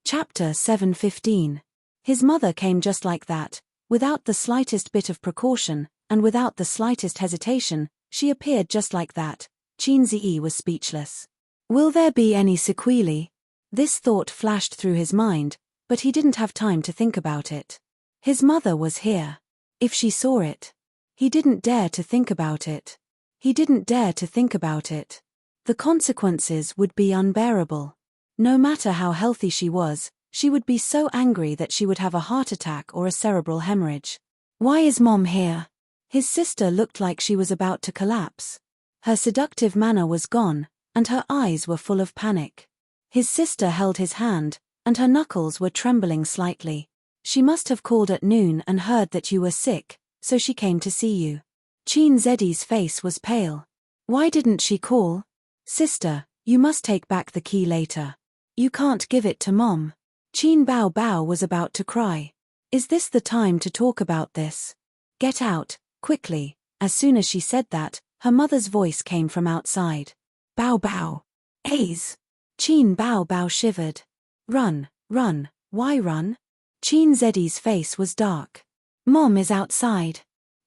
Chapter 7:15. His mother came just like that, without the slightest bit of precaution, and without the slightest hesitation. She appeared just like that. Qinziyi was speechless. Will there be any sequelae? This thought flashed through his mind, but he didn't have time to think about it. His mother was here. If she saw it. He didn't dare to think about it. He didn't dare to think about it. The consequences would be unbearable. No matter how healthy she was, she would be so angry that she would have a heart attack or a cerebral hemorrhage. Why is Mom here? His sister looked like she was about to collapse. Her seductive manner was gone, and her eyes were full of panic. His sister held his hand, and her knuckles were trembling slightly. She must have called at noon and heard that you were sick, so she came to see you. Qinziyi's face was pale. Why didn't she call? Sister, you must take back the key later. You can't give it to Mom. Qin Bao Bao was about to cry. Is this the time to talk about this? Get out, quickly. As soon as she said that, her mother's voice came from outside. Bao Bao. Aze. Qin Bao Bao shivered. Run, run, why run? Qinziyi's face was dark. Mom is outside.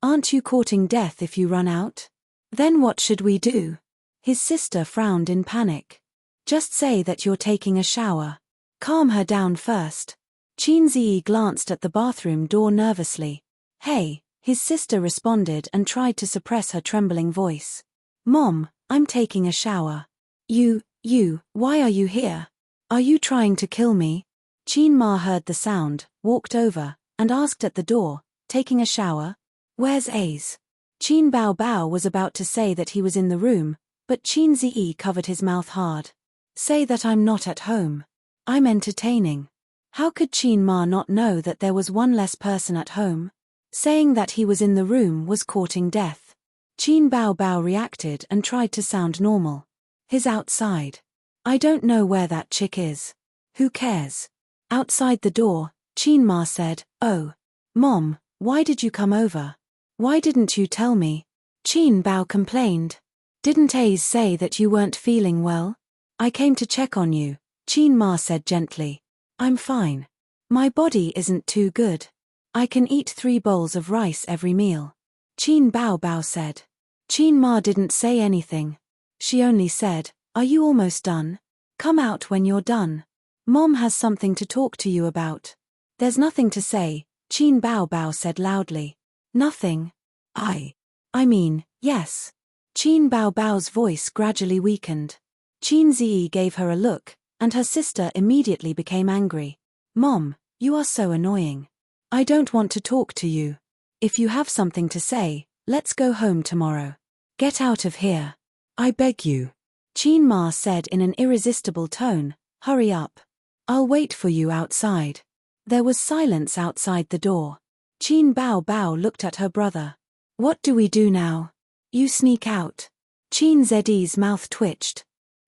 Aren't you courting death if you run out? Then what should we do? His sister frowned in panic. Just say that you're taking a shower. Calm her down first. Qinziyi glanced at the bathroom door nervously. Hey, his sister responded and tried to suppress her trembling voice. Mom, I'm taking a shower. Why are you here? Are you trying to kill me? Qin Ma heard the sound, walked over, and asked at the door, taking a shower? Where's Aze? Qin Bao Bao was about to say that he was in the room, but Qinziyi covered his mouth hard. Say that I'm not at home. I'm entertaining. How could Qin Ma not know that there was one less person at home? Saying that he was in the room was courting death. Qin Bao Bao reacted and tried to sound normal. He's outside. I don't know where that chick is. Who cares? Outside the door, Qin Ma said, Oh. Mom, why did you come over? Why didn't you tell me? Qin Bao complained. Didn't Aze say that you weren't feeling well? I came to check on you, Qin Ma said gently. I'm fine. My body isn't too good. I can eat 3 bowls of rice every meal. Qin Bao Bao said. Qin Ma didn't say anything. She only said, Are you almost done? Come out when you're done. Mom has something to talk to you about. There's nothing to say, Qin Bao Bao said loudly. Nothing. I mean, yes. Qin Bao Bao's voice gradually weakened. Qinziyi gave her a look, and her sister immediately became angry. Mom, you are so annoying. I don't want to talk to you. If you have something to say, let's go home tomorrow. Get out of here. I beg you. Qin Ma said in an irresistible tone, Hurry up. I'll wait for you outside. There was silence outside the door. Qin Bao Bao looked at her brother. What do we do now? You sneak out. Qinziyi's mouth twitched.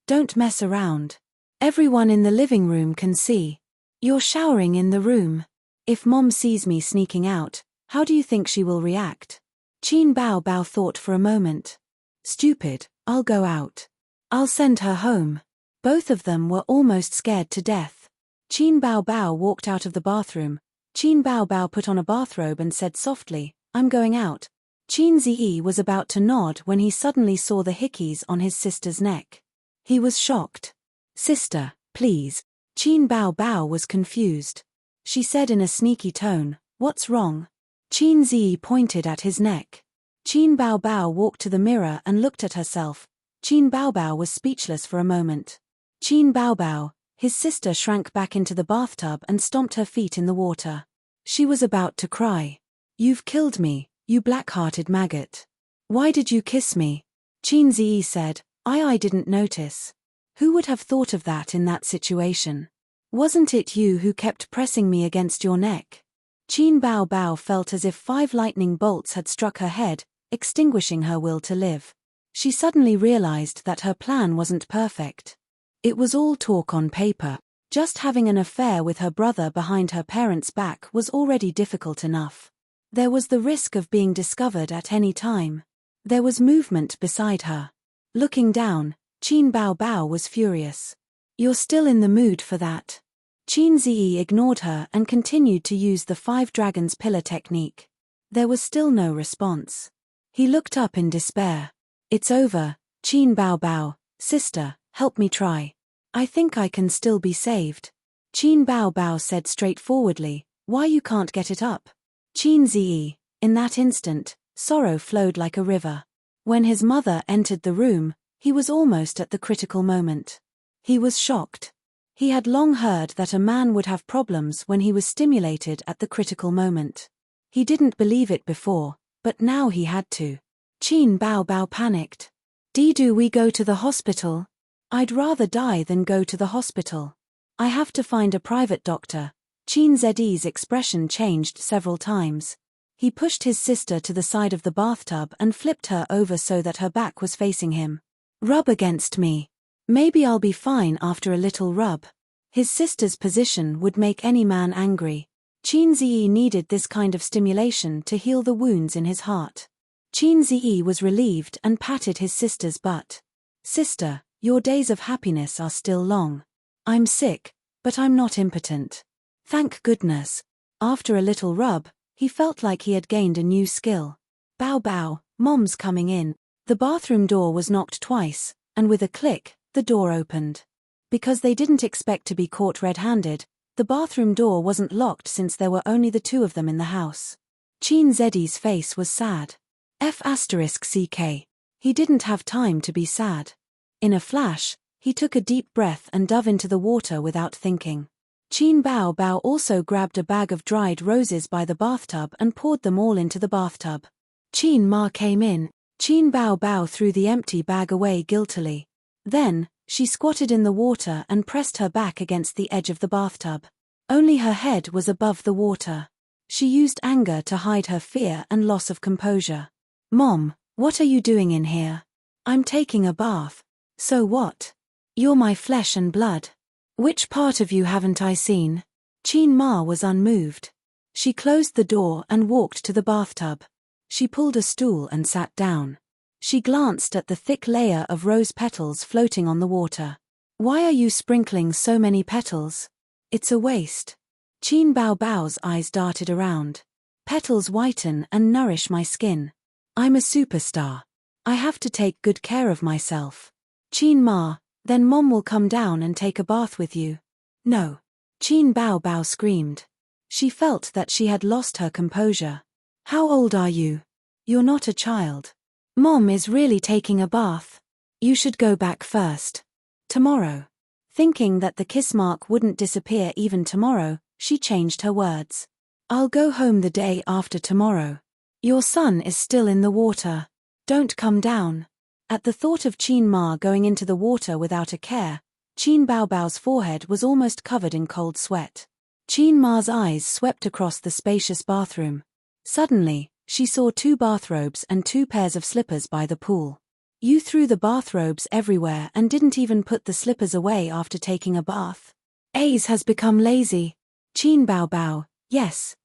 Don't mess around. Everyone in the living room can see. You're showering in the room. If Mom sees me sneaking out, how do you think she will react? Qin Bao Bao thought for a moment. Stupid, I'll go out. I'll send her home. Both of them were almost scared to death. Qin Bao Bao walked out of the bathroom. Qin Bao Bao put on a bathrobe and said softly, I'm going out. Qinziyi was about to nod when he suddenly saw the hickeys on his sister's neck. He was shocked. Sister, please. Qin Bao Bao was confused. She said in a sneaky tone, What's wrong? Qinziyi pointed at his neck. Qin Bao Bao walked to the mirror and looked at herself. Qin Bao Bao was speechless for a moment. Qin Bao Bao, his sister shrank back into the bathtub and stomped her feet in the water. She was about to cry. You've killed me, you black-hearted maggot. Why did you kiss me? Qinziyi said, I didn't notice. Who would have thought of that in that situation? Wasn't it you who kept pressing me against your neck? Qin Bao Bao felt as if 5 lightning bolts had struck her head, extinguishing her will to live. She suddenly realized that her plan wasn't perfect. It was all talk on paper. Just having an affair with her brother behind her parents' back was already difficult enough. There was the risk of being discovered at any time. There was movement beside her. Looking down, Qin Bao Bao was furious. You're still in the mood for that? Qin Ziyi ignored her and continued to use the 5 dragons pillar technique. There was still no response. He looked up in despair. It's over, Qin Bao Bao, sister, help me try. I think I can still be saved. Qin Bao Bao said straightforwardly, why you can't get it up? Qin Ziyi, in that instant, sorrow flowed like a river. When his mother entered the room, he was almost at the critical moment. He was shocked. He had long heard that a man would have problems when he was stimulated at the critical moment. He didn't believe it before, but now he had to. Qin Bao Bao panicked. Do we go to the hospital? I'd rather die than go to the hospital. I have to find a private doctor. Qin Zi's expression changed several times. He pushed his sister to the side of the bathtub and flipped her over so that her back was facing him. Rub against me. Maybe I'll be fine after a little rub. His sister's position would make any man angry. Qin Ziyi needed this kind of stimulation to heal the wounds in his heart. Qin Ziyi was relieved and patted his sister's butt. Sister, your days of happiness are still long. I'm sick, but I'm not impotent. Thank goodness. After a little rub, he felt like he had gained a new skill. Bao Bao, Mom's coming in. The bathroom door was knocked twice, and with a click, the door opened. Because they didn't expect to be caught red-handed, the bathroom door wasn't locked since there were only the 2 of them in the house. Qin Zi's face was sad. F***ck. He didn't have time to be sad. In a flash, he took a deep breath and dove into the water without thinking. Qin Bao Bao also grabbed a bag of dried roses by the bathtub and poured them all into the bathtub. Qin Ma came in. Qin Bao Bao threw the empty bag away guiltily. Then, she squatted in the water and pressed her back against the edge of the bathtub. Only her head was above the water. She used anger to hide her fear and loss of composure. Mom, what are you doing in here? I'm taking a bath. So what? You're my flesh and blood. Which part of you haven't I seen? Qin Ma was unmoved. She closed the door and walked to the bathtub. She pulled a stool and sat down. She glanced at the thick layer of rose petals floating on the water. Why are you sprinkling so many petals? It's a waste. Qin Bao Bao's eyes darted around. Petals whiten and nourish my skin. I'm a superstar. I have to take good care of myself. Qin Ma, then Mom will come down and take a bath with you. No. Qin Bao Bao screamed. She felt that she had lost her composure. How old are you? You're not a child. Mom is really taking a bath. You should go back first. Tomorrow. Thinking that the kiss mark wouldn't disappear even tomorrow, she changed her words. I'll go home the day after tomorrow. Your son is still in the water. Don't come down. At the thought of Qin Ma going into the water without a care, Qin Bao Bao's forehead was almost covered in cold sweat. Qin Ma's eyes swept across the spacious bathroom. Suddenly, she saw 2 bathrobes and 2 pairs of slippers by the pool. You threw the bathrobes everywhere and didn't even put the slippers away after taking a bath. Ace has become lazy. Qin Bao Bao, yes.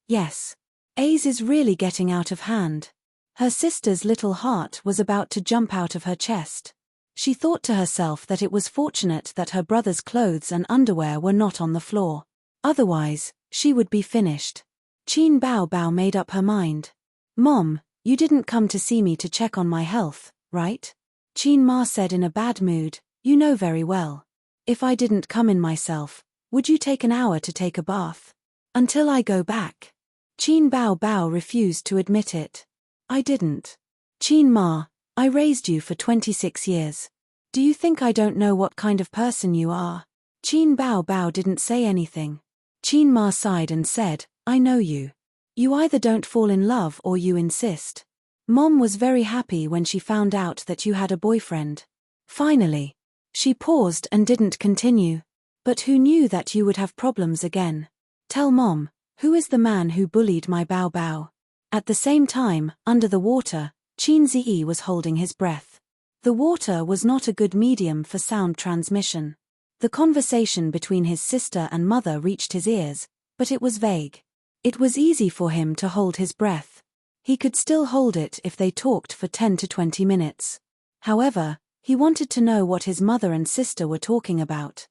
Ace is really getting out of hand. Her sister's little heart was about to jump out of her chest. She thought to herself that it was fortunate that her brother's clothes and underwear were not on the floor. Otherwise, she would be finished. Qin Bao Bao made up her mind. Mom, you didn't come to see me to check on my health, right? Qin Ma said in a bad mood, you know very well. If I didn't come in myself, would you take an hour to take a bath? Until I go back. Qin Bao Bao refused to admit it. I didn't. Qin Ma, I raised you for 26 years. Do you think I don't know what kind of person you are? Qin Bao Bao didn't say anything. Qin Ma sighed and said, I know you. You either don't fall in love or you insist. Mom was very happy when she found out that you had a boyfriend. Finally. She paused and didn't continue. But who knew that you would have problems again? Tell Mom, who is the man who bullied my Bao Bao? At the same time, under the water, Qin Ziyi was holding his breath. The water was not a good medium for sound transmission. The conversation between his sister and mother reached his ears, but it was vague. It was easy for him to hold his breath. He could still hold it if they talked for 10 to 20 minutes. However, he wanted to know what his mother and sister were talking about.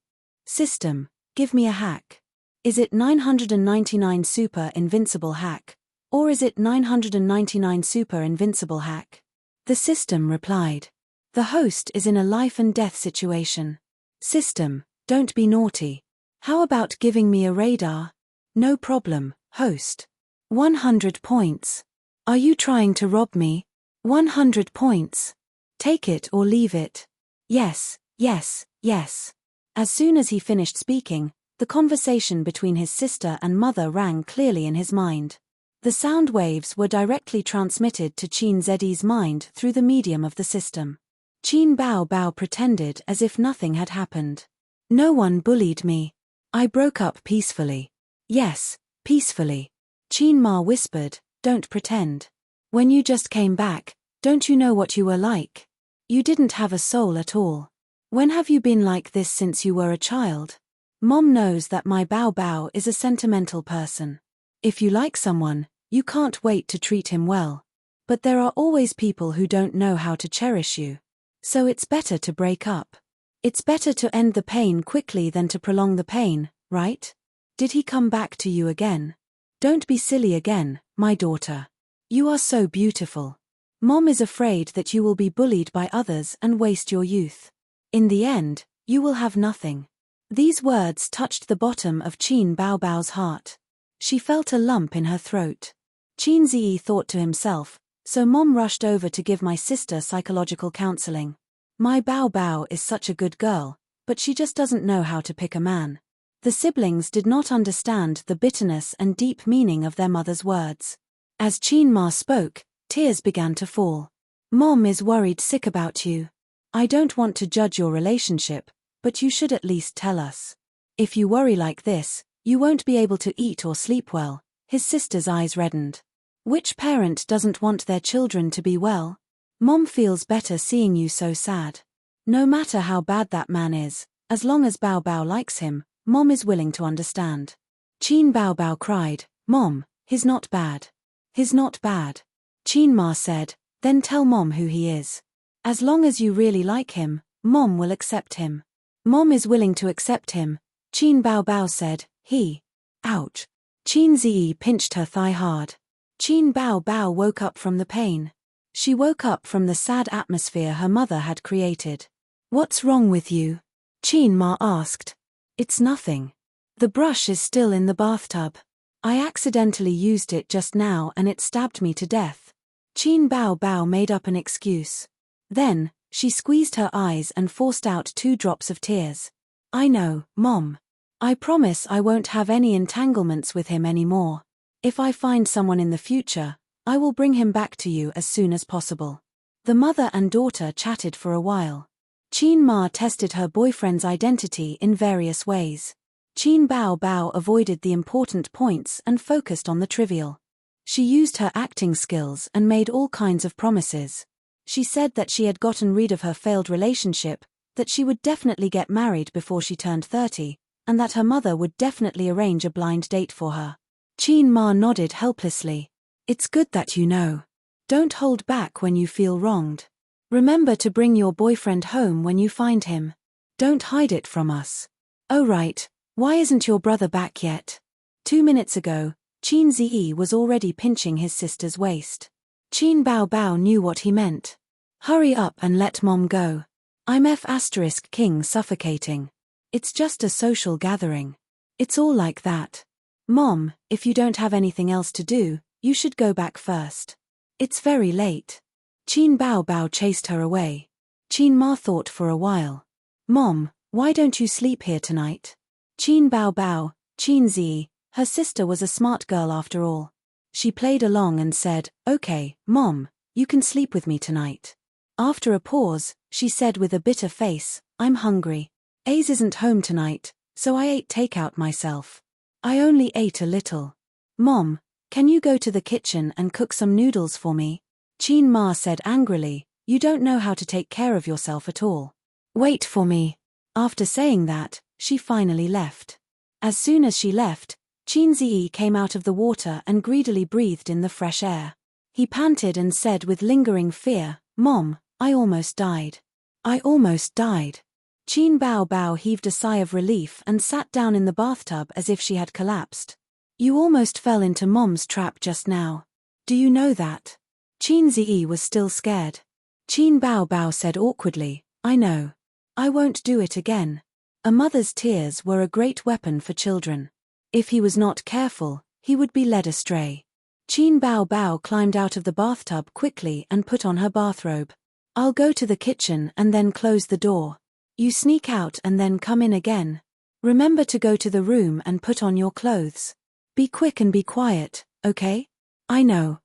System, give me a hack. Is it 999 super invincible hack? Or is it 999 super invincible hack? The system replied. The host is in a life and death situation. System, don't be naughty. How about giving me a radar? No problem, host. 100 points. Are you trying to rob me? 100 points. Take it or leave it. Yes, yes, yes. As soon as he finished speaking, the conversation between his sister and mother rang clearly in his mind. The sound waves were directly transmitted to Qin Zi's mind through the medium of the system. Qin Bao Bao pretended as if nothing had happened. No one bullied me. I broke up peacefully. Yes, peacefully. Qin Ma whispered, don't pretend. When you just came back, don't you know what you were like? You didn't have a soul at all. When have you been like this since you were a child? Mom knows that my Bao Bao is a sentimental person. If you like someone, you can't wait to treat him well. But there are always people who don't know how to cherish you. So it's better to break up. It's better to end the pain quickly than to prolong the pain, right? Did he come back to you again? Don't be silly again, my daughter. You are so beautiful. Mom is afraid that you will be bullied by others and waste your youth. In the end, you will have nothing. These words touched the bottom of Qin Bao Bao's heart. She felt a lump in her throat. Qin Zi thought to himself, so Mom rushed over to give my sister psychological counseling. My Bao Bao is such a good girl, but she just doesn't know how to pick a man. The siblings did not understand the bitterness and deep meaning of their mother's words. As Qin Ma spoke, tears began to fall. Mom is worried sick about you. I don't want to judge your relationship, but you should at least tell us. If you worry like this, you won't be able to eat or sleep well. His sister's eyes reddened. Which parent doesn't want their children to be well? Mom feels better seeing you so sad. No matter how bad that man is, as long as Bao Bao likes him, Mom is willing to understand. Qin Bao Bao cried, Mom, he's not bad. He's not bad. Qin Ma said, then tell Mom who he is. As long as you really like him, Mom will accept him. Mom is willing to accept him, Qin Bao Bao said, he. Ouch. Qin Zi pinched her thigh hard. Qin Bao Bao woke up from the pain. She woke up from the sad atmosphere her mother had created. What's wrong with you? Qin Ma asked. It's nothing. The brush is still in the bathtub. I accidentally used it just now and it stabbed me to death. Qin Bao Bao made up an excuse. Then, she squeezed her eyes and forced out 2 drops of tears. I know, Mom. I promise I won't have any entanglements with him anymore. If I find someone in the future, I will bring him back to you as soon as possible. The mother and daughter chatted for a while. Qin Ma tested her boyfriend's identity in various ways. Qin Bao Bao avoided the important points and focused on the trivial. She used her acting skills and made all kinds of promises. She said that she had gotten rid of her failed relationship, that she would definitely get married before she turned 30, and that her mother would definitely arrange a blind date for her. Qin Ma nodded helplessly. It's good that you know. Don't hold back when you feel wronged. Remember to bring your boyfriend home when you find him. Don't hide it from us. Oh right, why isn't your brother back yet? 2 minutes ago, Qin Zi was already pinching his sister's waist. Qin Bao Bao knew what he meant. Hurry up and let Mom go. I'm F***king suffocating. It's just a social gathering. It's all like that. Mom, if you don't have anything else to do, you should go back first. It's very late. Qin Bao Bao chased her away. Qin Ma thought for a while. Mom, why don't you sleep here tonight? Qin Bao Bao, Qin Zi, her sister was a smart girl after all. She played along and said, okay, Mom, you can sleep with me tonight. After a pause, she said with a bitter face, I'm hungry. Ace isn't home tonight, so I ate takeout myself. I only ate a little. Mom, can you go to the kitchen and cook some noodles for me? Qin Ma said angrily, you don't know how to take care of yourself at all. Wait for me. After saying that, she finally left. As soon as she left, Qin Zi came out of the water and greedily breathed in the fresh air. He panted and said with lingering fear, Mom, I almost died. I almost died. Qin Bao Bao heaved a sigh of relief and sat down in the bathtub as if she had collapsed. You almost fell into Mom's trap just now. Do you know that? Qin Ziyi was still scared. Qin Bao Bao said awkwardly, I know. I won't do it again. A mother's tears were a great weapon for children. If he was not careful, he would be led astray. Qin Bao Bao climbed out of the bathtub quickly and put on her bathrobe. I'll go to the kitchen and then close the door. You sneak out and then come in again. Remember to go to the room and put on your clothes. Be quick and be quiet, okay? I know.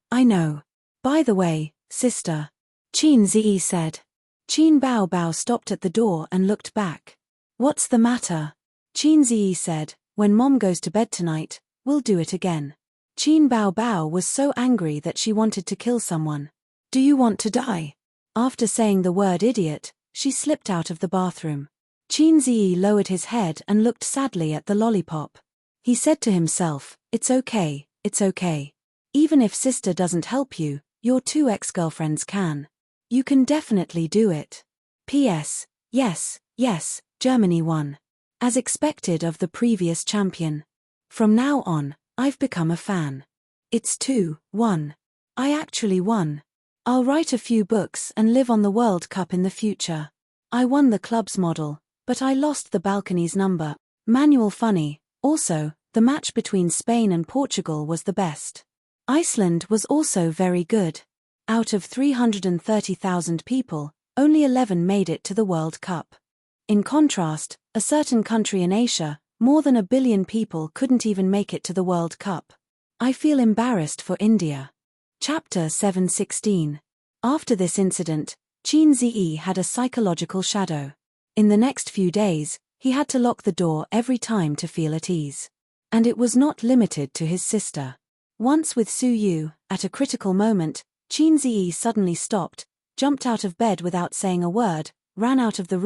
By the way, sister. Qin Ziyi said. Qin Bao Bao stopped at the door and looked back. What's the matter? Qin Ziyi said, when Mom goes to bed tonight, we'll do it again. Qin Bao Bao was so angry that she wanted to kill someone. Do you want to die? After saying the word idiot, she slipped out of the bathroom. Qin Ziyi lowered his head and looked sadly at the lollipop. He said to himself, it's okay. Even if sister doesn't help you, your 2 ex-girlfriends can. You can definitely do it. P.S. Yes, Germany won. As expected of the previous champion. From now on, I've become a fan. It's 2-1. I actually won. I'll write a few books and live on the World Cup in the future. I won the club's model, but I lost the balcony's number. Manual funny. Also, the match between Spain and Portugal was the best. Iceland was also very good. Out of 330,000 people, only 11 made it to the World Cup. In contrast, a certain country in Asia, more than 1 billion people couldn't even make it to the World Cup. I feel embarrassed for India. Chapter 7:16. After this incident, Qin Ziyi had a psychological shadow. In the next few days, he had to lock the door every time to feel at ease. And it was not limited to his sister. Once with Su Yu, at a critical moment, Qin Ziyi suddenly stopped, jumped out of bed without saying a word, ran out of the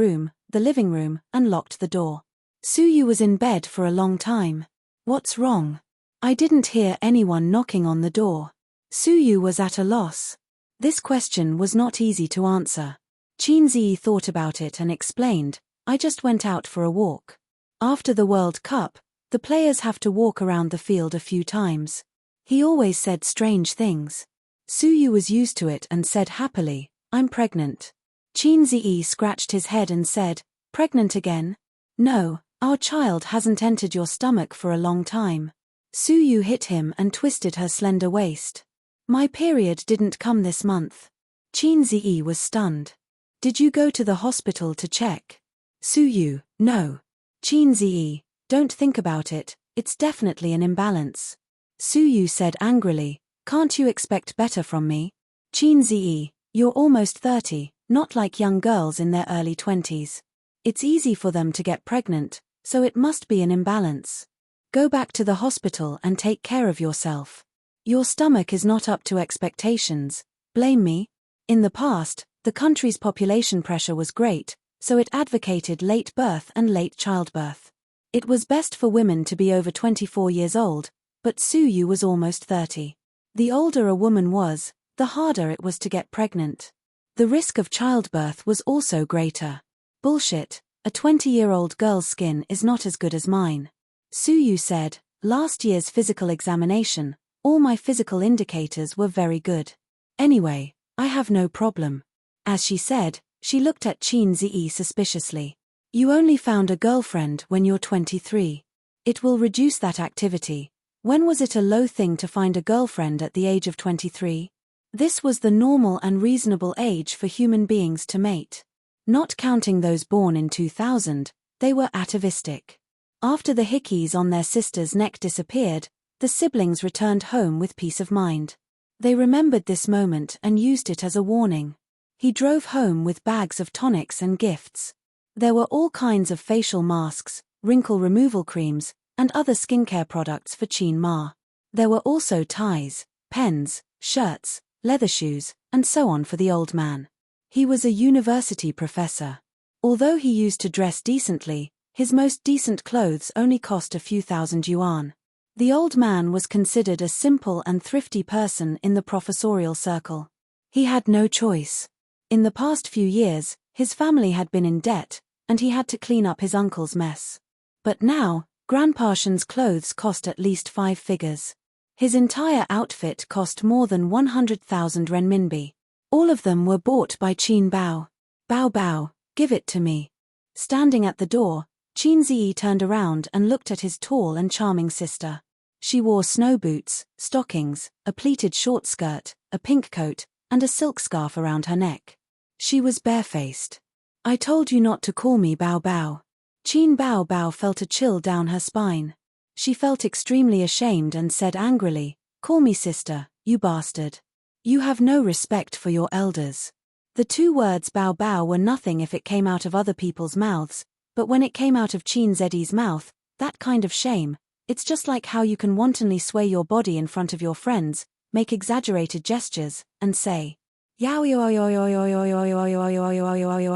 living room, and locked the door. Su Yu was in bed for a long time. What's wrong? I didn't hear anyone knocking on the door. Su Yu was at a loss. This question was not easy to answer. Qin Ziyi thought about it and explained, I just went out for a walk. After the World Cup, the players have to walk around the field a few times. He always said strange things. Su Yu was used to it and said happily, I'm pregnant. Qin Ziyi scratched his head and said, pregnant again? No, our child hasn't entered your stomach for a long time. Su Yu hit him and twisted her slender waist. My period didn't come this month. Qin Ziyi was stunned. Did you go to the hospital to check? Su Yu, no. Qin Ziyi, don't think about it, it's definitely an imbalance. Su Yu said angrily, can't you expect better from me? Qin Ziyi, you're almost 30, not like young girls in their early 20s. It's easy for them to get pregnant, so it must be an imbalance. Go back to the hospital and take care of yourself. Your stomach is not up to expectations, blame me. In the past, the country's population pressure was great, so it advocated late birth and late childbirth. It was best for women to be over 24 years old, but Su Yu was almost 30. The older a woman was, the harder it was to get pregnant. The risk of childbirth was also greater. Bullshit, a 20-year-old girl's skin is not as good as mine. Su Yu said, last year's physical examination, all my physical indicators were very good. Anyway, I have no problem. As she said, she looked at Qin Ziyi suspiciously. You only found a girlfriend when you're 23. It will reduce that activity. When was it a low thing to find a girlfriend at the age of 23? This was the normal and reasonable age for human beings to mate. Not counting those born in 2000, they were atavistic. After the hickeys on their sister's neck disappeared, the siblings returned home with peace of mind. They remembered this moment and used it as a warning. He drove home with bags of tonics and gifts. There were all kinds of facial masks, wrinkle removal creams, and other skincare products for Qin Ma. There were also ties, pens, shirts, leather shoes, and so on for the old man. He was a university professor. Although he used to dress decently, his most decent clothes only cost a few thousand yuan. The old man was considered a simple and thrifty person in the professorial circle. He had no choice. In the past few years, his family had been in debt, and he had to clean up his uncle's mess. But now, Grandpa Shen's clothes cost at least 5 figures. His entire outfit cost more than 100,000 renminbi. All of them were bought by Qin Bao. Bao Bao, give it to me. Standing at the door, Qin Ziyi turned around and looked at his tall and charming sister. She wore snow boots, stockings, a pleated short skirt, a pink coat, and a silk scarf around her neck. She was barefaced. I told you not to call me Bao Bao. Qin Bao Bao felt a chill down her spine. She felt extremely ashamed and said angrily, "Call me sister, you bastard. You have no respect for your elders." The 2 words Bao Bao were nothing if it came out of other people's mouths, but when it came out of Qin Ziyi's mouth, that kind of shame, it's just like how you can wantonly sway your body in front of your friends, make exaggerated gestures, and say, "Yao yo yo yo yo yo yo yo yo yo yo yo.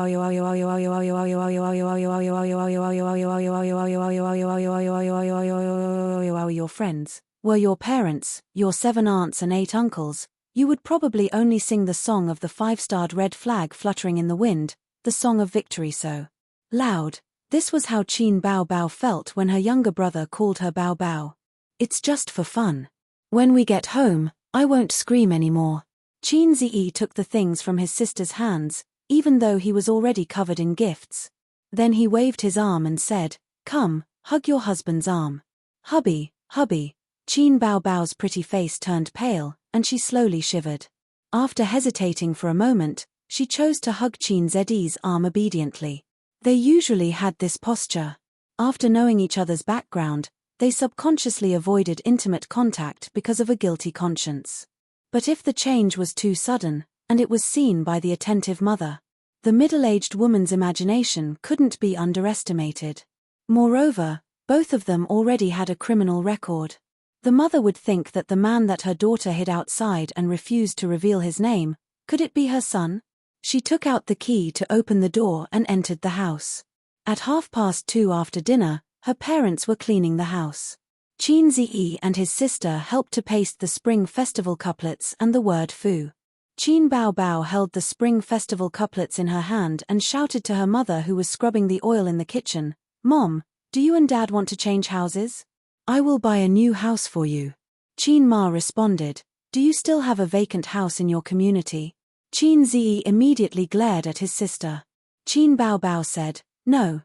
Your friends were your parents, your 7 aunts and 8 uncles. You would probably only sing the song of the 5-starred red flag fluttering in the wind, the song of victory so loud. This was how Qin Bao Bao felt when her younger brother called her Bao Bao. It's just for fun. When we get home, I won't scream anymore. Qin Ziyi took the things from his sister's hands, even though he was already covered in gifts. Then he waved his arm and said, "Come, hug your husband's arm." "Hubby, hubby." Qin Bao Bao's pretty face turned pale, and she slowly shivered. After hesitating for a moment, she chose to hug Qin Ziyi's arm obediently. They usually had this posture. After knowing each other's background, they subconsciously avoided intimate contact because of a guilty conscience. But if the change was too sudden, and it was seen by the attentive mother, the middle-aged woman's imagination couldn't be underestimated. Moreover, both of them already had a criminal record. The mother would think that the man that her daughter hid outside and refused to reveal his name, could it be her son? She took out the key to open the door and entered the house. At 2:30 after dinner, her parents were cleaning the house. Qin Ziyi and his sister helped to paste the Spring Festival couplets and the word fu. Qin Bao Bao held the Spring Festival couplets in her hand and shouted to her mother, who was scrubbing the oil in the kitchen, "Mom, do you and Dad want to change houses? I will buy a new house for you." Qin Ma responded, "Do you still have a vacant house in your community?" Qin Ziyi immediately glared at his sister. Qin Bao Bao said, No,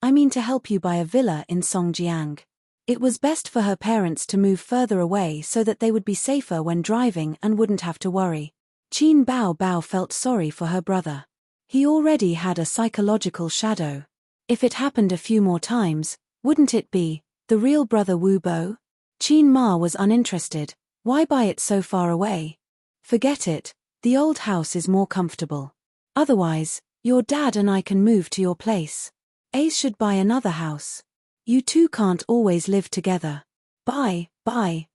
I mean to help you buy a villa in Songjiang. It was best for her parents to move further away so that they would be safer when driving and wouldn't have to worry. Qin Bao Bao felt sorry for her brother. He already had a psychological shadow. If it happened a few more times, wouldn't it be the real brother Wu Bo? Qin Ma was uninterested. Why buy it so far away? Forget it, the old house is more comfortable. Otherwise, your dad and I can move to your place. Ace should buy another house. You two can't always live together. Buy. Qin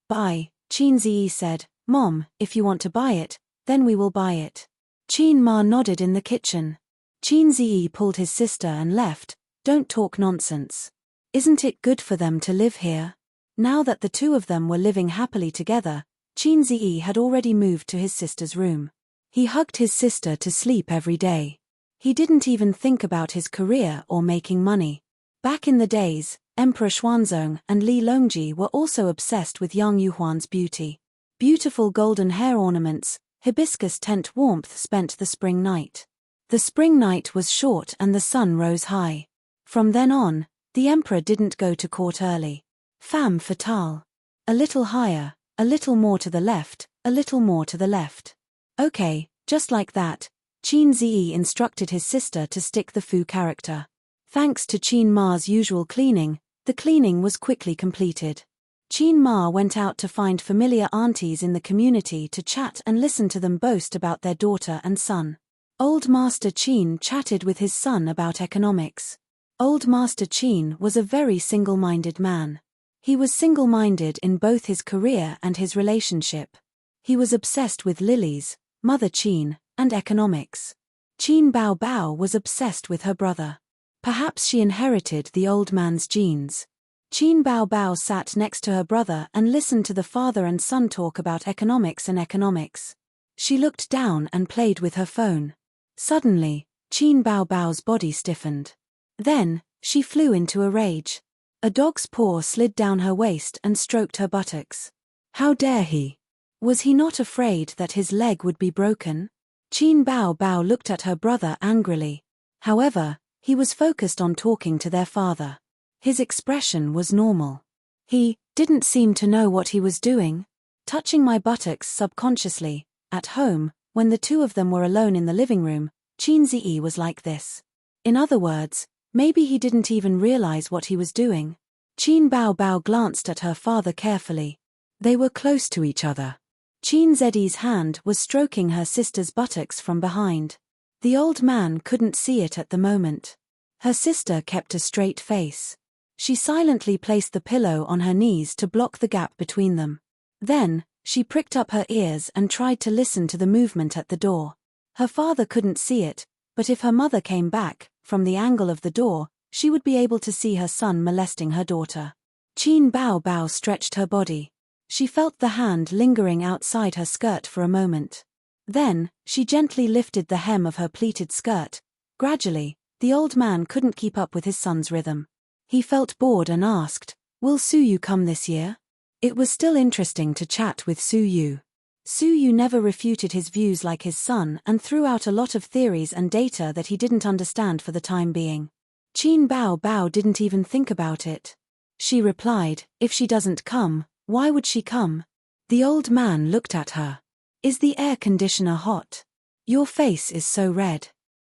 Ziyi said, Mom, if you want to buy it, then we will buy it. Qin Ma nodded in the kitchen. Qin Ziyi pulled his sister and left. Don't talk nonsense. Isn't it good for them to live here? Now that the two of them were living happily together, Qin Ziyi had already moved to his sister's room. He hugged his sister to sleep every day. He didn't even think about his career or making money. Back in the days, Emperor Xuanzong and Li Longji were also obsessed with Yang Yuhuan's beauty. Beautiful golden hair ornaments, hibiscus tent warmth spent the spring night. The spring night was short and the sun rose high. From then on, the emperor didn't go to court early. Femme fatale. A little higher, a little more to the left, a little more to the left. Okay, just like that, Qin Ziyi instructed his sister to stick the Fu character. Thanks to Qin Ma's usual cleaning, the cleaning was quickly completed. Qin Ma went out to find familiar aunties in the community to chat and listen to them boast about their daughter and son. Old Master Qin chatted with his son about economics. Old Master Qin was a very single-minded man. He was single-minded in both his career and his relationship. He was obsessed with lilies, Mother Qin, and economics. Qin Bao Bao was obsessed with her brother. Perhaps she inherited the old man's genes. Qin Bao Bao sat next to her brother and listened to the father and son talk about economics and economics. She looked down and played with her phone. Suddenly, Qin Bao Bao's body stiffened. Then, she flew into a rage. A dog's paw slid down her waist and stroked her buttocks. How dare he? Was he not afraid that his leg would be broken? Qin Bao Bao looked at her brother angrily. However, he was focused on talking to their father. His expression was normal. He didn't seem to know what he was doing. Touching my buttocks subconsciously. At home, when the two of them were alone in the living room, Qin Ziyi was like this. In other words, maybe he didn't even realize what he was doing. Qin Bao Bao glanced at her father carefully. They were close to each other. Qin Ziyi's hand was stroking her sister's buttocks from behind. The old man couldn't see it at the moment. Her sister kept a straight face. She silently placed the pillow on her knees to block the gap between them. Then, she pricked up her ears and tried to listen to the movement at the door. Her father couldn't see it, but if her mother came back, from the angle of the door, she would be able to see her son molesting her daughter. Qin Bao Bao stretched her body. She felt the hand lingering outside her skirt for a moment. Then, she gently lifted the hem of her pleated skirt. Gradually, the old man couldn't keep up with his son's rhythm. He felt bored and asked, "Will Su Yu come this year?" It was still interesting to chat with Su Yu. Su Yu never refuted his views like his son and threw out a lot of theories and data that he didn't understand for the time being. Qin Bao Bao didn't even think about it. She replied, "If she doesn't come, why would she come?" The old man looked at her. "Is the air conditioner hot? Your face is so red."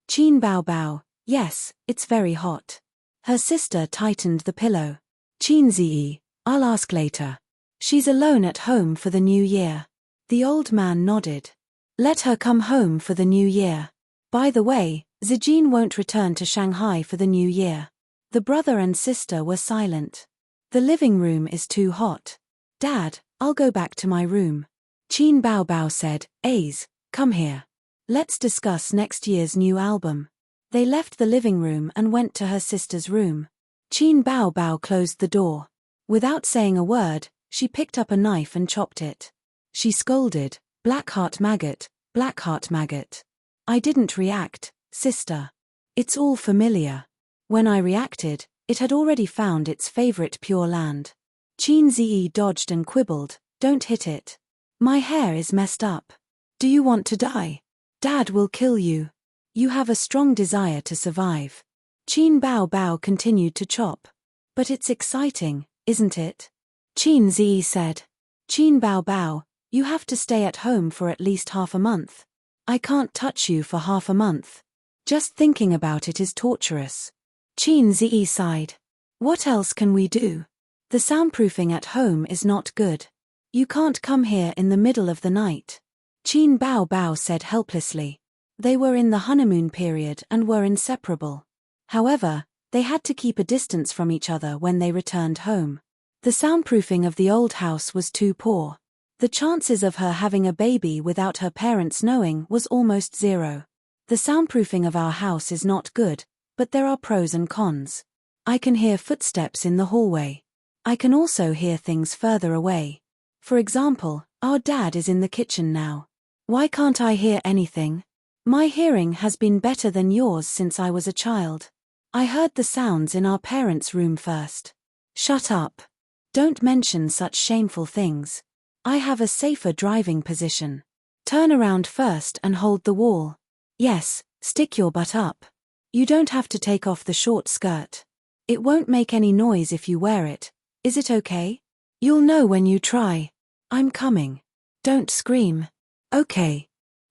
Qin Bao Bao, "Yes, it's very hot." Her sister tightened the pillow. "Qin Ziyi, I'll ask later. She's alone at home for the new year." The old man nodded. "Let her come home for the new year. By the way, Zijin won't return to Shanghai for the new year." The brother and sister were silent. "The living room is too hot. Dad, I'll go back to my room." Qin Bao Bao said, "Aze, come here. Let's discuss next year's new album." They left the living room and went to her sister's room. Qin Bao Bao closed the door. Without saying a word, she picked up a knife and chopped it. She scolded, Blackheart maggot, Blackheart maggot." I didn't react, sister. It's all familiar. When I reacted, it had already found its favorite Pure Land. Qin Ziyi dodged and quibbled, "Don't hit it. My hair is messed up. Do you want to die? Dad will kill you. You have a strong desire to survive." Qin Bao Bao continued to chop. "But it's exciting, isn't it?" Qin Ziyi said. "Qin Bao Bao, you have to stay at home for at least half a month. I can't touch you for half a month. Just thinking about it is torturous." Qin Ziyi sighed. "What else can we do? The soundproofing at home is not good. You can't come here in the middle of the night." Qin Bao Bao said helplessly. They were in the honeymoon period and were inseparable. However, they had to keep a distance from each other when they returned home. The soundproofing of the old house was too poor. The chances of her having a baby without her parents knowing was almost zero. "The soundproofing of our house is not good, but there are pros and cons. I can hear footsteps in the hallway. I can also hear things further away. For example, our dad is in the kitchen now. Why can't I hear anything? My hearing has been better than yours since I was a child. I heard the sounds in our parents' room first." "Shut up. Don't mention such shameful things. I have a safer driving position. Turn around first and hold the wall. Yes, stick your butt up. You don't have to take off the short skirt. It won't make any noise if you wear it. Is it okay? You'll know when you try. I'm coming. Don't scream. Okay."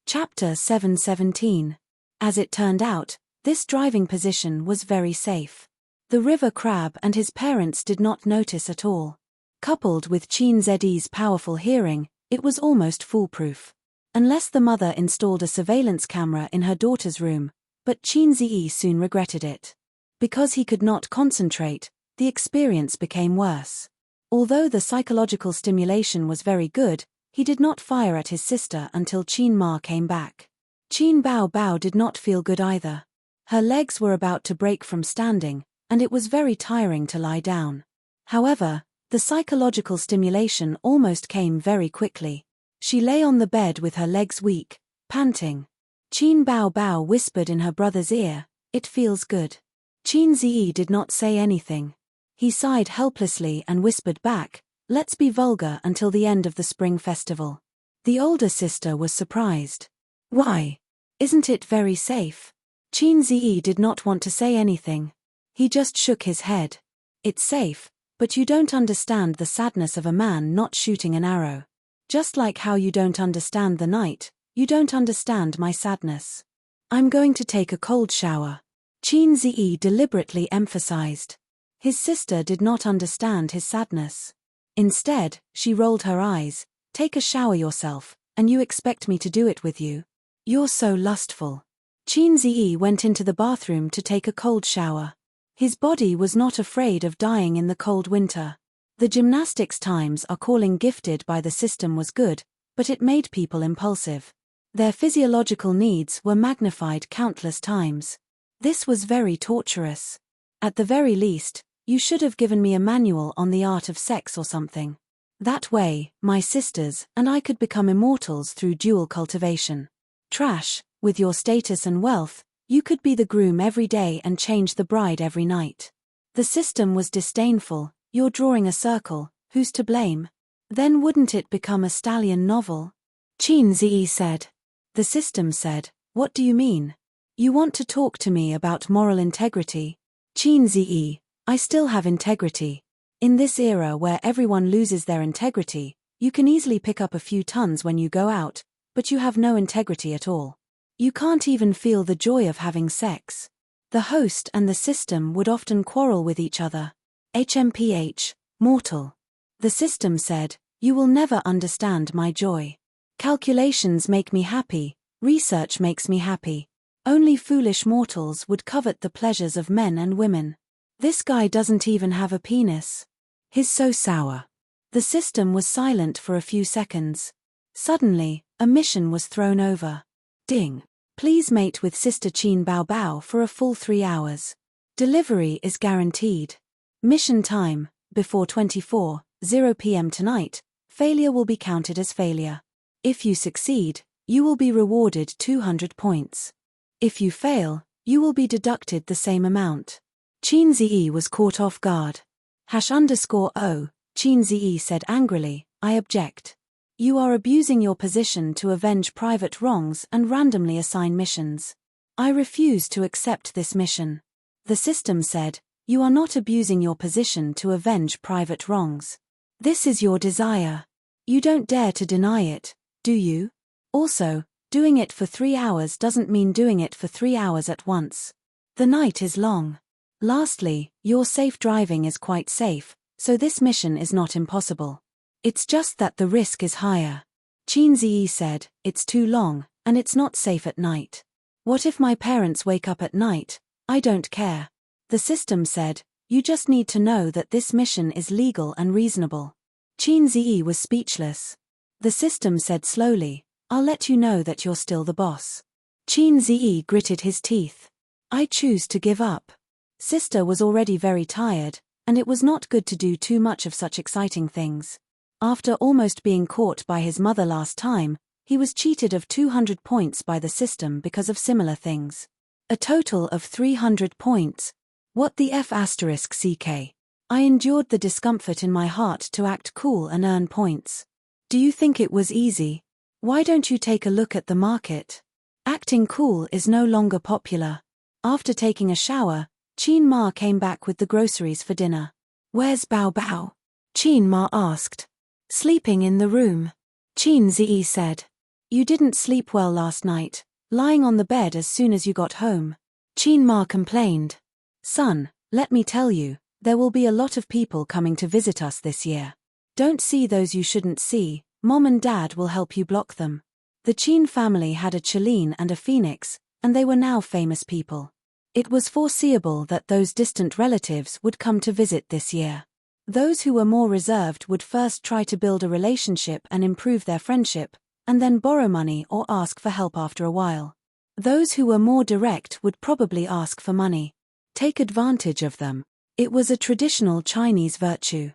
Chapter 717. As it turned out, this driving position was very safe. The river crab and his parents did not notice at all. Coupled with Qin Ziyi's powerful hearing, it was almost foolproof. Unless the mother installed a surveillance camera in her daughter's room, but Qin Ziyi soon regretted it. Because he could not concentrate, the experience became worse. Although the psychological stimulation was very good, he did not fire at his sister until Qin Ma came back. Qin Bao Bao did not feel good either. Her legs were about to break from standing, and it was very tiring to lie down. However, the psychological stimulation almost came very quickly. She lay on the bed with her legs weak, panting. Qin Bao Bao whispered in her brother's ear, "It feels good." Qin Ziyi did not say anything. He sighed helplessly and whispered back, "Let's be vulgar until the end of the spring festival." The older sister was surprised. "Why? Isn't it very safe?" Qin Ziyi did not want to say anything. He just shook his head. "It's safe, but you don't understand the sadness of a man not shooting an arrow. Just like how you don't understand the night, you don't understand my sadness. I'm going to take a cold shower." Qin Ziyi deliberately emphasized. His sister did not understand his sadness. Instead, she rolled her eyes. "Take a shower yourself, and you expect me to do it with you? You're so lustful." Qin Ziyi went into the bathroom to take a cold shower. His body was not afraid of dying in the cold winter. The gymnastics times are calling gifted by the system was good, but it made people impulsive. Their physiological needs were magnified countless times. This was very torturous. At the very least, you should have given me a manual on the art of sex or something. That way, my sisters and I could become immortals through dual cultivation. Trash, with your status and wealth, you could be the groom every day and change the bride every night. The system was disdainful. "You're drawing a circle, who's to blame? Then wouldn't it become a stallion novel?" Qin Ziyi said. The system said, "What do you mean? You want to talk to me about moral integrity?" Qin Ziyi, "I still have integrity. In this era where everyone loses their integrity, you can easily pick up a few tons when you go out, but you have no integrity at all. You can't even feel the joy of having sex." The host and the system would often quarrel with each other. HMPH, mortal. The system said, "You will never understand my joy. Calculations make me happy, research makes me happy. Only foolish mortals would covet the pleasures of men and women. This guy doesn't even have a penis. He's so sour." The system was silent for a few seconds. Suddenly, a mission was thrown over. Ding. "Please mate with Sister Qin Bao Bao for a full 3 hours. Delivery is guaranteed. Mission time, before 24:00 p.m. tonight, failure will be counted as failure. If you succeed, you will be rewarded 200 points. If you fail, you will be deducted the same amount." Qin Ziyi was caught off guard. #_O, Qin Ziyi said angrily, "I object. You are abusing your position to avenge private wrongs and randomly assign missions. I refuse to accept this mission." The system said, "You are not abusing your position to avenge private wrongs. This is your desire. You don't dare to deny it, do you? Also, doing it for 3 hours doesn't mean doing it for 3 hours at once. The night is long. Lastly, your safe driving is quite safe, so this mission is not impossible. It's just that the risk is higher." Qin Ziyi said, "It's too long, and it's not safe at night. What if my parents wake up at night? I don't care." The system said, "You just need to know that this mission is legal and reasonable." Qin Ziyi was speechless. The system said slowly, "I'll let you know that you're still the boss." Qin Ziyi gritted his teeth. "I choose to give up." Sister was already very tired, and it was not good to do too much of such exciting things. After almost being caught by his mother last time, he was cheated of 200 points by the system because of similar things. A total of 300 points. What the F***CK? I endured the discomfort in my heart to act cool and earn points. Do you think it was easy? Why don't you take a look at the market? Acting cool is no longer popular. After taking a shower, Qin Ma came back with the groceries for dinner. "Where's Bao Bao?" Qin Ma asked. "Sleeping in the room." Qin Ziyi said. "You didn't sleep well last night, lying on the bed as soon as you got home." Qin Ma complained. "Son, let me tell you, there will be a lot of people coming to visit us this year. Don't see those you shouldn't see, Mom and Dad will help you block them." The Qin family had a Chileen and a Phoenix, and they were now famous people. It was foreseeable that those distant relatives would come to visit this year. Those who were more reserved would first try to build a relationship and improve their friendship, and then borrow money or ask for help after a while. Those who were more direct would probably ask for money. Take advantage of them. It was a traditional Chinese virtue.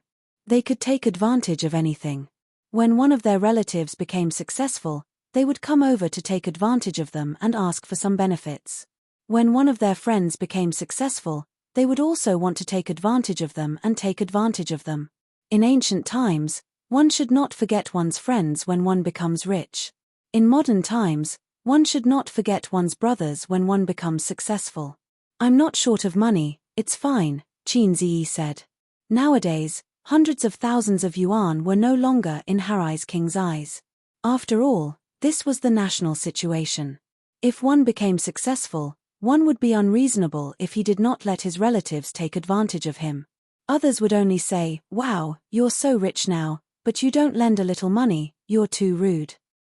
They could take advantage of anything. When one of their relatives became successful, they would come over to take advantage of them and ask for some benefits. When one of their friends became successful, they would also want to take advantage of them and take advantage of them. In ancient times, one should not forget one's friends when one becomes rich. In modern times, one should not forget one's brothers when one becomes successful. I'm not short of money, it's fine, Qin Ziyi said. Nowadays, hundreds of thousands of yuan were no longer in Harai's king's eyes. After all, this was the national situation. If one became successful, one would be unreasonable if he did not let his relatives take advantage of him. Others would only say, "Wow, you're so rich now, but you don't lend a little money, you're too rude."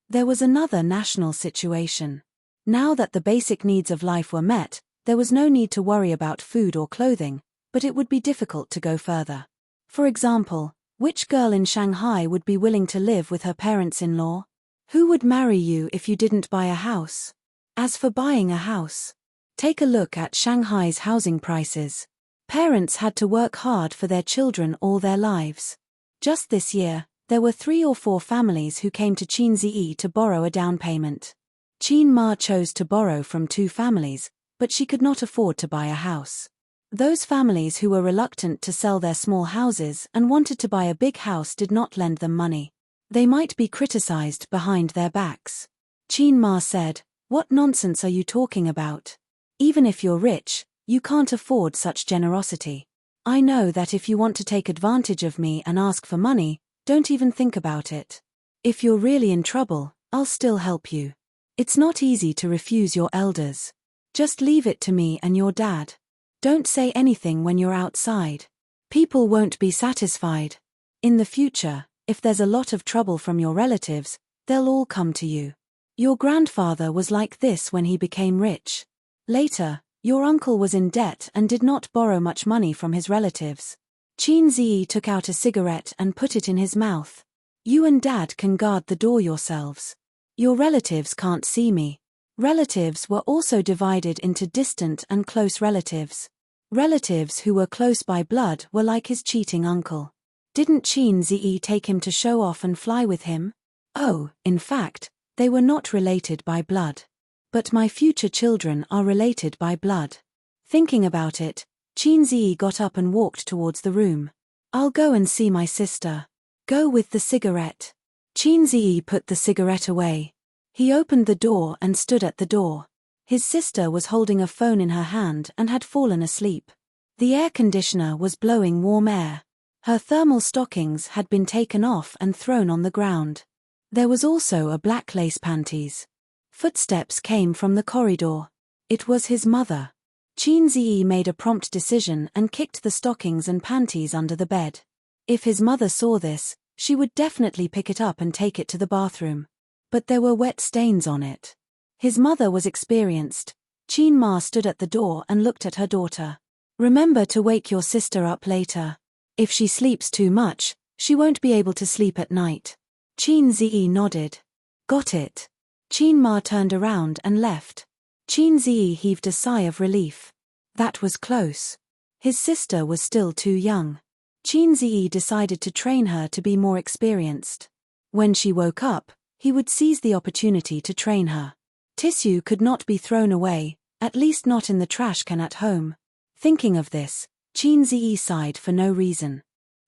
There was another national situation. Now that the basic needs of life were met, there was no need to worry about food or clothing, but it would be difficult to go further. For example, which girl in Shanghai would be willing to live with her parents-in-law? Who would marry you if you didn't buy a house? As for buying a house, take a look at Shanghai's housing prices. Parents had to work hard for their children all their lives. Just this year, there were 3 or 4 families who came to Qin Ziyi to borrow a down payment. Qin Ma chose to borrow from 2 families, but she could not afford to buy a house. Those families who were reluctant to sell their small houses and wanted to buy a big house did not lend them money. They might be criticized behind their backs. Qin Ma said, "What nonsense are you talking about? Even if you're rich, you can't afford such generosity. I know that if you want to take advantage of me and ask for money, don't even think about it. If you're really in trouble, I'll still help you. It's not easy to refuse your elders. Just leave it to me and your dad. Don't say anything when you're outside. People won't be satisfied. In the future, if there's a lot of trouble from your relatives, they'll all come to you. Your grandfather was like this when he became rich. Later, your uncle was in debt and did not borrow much money from his relatives." Qin Ziyi took out a cigarette and put it in his mouth. "You and Dad can guard the door yourselves. Your relatives can't see me." Relatives were also divided into distant and close relatives. Relatives who were close by blood were like his cheating uncle. Didn't Qin Ziyi take him to show off and fly with him? Oh, in fact, they were not related by blood. But my future children are related by blood. Thinking about it, Qin Ziyi got up and walked towards the room. "I'll go and see my sister." "Go with the cigarette." Qin Ziyi put the cigarette away. He opened the door and stood at the door. His sister was holding a phone in her hand and had fallen asleep. The air conditioner was blowing warm air. Her thermal stockings had been taken off and thrown on the ground. There was also a black lace panties. Footsteps came from the corridor. It was his mother. Qin Ziyi made a prompt decision and kicked the stockings and panties under the bed. If his mother saw this, she would definitely pick it up and take it to the bathroom. But there were wet stains on it. His mother was experienced. Qin Ma stood at the door and looked at her daughter. "Remember to wake your sister up later. If she sleeps too much, she won't be able to sleep at night." Qin Ziyi nodded. "Got it." Qin Ma turned around and left. Qin Ziyi heaved a sigh of relief. That was close. His sister was still too young. Qin Ziyi decided to train her to be more experienced. When she woke up, he would seize the opportunity to train her. Tissue could not be thrown away, at least not in the trash can at home. Thinking of this, Qin Ziyi sighed for no reason.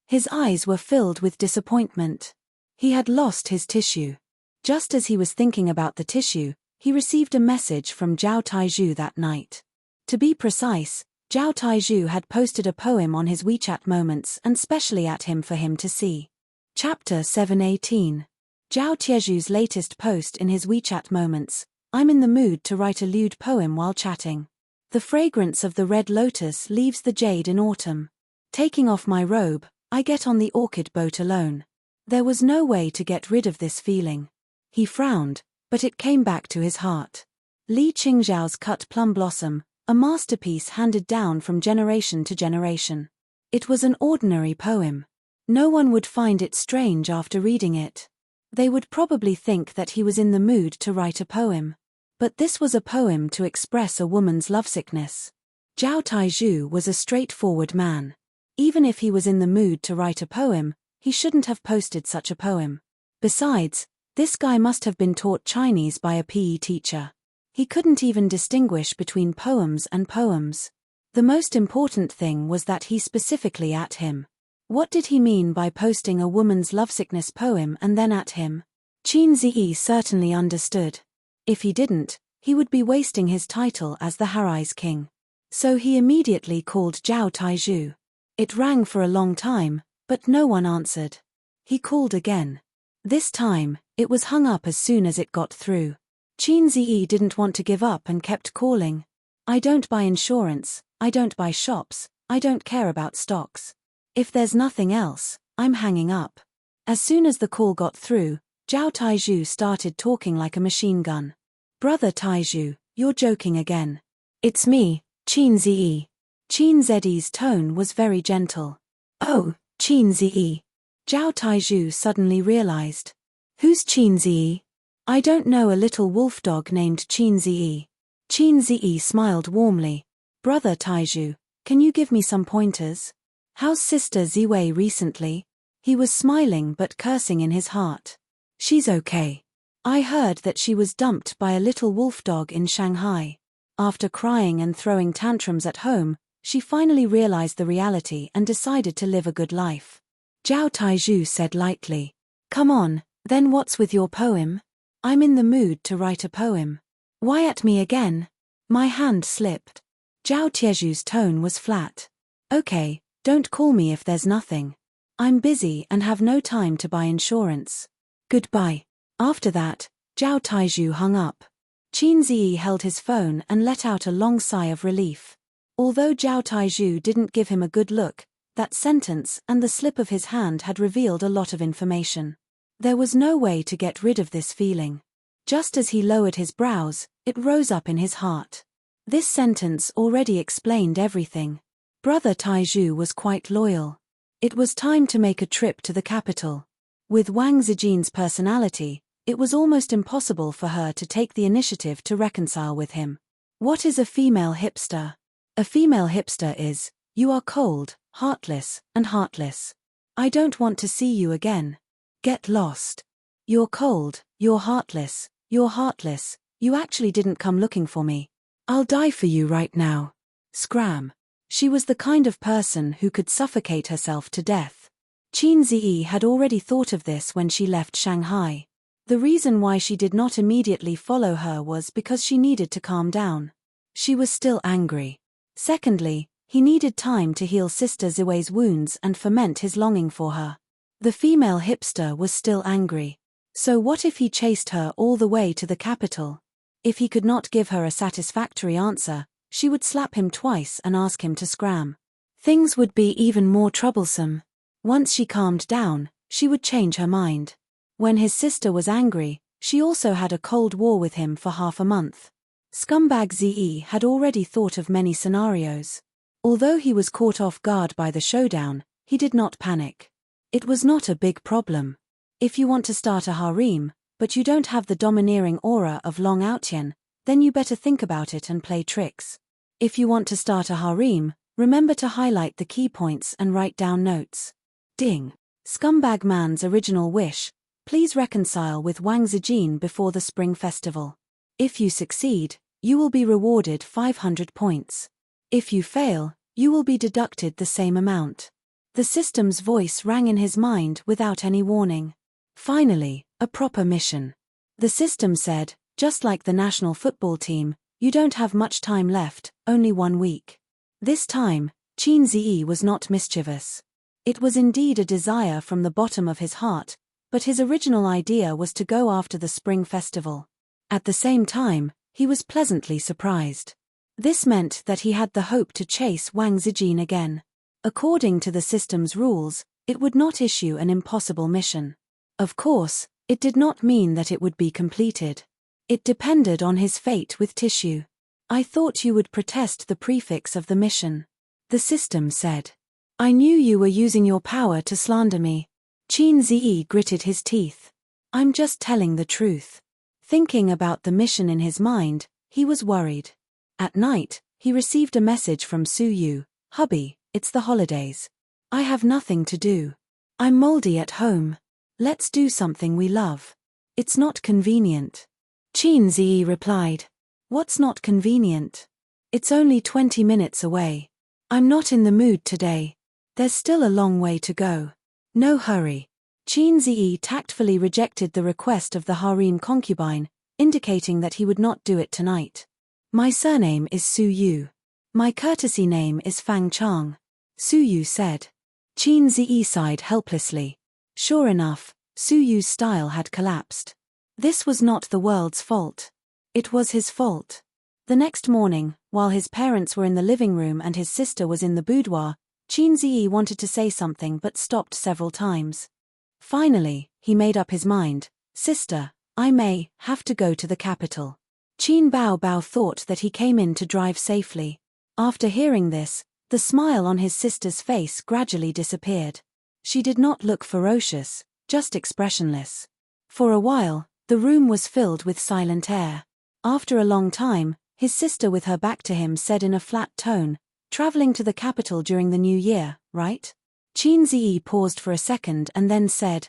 His eyes were filled with disappointment. He had lost his tissue. Just as he was thinking about the tissue, he received a message from Zhao Taizhu that night. To be precise, Zhao Taizhu had posted a poem on his WeChat Moments and specially at him for him to see. Chapter 718. Zhao Taizhu's latest post in his WeChat Moments: "I'm in the mood to write a lewd poem while chatting. The fragrance of the red lotus leaves the jade in autumn. Taking off my robe, I get on the orchid boat alone." There was no way to get rid of this feeling. He frowned, but it came back to his heart. Li Qingzhao's Cut Plum Blossom, a masterpiece handed down from generation to generation. It was an ordinary poem. No one would find it strange after reading it. They would probably think that he was in the mood to write a poem. But this was a poem to express a woman's lovesickness. Zhao Taizhu was a straightforward man. Even if he was in the mood to write a poem, he shouldn't have posted such a poem. Besides, this guy must have been taught Chinese by a PE teacher. He couldn't even distinguish between poems and poems. The most important thing was that he specifically at him. What did he mean by posting a woman's lovesickness poem and then at him? Qin Ziyi certainly understood. If he didn't, he would be wasting his title as the Harai's king. So he immediately called Zhao Taizhu. It rang for a long time, but no one answered. He called again. This time, it was hung up as soon as it got through. Qin Ziyi didn't want to give up and kept calling. I don't buy insurance, I don't buy shops, I don't care about stocks. If there's nothing else, I'm hanging up. As soon as the call got through, Zhao Taizhu started talking like a machine gun. Brother Taizhu, you're joking again. It's me, Qin Ziyi. Qin Ziyi's tone was very gentle. Oh, Qin Ziyi. Zhao Taizhu suddenly realized. Who's Qin Ziyi? I don't know a little wolf dog named Qin Ziyi. Qin Ziyi smiled warmly. Brother Taizhu, can you give me some pointers? How's Sister Ziwei recently? He was smiling but cursing in his heart. She's okay. I heard that she was dumped by a little wolf dog in Shanghai. After crying and throwing tantrums at home, she finally realized the reality and decided to live a good life. Zhao Taizhu said lightly. Come on, then what's with your poem? I'm in the mood to write a poem. Why at me again? My hand slipped. Zhao Taizhu's tone was flat. Okay, don't call me if there's nothing. I'm busy and have no time to buy insurance. Goodbye. After that, Zhao Taizhu hung up. Qin Ziyi held his phone and let out a long sigh of relief. Although Zhao Taizhu didn't give him a good look, that sentence and the slip of his hand had revealed a lot of information. There was no way to get rid of this feeling. Just as he lowered his brows, it rose up in his heart. This sentence already explained everything. Brother Taizhu was quite loyal. It was time to make a trip to the capital. With Wang Zijin's personality, it was almost impossible for her to take the initiative to reconcile with him. What is a female hipster? A female hipster is, you are cold, heartless, and heartless. I don't want to see you again. Get lost. You're cold, you're heartless, you actually didn't come looking for me. I'll die for you right now. Scram. She was the kind of person who could suffocate herself to death. Qin Ziyi had already thought of this when she left Shanghai. The reason why she did not immediately follow her was because she needed to calm down. She was still angry. Secondly, he needed time to heal Sister Ziwei's wounds and ferment his longing for her. The female hipster was still angry. So what if he chased her all the way to the capital? If he could not give her a satisfactory answer, she would slap him twice and ask him to scram. Things would be even more troublesome. Once she calmed down, she would change her mind. When his sister was angry, she also had a cold war with him for half a month. Scumbag Ziyi had already thought of many scenarios. Although he was caught off guard by the showdown, he did not panic. It was not a big problem. If you want to start a harem, but you don't have the domineering aura of Long Outyan, then you better think about it and play tricks. If you want to start a harem, remember to highlight the key points and write down notes. Ding. Scumbag man's original wish, please reconcile with Wang Zijin before the Spring Festival. If you succeed, you will be rewarded 500 points. If you fail, you will be deducted the same amount. The system's voice rang in his mind without any warning. Finally, a proper mission. The system said, just like the national football team, you don't have much time left, only 1 week. This time, Qin Ziyi was not mischievous. It was indeed a desire from the bottom of his heart, but his original idea was to go after the Spring Festival. At the same time, he was pleasantly surprised. This meant that he had the hope to chase Wang Zijin again. According to the system's rules, it would not issue an impossible mission. Of course, it did not mean that it would be completed. It depended on his fate with tissue. I thought you would protest the prefix of the mission. The system said. I knew you were using your power to slander me. Qin Ziyi gritted his teeth. I'm just telling the truth. Thinking about the mission in his mind, he was worried. At night, he received a message from Su Yu. Hubby, it's the holidays. I have nothing to do. I'm moldy at home. Let's do something we love. It's not convenient. Qin Ziyi replied. What's not convenient? It's only 20 minutes away. I'm not in the mood today. There's still a long way to go. No hurry. Qin Ziyi tactfully rejected the request of the harem concubine, indicating that he would not do it tonight. My surname is Su Yu. My courtesy name is Fang Chang, Su Yu said. Qin Ziyi sighed helplessly. Sure enough, Su Yu's style had collapsed. This was not the world's fault. It was his fault. The next morning, while his parents were in the living room and his sister was in the boudoir, Qin Ziyi wanted to say something but stopped several times. Finally, he made up his mind. Sister, I may have to go to the capital. Qin Bao thought that he came in to drive safely. After hearing this, the smile on his sister's face gradually disappeared. She did not look ferocious, just expressionless. For a while, the room was filled with silent air. After a long time, his sister with her back to him said in a flat tone, traveling to the capital during the new year, right? Qin Ziyi paused for a second and then said,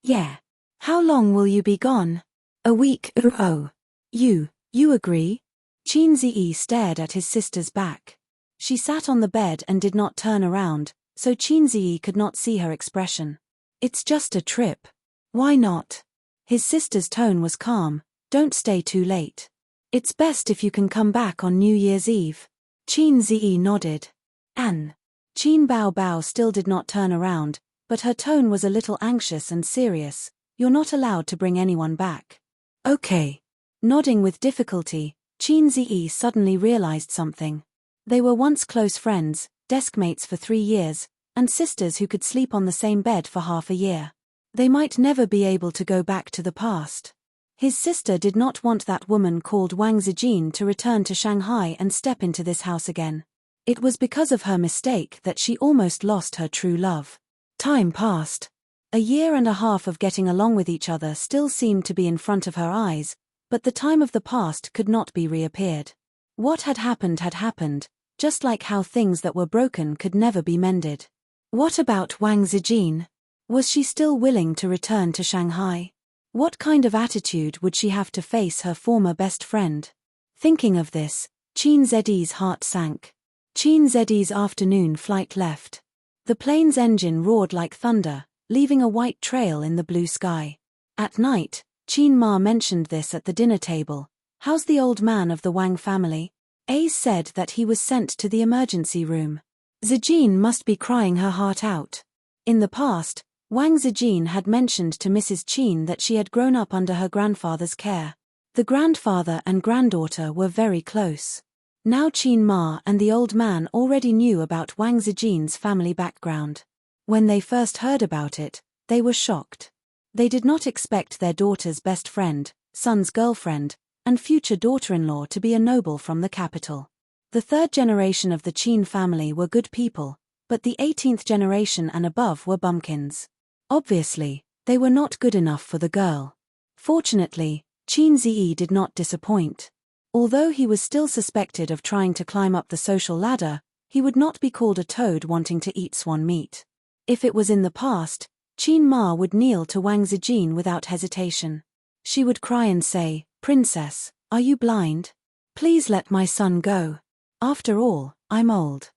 yeah. How long will you be gone? A week. Oh. You agree? Qin Ziyi stared at his sister's back. She sat on the bed and did not turn around, so Qin Ziyi could not see her expression. It's just a trip. Why not? His sister's tone was calm. Don't stay too late. It's best if you can come back on New Year's Eve. Qin Ziyi nodded. Qin Bao still did not turn around, but her tone was a little anxious and serious. You're not allowed to bring anyone back. Okay. Nodding with difficulty, Qin Ziyi suddenly realized something. They were once close friends, deskmates for 3 years, and sisters who could sleep on the same bed for half a year. They might never be able to go back to the past. His sister did not want that woman called Wang Zijin to return to Shanghai and step into this house again. It was because of her mistake that she almost lost her true love. Time passed. A year and a half of getting along with each other still seemed to be in front of her eyes, but the time of the past could not be reappeared. What had happened, just like how things that were broken could never be mended. What about Wang Zijin? Was she still willing to return to Shanghai? What kind of attitude would she have to face her former best friend? Thinking of this, Qin Ziyi's heart sank. Qin Ziyi's afternoon flight left. The plane's engine roared like thunder, leaving a white trail in the blue sky. At night, Qin Ma mentioned this at the dinner table. How's the old man of the Wang family? Ace said that he was sent to the emergency room. Zijin must be crying her heart out. In the past, Wang Zijin had mentioned to Mrs. Qin that she had grown up under her grandfather's care. The grandfather and granddaughter were very close. Now Qin Ma and the old man already knew about Wang Zijin's family background. When they first heard about it, they were shocked. They did not expect their daughter's best friend, son's girlfriend, and future daughter-in-law to be a noble from the capital. The third generation of the Qin family were good people, but the 18th generation and above were bumpkins. Obviously, they were not good enough for the girl. Fortunately, Qin Ziyi did not disappoint. Although he was still suspected of trying to climb up the social ladder, he would not be called a toad wanting to eat swan meat. If it was in the past, Qin Ma would kneel to Wang Zijin without hesitation. She would cry and say, "Princess, are you blind? Please let my son go. After all, I'm old.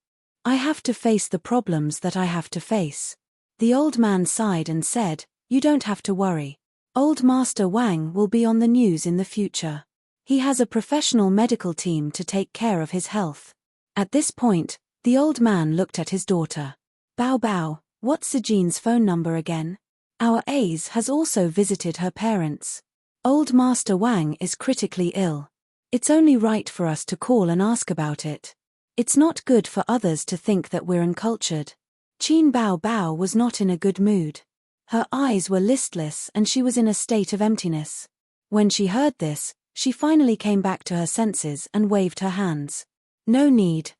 I have to face the problems that I have to face." The old man sighed and said, "You don't have to worry. Old Master Wang will be on the news in the future. He has a professional medical team to take care of his health." At this point, the old man looked at his daughter. Bao, what's Zijin's phone number again? Our Ace has also visited her parents. Old Master Wang is critically ill. It's only right for us to call and ask about it. It's not good for others to think that we're uncultured. Qin Bao was not in a good mood. Her eyes were listless and she was in a state of emptiness. When she heard this, she finally came back to her senses and waved her hands. No need.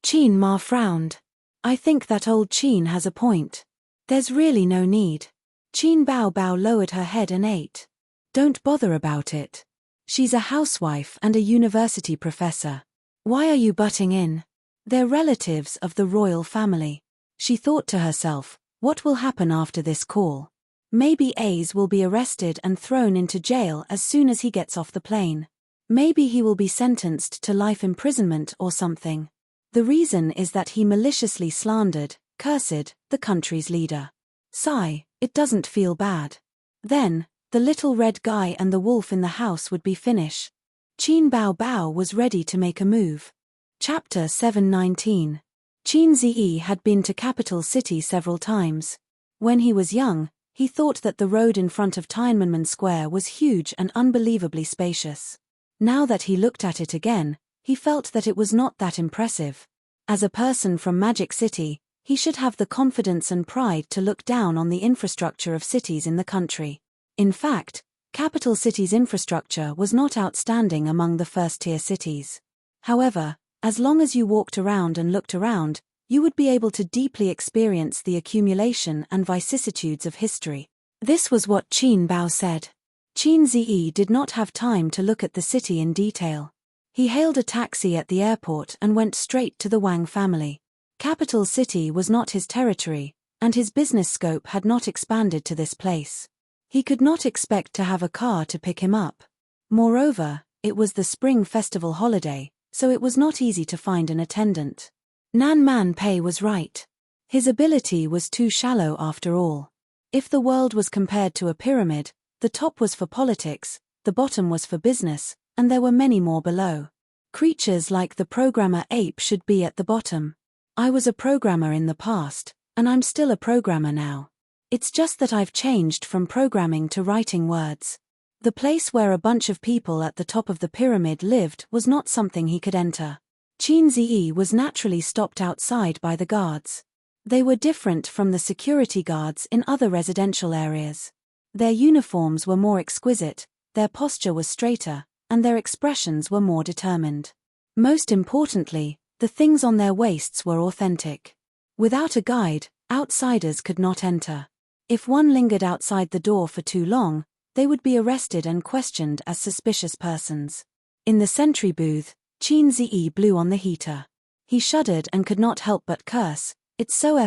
Qin Ma frowned. I think that old Qin has a point. There's really no need. Qin Bao lowered her head and ate. Don't bother about it. She's a housewife and a university professor. Why are you butting in? They're relatives of the royal family. She thought to herself, what will happen after this call? Maybe Ace will be arrested and thrown into jail as soon as he gets off the plane. Maybe he will be sentenced to life imprisonment or something. The reason is that he maliciously slandered, cursed, the country's leader. Sigh, it doesn't feel bad. Then, the little red guy and the wolf in the house would be finish. Qin Bao Bao was ready to make a move. Chapter 719. Qin Ziyi had been to capital city several times. When he was young, he thought that the road in front of Tiananmen Square was huge and unbelievably spacious. Now that he looked at it again, he felt that it was not that impressive. As a person from Magic City, he should have the confidence and pride to look down on the infrastructure of cities in the country. In fact, capital city's infrastructure was not outstanding among the first-tier cities. However, as long as you walked around and looked around, you would be able to deeply experience the accumulation and vicissitudes of history. This was what Qin Bao said. Qin Ziyi did not have time to look at the city in detail. He hailed a taxi at the airport and went straight to the Wang family. Capital city was not his territory, and his business scope had not expanded to this place. He could not expect to have a car to pick him up. Moreover, it was the spring festival holiday, so it was not easy to find an attendant. Nan Man Pei was right. His ability was too shallow after all. If the world was compared to a pyramid, the top was for politics, the bottom was for business, and there were many more below. Creatures like the programmer ape should be at the bottom. I was a programmer in the past, and I'm still a programmer now. It's just that I've changed from programming to writing words. The place where a bunch of people at the top of the pyramid lived was not something he could enter. Qin Ziyi was naturally stopped outside by the guards. They were different from the security guards in other residential areas. Their uniforms were more exquisite, their posture was straighter, and their expressions were more determined. Most importantly, the things on their waists were authentic. Without a guide, outsiders could not enter. If one lingered outside the door for too long, they would be arrested and questioned as suspicious persons. In the sentry booth, Qin Ziyi blew on the heater. He shuddered and could not help but curse, "It's so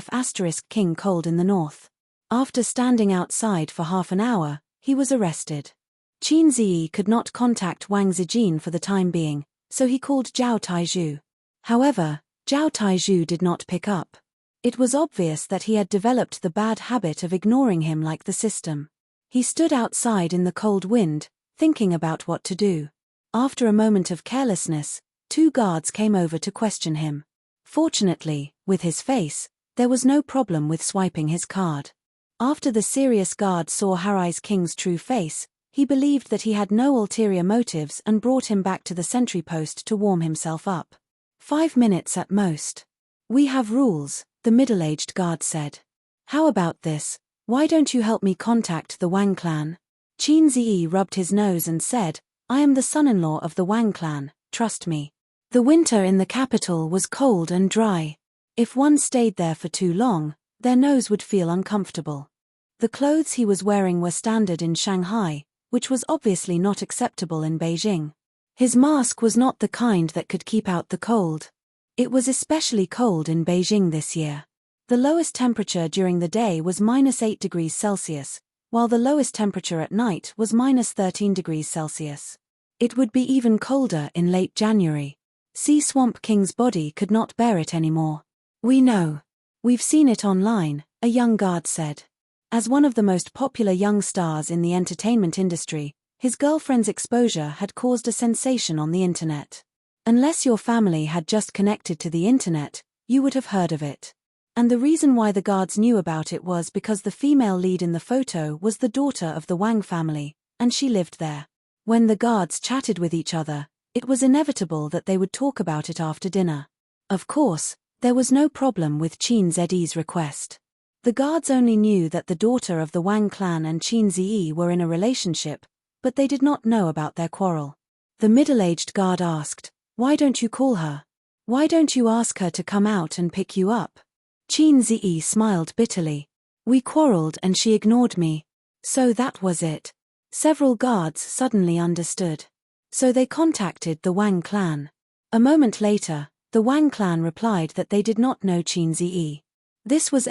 King cold in the north." After standing outside for half an hour, he was arrested. Qin Ziyi could not contact Wang Zijin for the time being, so he called Zhao Taizhu. However, Zhao Taizhu did not pick up. It was obvious that he had developed the bad habit of ignoring him like the system. He stood outside in the cold wind, thinking about what to do. After a moment of carelessness, 2 guards came over to question him. Fortunately, with his face, there was no problem with swiping his card. After the serious guard saw Harai's king's true face, he believed that he had no ulterior motives and brought him back to the sentry post to warm himself up. 5 minutes at most. "We have rules," the middle-aged guard said. "How about this? Why don't you help me contact the Wang clan?" Qin Ziyi rubbed his nose and said, "I am the son-in-law of the Wang clan, trust me." The winter in the capital was cold and dry. If one stayed there for too long, their nose would feel uncomfortable. The clothes he was wearing were standard in Shanghai, which was obviously not acceptable in Beijing. His mask was not the kind that could keep out the cold. It was especially cold in Beijing this year. The lowest temperature during the day was -8 degrees Celsius, while the lowest temperature at night was -13 degrees Celsius. It would be even colder in late January. Sea Swamp King's body could not bear it anymore. "We know. We've seen it online," a young guard said. As one of the most popular young stars in the entertainment industry, his girlfriend's exposure had caused a sensation on the internet. Unless your family had just connected to the internet, you would have heard of it. And the reason why the guards knew about it was because the female lead in the photo was the daughter of the Wang family, and she lived there. When the guards chatted with each other, it was inevitable that they would talk about it after dinner. Of course, there was no problem with Qin Ziyi's request. The guards only knew that the daughter of the Wang clan and Qin Ziyi were in a relationship, but they did not know about their quarrel. The middle-aged guard asked, "Why don't you call her? Why don't you ask her to come out and pick you up?" Qin Ziyi smiled bitterly. "We quarreled and she ignored me. So that was it." Several guards suddenly understood. So they contacted the Wang clan. A moment later, the Wang clan replied that they did not know Qin Ziyi. This was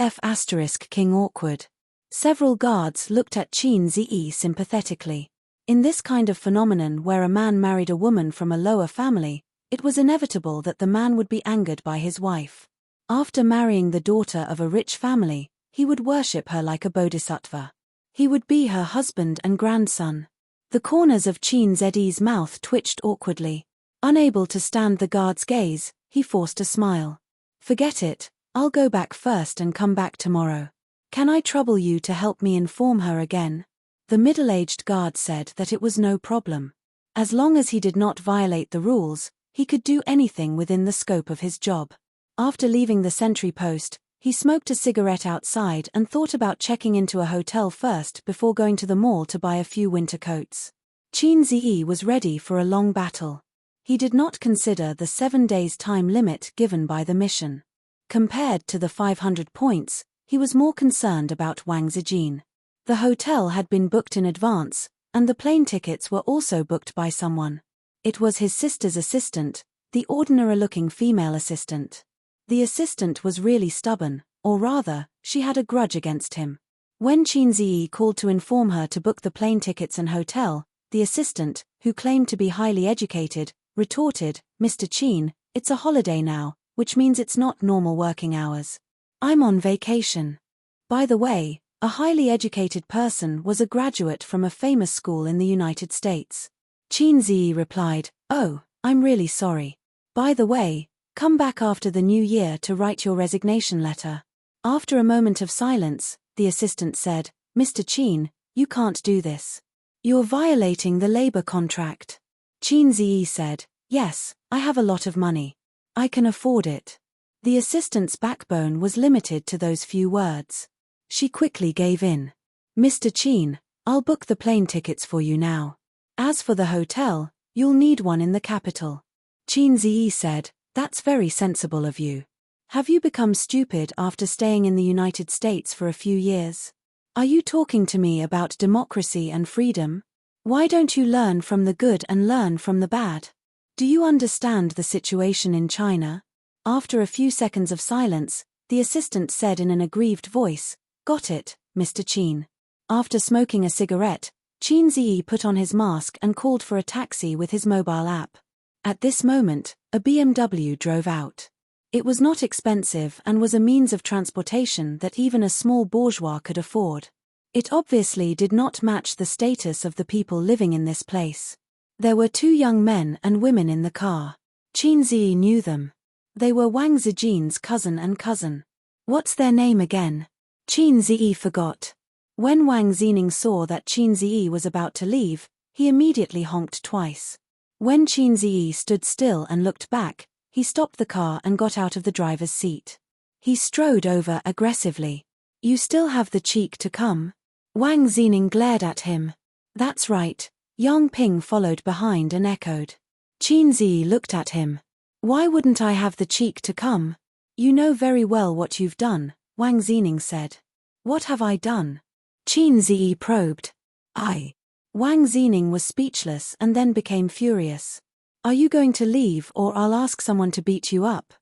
King awkward. Several guards looked at Qin Ziyi sympathetically. In this kind of phenomenon where a man married a woman from a lower family, it was inevitable that the man would be angered by his wife. After marrying the daughter of a rich family, he would worship her like a bodhisattva. He would be her husband and grandson. The corners of Chin Zi's mouth twitched awkwardly. Unable to stand the guard's gaze, he forced a smile. Forget it, I'll go back first and come back tomorrow. Can I trouble you to help me inform her again? The middle-aged guard said that it was no problem. As long as he did not violate the rules, he could do anything within the scope of his job. After leaving the sentry post, he smoked a cigarette outside and thought about checking into a hotel first before going to the mall to buy a few winter coats. Chin Zi was ready for a long battle. He did not consider the 7 days time limit given by the mission. Compared to the 500 points, he was more concerned about Wang Zijin. The hotel had been booked in advance, and the plane tickets were also booked by someone. It was his sister's assistant, the ordinary-looking female assistant. The assistant was really stubborn, or rather, she had a grudge against him. When Chin Zi called to inform her to book the plane tickets and hotel, the assistant, who claimed to be highly educated, retorted, "Mr. Chin, it's a holiday now, which means it's not normal working hours. I'm on vacation." By the way, a highly educated person was a graduate from a famous school in the United States. Chin Zi replied, "Oh, I'm really sorry. By the way, come back after the new year to write your resignation letter." After a moment of silence, the assistant said, "Mr. Chin, you can't do this. You're violating the labor contract." Chin Zi said, "Yes, I have a lot of money. I can afford it." The assistant's backbone was limited to those few words. She quickly gave in. "Mr. Chin, I'll book the plane tickets for you now. As for the hotel, you'll need one in the capital." Chin Zi said, "That's very sensible of you. Have you become stupid after staying in the United States for a few years? Are you talking to me about democracy and freedom? Why don't you learn from the good and learn from the bad? Do you understand the situation in China?" After a few seconds of silence, the assistant said in an aggrieved voice, "Got it, Mr. Chin." After smoking a cigarette, Chin Zi put on his mask and called for a taxi with his mobile app. At this moment, a BMW drove out. It was not expensive and was a means of transportation that even a small bourgeois could afford. It obviously did not match the status of the people living in this place. There were 2 young men and women in the car. Chin Zi knew them. They were Wang Zijin's cousin and cousin. What's their name again? Chin Zi forgot. When Wang Zining saw that Chin Zi was about to leave, he immediately honked twice. When Chin Zi stood still and looked back, he stopped the car and got out of the driver's seat. He strode over aggressively. "You still have the cheek to come?" Wang Zining glared at him. "That's right." Yang Ping followed behind and echoed. Chin Zi looked at him. "Why wouldn't I have the cheek to come?" "You know very well what you've done," Wang Zining said. "What have I done?" Chin Zi probed. Wang Zining was speechless and then became furious. "Are you going to leave or I'll ask someone to beat you up?"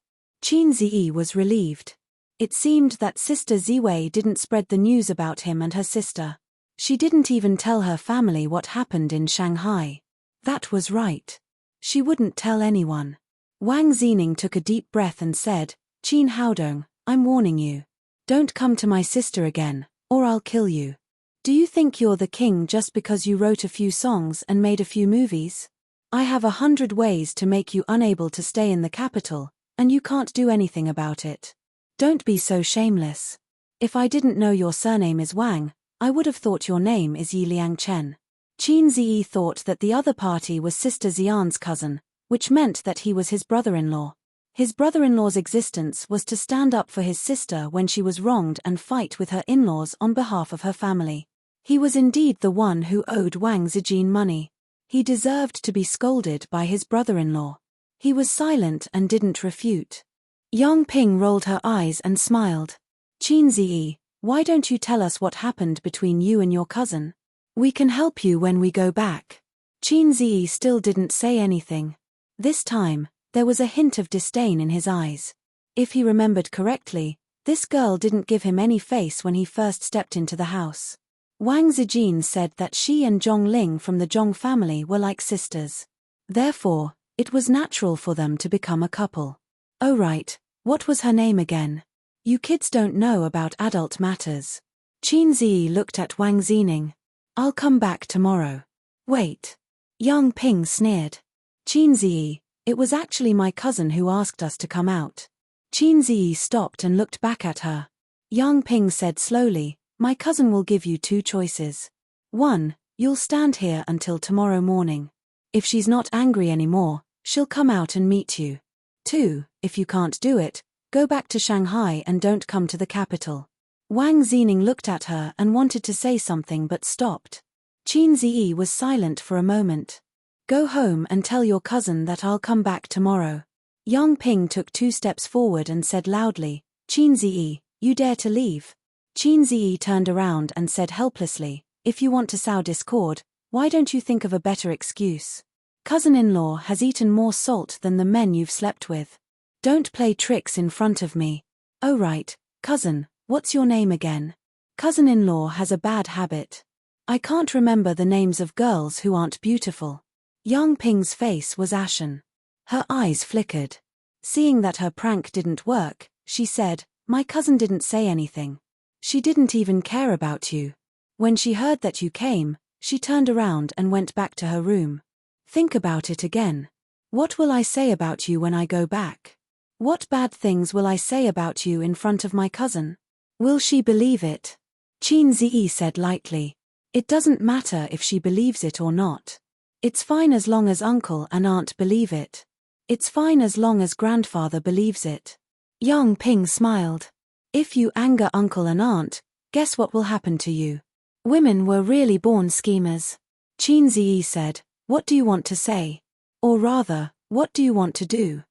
Chin Zi was relieved. It seemed that Sister Ziwei didn't spread the news about him and her sister. She didn't even tell her family what happened in Shanghai. That was right. She wouldn't tell anyone. Wang Zining took a deep breath and said, "Qin Haodong, I'm warning you. Don't come to my sister again, or I'll kill you. Do you think you're the king just because you wrote a few songs and made a few movies? I have 100 ways to make you unable to stay in the capital, and you can't do anything about it. Don't be so shameless. If I didn't know your surname is Wang, I would have thought your name is Yi Liang Chen." Chin Zi thought that the other party was Sister Xian's cousin, which meant that he was his brother-in-law. His brother-in-law's existence was to stand up for his sister when she was wronged and fight with her in-laws on behalf of her family. He was indeed the one who owed Wang Zijin money. He deserved to be scolded by his brother-in-law. He was silent and didn't refute. Yang Ping rolled her eyes and smiled. "Chin Zi, why don't you tell us what happened between you and your cousin? We can help you when we go back." Chin Zi still didn't say anything. This time, there was a hint of disdain in his eyes. If he remembered correctly, this girl didn't give him any face when he first stepped into the house. Wang Zijin said that she and Zhong Ling from the Zhong family were like sisters. Therefore, it was natural for them to become a couple. Oh right, what was her name again? You kids don't know about adult matters. Qin Ziyi looked at Wang Zining. I'll come back tomorrow. Wait. Yang Ping sneered. Qin Ziyi, it was actually my cousin who asked us to come out. Qin Ziyi stopped and looked back at her. Yang Ping said slowly, my cousin will give you two choices. 1, you'll stand here until tomorrow morning. If she's not angry anymore, she'll come out and meet you. 2, if you can't do it, go back to Shanghai and don't come to the capital. Wang Zining looked at her and wanted to say something but stopped. Qin Ziyi was silent for a moment. Go home and tell your cousin that I'll come back tomorrow. Yang Ping took 2 steps forward and said loudly, Qin Ziyi, you dare to leave? Qin Ziyi turned around and said helplessly, if you want to sow discord, why don't you think of a better excuse? Cousin-in-law has eaten more salt than the men you've slept with. Don't play tricks in front of me. Oh right, cousin, what's your name again? Cousin-in-law has a bad habit. I can't remember the names of girls who aren't beautiful. Yang Ping's face was ashen. Her eyes flickered. Seeing that her prank didn't work, she said, my cousin didn't say anything. She didn't even care about you. When she heard that you came, she turned around and went back to her room. Think about it again. What will I say about you when I go back? What bad things will I say about you in front of my cousin? Will she believe it? Qin Ziyi said lightly. It doesn't matter if she believes it or not. It's fine as long as uncle and aunt believe it. It's fine as long as grandfather believes it. Yang Ping smiled. If you anger uncle and aunt, guess what will happen to you? Women were really born schemers. Qin Ziyi said, what do you want to say? Or rather, what do you want to do?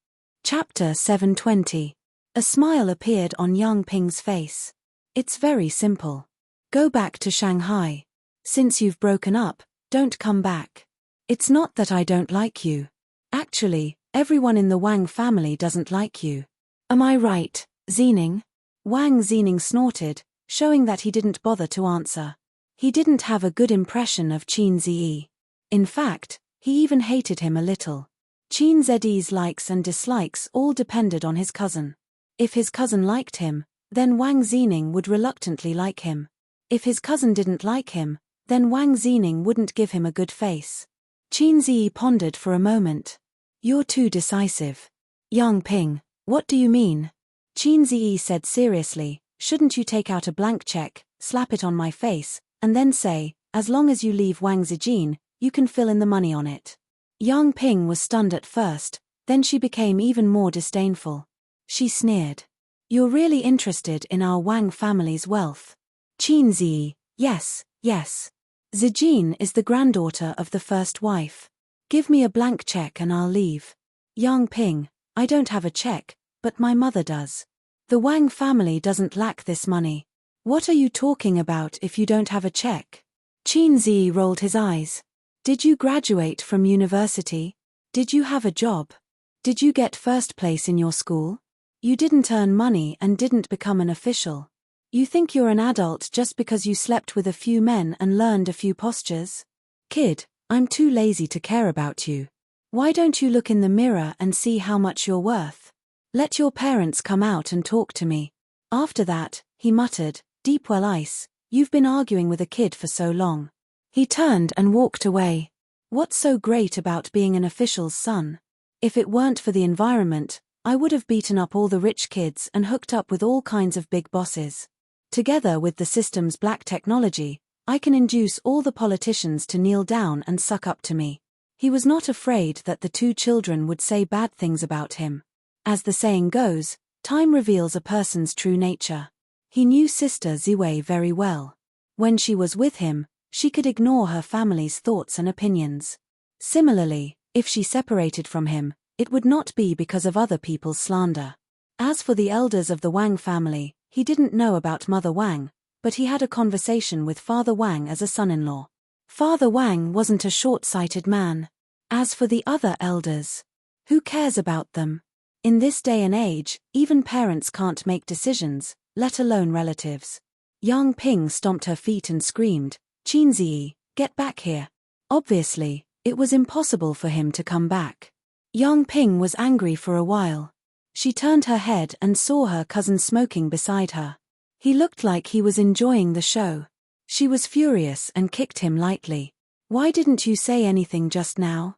Chapter 720. A smile appeared on Yang Ping's face. It's very simple. Go back to Shanghai. Since you've broken up, don't come back. It's not that I don't like you. Actually, everyone in the Wang family doesn't like you. Am I right, Zining? Wang Zining snorted, showing that he didn't bother to answer. He didn't have a good impression of Qin Ziyi. In fact, he even hated him a little. Qin Ziyi's likes and dislikes all depended on his cousin. If his cousin liked him, then Wang Zining would reluctantly like him. If his cousin didn't like him, then Wang Zining wouldn't give him a good face. Qin Ziyi pondered for a moment. You're too decisive. Yang Ping, what do you mean? Qin Ziyi said seriously, shouldn't you take out a blank check, slap it on my face, and then say, as long as you leave Wang Zijin, you can fill in the money on it. Yang Ping was stunned at first, then she became even more disdainful. She sneered. You're really interested in our Wang family's wealth. Qin Ziyi, yes, yes. Zijin is the granddaughter of the first wife. Give me a blank check and I'll leave. Yang Ping, I don't have a check, but my mother does. The Wang family doesn't lack this money. What are you talking about if you don't have a check? Qin Ziyi rolled his eyes. Did you graduate from university? Did you have a job? Did you get first place in your school? You didn't earn money and didn't become an official. You think you're an adult just because you slept with a few men and learned a few postures? Kid, I'm too lazy to care about you. Why don't you look in the mirror and see how much you're worth? Let your parents come out and talk to me. After that, he muttered, Deepwell Ice, you've been arguing with a kid for so long. He turned and walked away. What's so great about being an official's son? If it weren't for the environment, I would have beaten up all the rich kids and hooked up with all kinds of big bosses. Together with the system's black technology, I can induce all the politicians to kneel down and suck up to me. He was not afraid that the 2 children would say bad things about him. As the saying goes, time reveals a person's true nature. He knew Sister Ziwei very well. When she was with him, she could ignore her family's thoughts and opinions. Similarly, if she separated from him, it would not be because of other people's slander. As for the elders of the Wang family, he didn't know about Mother Wang, but he had a conversation with Father Wang as a son-in-law. Father Wang wasn't a short-sighted man. As for the other elders, who cares about them? In this day and age, even parents can't make decisions, let alone relatives. Yang Ping stomped her feet and screamed, "Qin Ziyi, get back here." Obviously, it was impossible for him to come back. Yang Ping was angry for a while. She turned her head and saw her cousin smoking beside her. He looked like he was enjoying the show. She was furious and kicked him lightly. "Why didn't you say anything just now?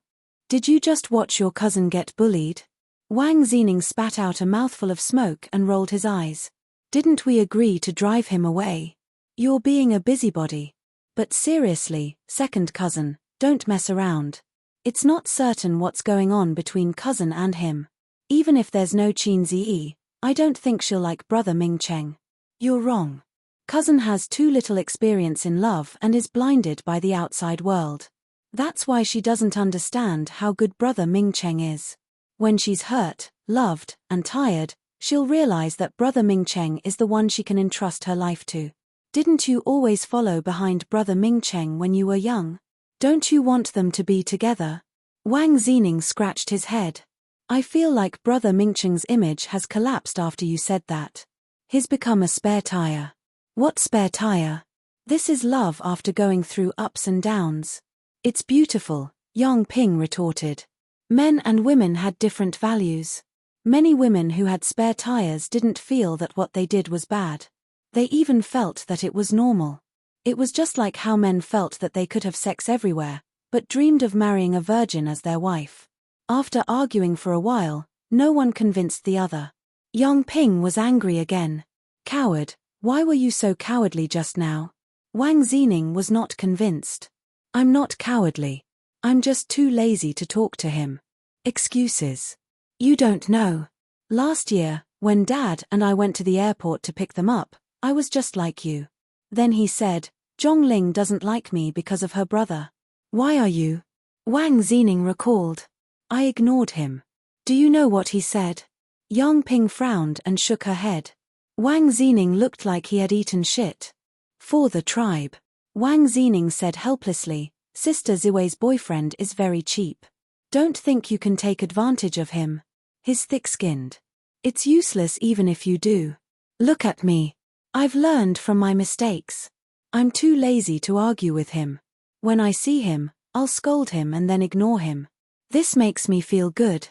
Did you just watch your cousin get bullied?" Wang Zining spat out a mouthful of smoke and rolled his eyes. "Didn't we agree to drive him away? You're being a busybody. But seriously, second cousin, don't mess around. It's not certain what's going on between cousin and him. Even if there's no Qin Ziyi, I don't think she'll like brother Ming Cheng." "You're wrong. Cousin has too little experience in love and is blinded by the outside world. That's why she doesn't understand how good brother Ming Cheng is. When she's hurt, loved, and tired, she'll realize that brother Ming Cheng is the one she can entrust her life to. Didn't you always follow behind brother Ming Cheng when you were young? Don't you want them to be together?" Wang Zining scratched his head. "I feel like brother Ming Cheng's image has collapsed after you said that. He's become a spare tire." "What spare tire? This is love after going through ups and downs." "It's beautiful," Yang Ping retorted. Men and women had different values. Many women who had spare tires didn't feel that what they did was bad. They even felt that it was normal. It was just like how men felt that they could have sex everywhere, but dreamed of marrying a virgin as their wife. After arguing for a while, no one convinced the other. Yang Ping was angry again. "Coward, why were you so cowardly just now?" Wang Zining was not convinced. "I'm not cowardly. I'm just too lazy to talk to him." "Excuses. You don't know. Last year, when Dad and I went to the airport to pick them up, I was just like you. Then he said, Zhongling doesn't like me because of her brother." "Why are you?" Wang Zining recalled. "I ignored him." "Do you know what he said?" Yang Ping frowned and shook her head. Wang Zining looked like he had eaten shit. "For the tribe." Wang Zining said helplessly, "Sister Ziwei's boyfriend is very cheap. Don't think you can take advantage of him. He's thick-skinned. It's useless even if you do. Look at me. I've learned from my mistakes. I'm too lazy to argue with him. When I see him, I'll scold him and then ignore him. This makes me feel good.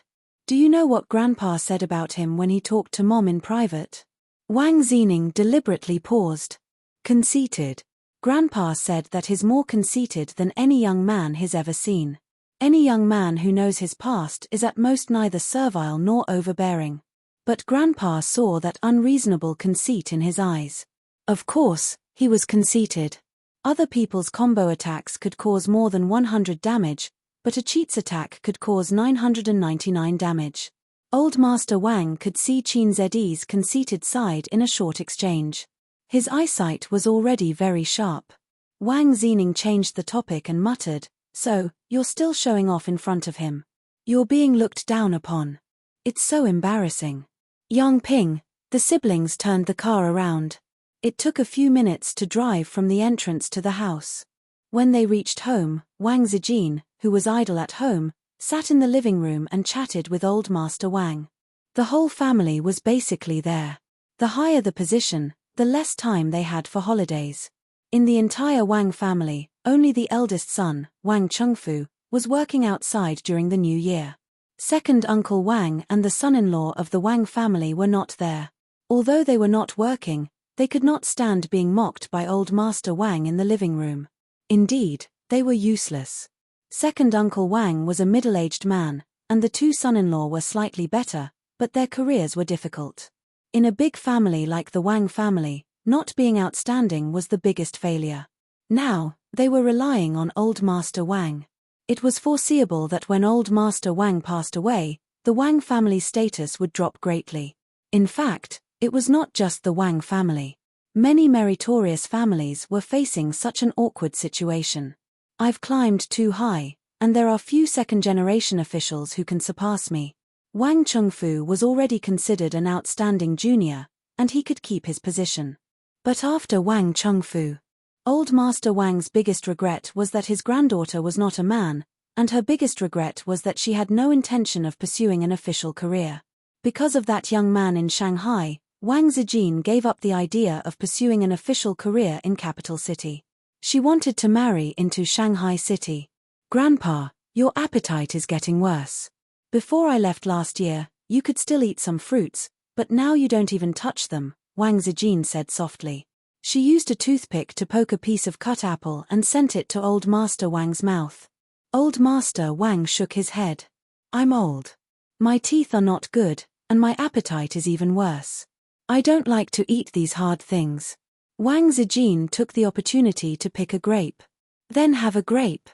Do you know what Grandpa said about him when he talked to Mom in private?" Wang Zining deliberately paused. "Conceited. Grandpa said that he's more conceited than any young man he's ever seen. Any young man who knows his past is at most neither servile nor overbearing. But Grandpa saw that unreasonable conceit in his eyes. Of course, he was conceited. Other people's combo attacks could cause more than 100 damage, but a cheat's attack could cause 999 damage. Old Master Wang could see Qin Zi's conceited side in a short exchange. His eyesight was already very sharp. Wang Zining changed the topic and muttered, "So, you're still showing off in front of him. You're being looked down upon. It's so embarrassing." Yang Ping, the siblings turned the car around. It took a few minutes to drive from the entrance to the house. When they reached home, Wang Zijin, who was idle at home, sat in the living room and chatted with Old Master Wang. The whole family was basically there. The higher the position, the less time they had for holidays. In the entire Wang family, only the eldest son, Wang Chengfu, was working outside during the New Year. Second Uncle Wang and the son-in-law of the Wang family were not there. Although they were not working, they could not stand being mocked by Old Master Wang in the living room. Indeed, they were useless. Second Uncle Wang was a middle-aged man, and the two son-in-law were slightly better, but their careers were difficult. In a big family like the Wang family, not being outstanding was the biggest failure. Now, they were relying on Old Master Wang. It was foreseeable that when Old Master Wang passed away, the Wang family's status would drop greatly. In fact, it was not just the Wang family. Many meritorious families were facing such an awkward situation. "I've climbed too high, and there are few second-generation officials who can surpass me." Wang Chengfu was already considered an outstanding junior, and he could keep his position. But after Wang Chengfu, Old Master Wang's biggest regret was that his granddaughter was not a man, and her biggest regret was that she had no intention of pursuing an official career. Because of that young man in Shanghai, Wang Zijin gave up the idea of pursuing an official career in capital city. She wanted to marry into Shanghai City. Grandpa, your appetite is getting worse. Before I left last year, you could still eat some fruits, but now you don't even touch them, Wang Zijin said softly. She used a toothpick to poke a piece of cut apple and sent it to Old Master Wang's mouth. Old Master Wang shook his head. I'm old. My teeth are not good, and my appetite is even worse. I don't like to eat these hard things. Wang Zijin took the opportunity to pick a grape. Then have a grape.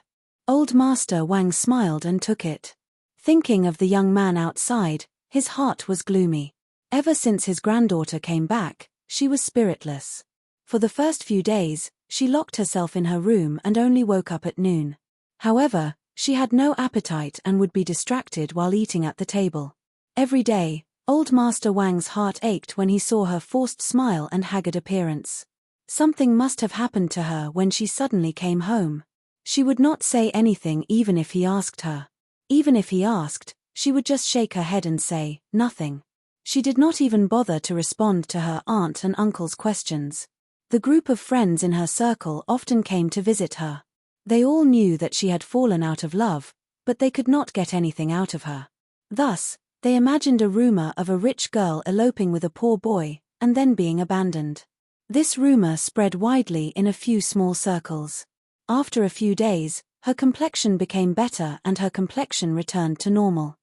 Old Master Wang smiled and took it. Thinking of the young man outside, his heart was gloomy. Ever since his granddaughter came back, she was spiritless. For the first few days, she locked herself in her room and only woke up at noon. However, she had no appetite and would be distracted while eating at the table. Every day, Old Master Wang's heart ached when he saw her forced smile and haggard appearance. Something must have happened to her when she suddenly came home. She would not say anything even if he asked her. Even if he asked, she would just shake her head and say, nothing. She did not even bother to respond to her aunt and uncle's questions. The group of friends in her circle often came to visit her. They all knew that she had fallen out of love, but they could not get anything out of her. Thus, they imagined a rumor of a rich girl eloping with a poor boy, and then being abandoned. This rumor spread widely in a few small circles. After a few days, her complexion became better and her complexion returned to normal.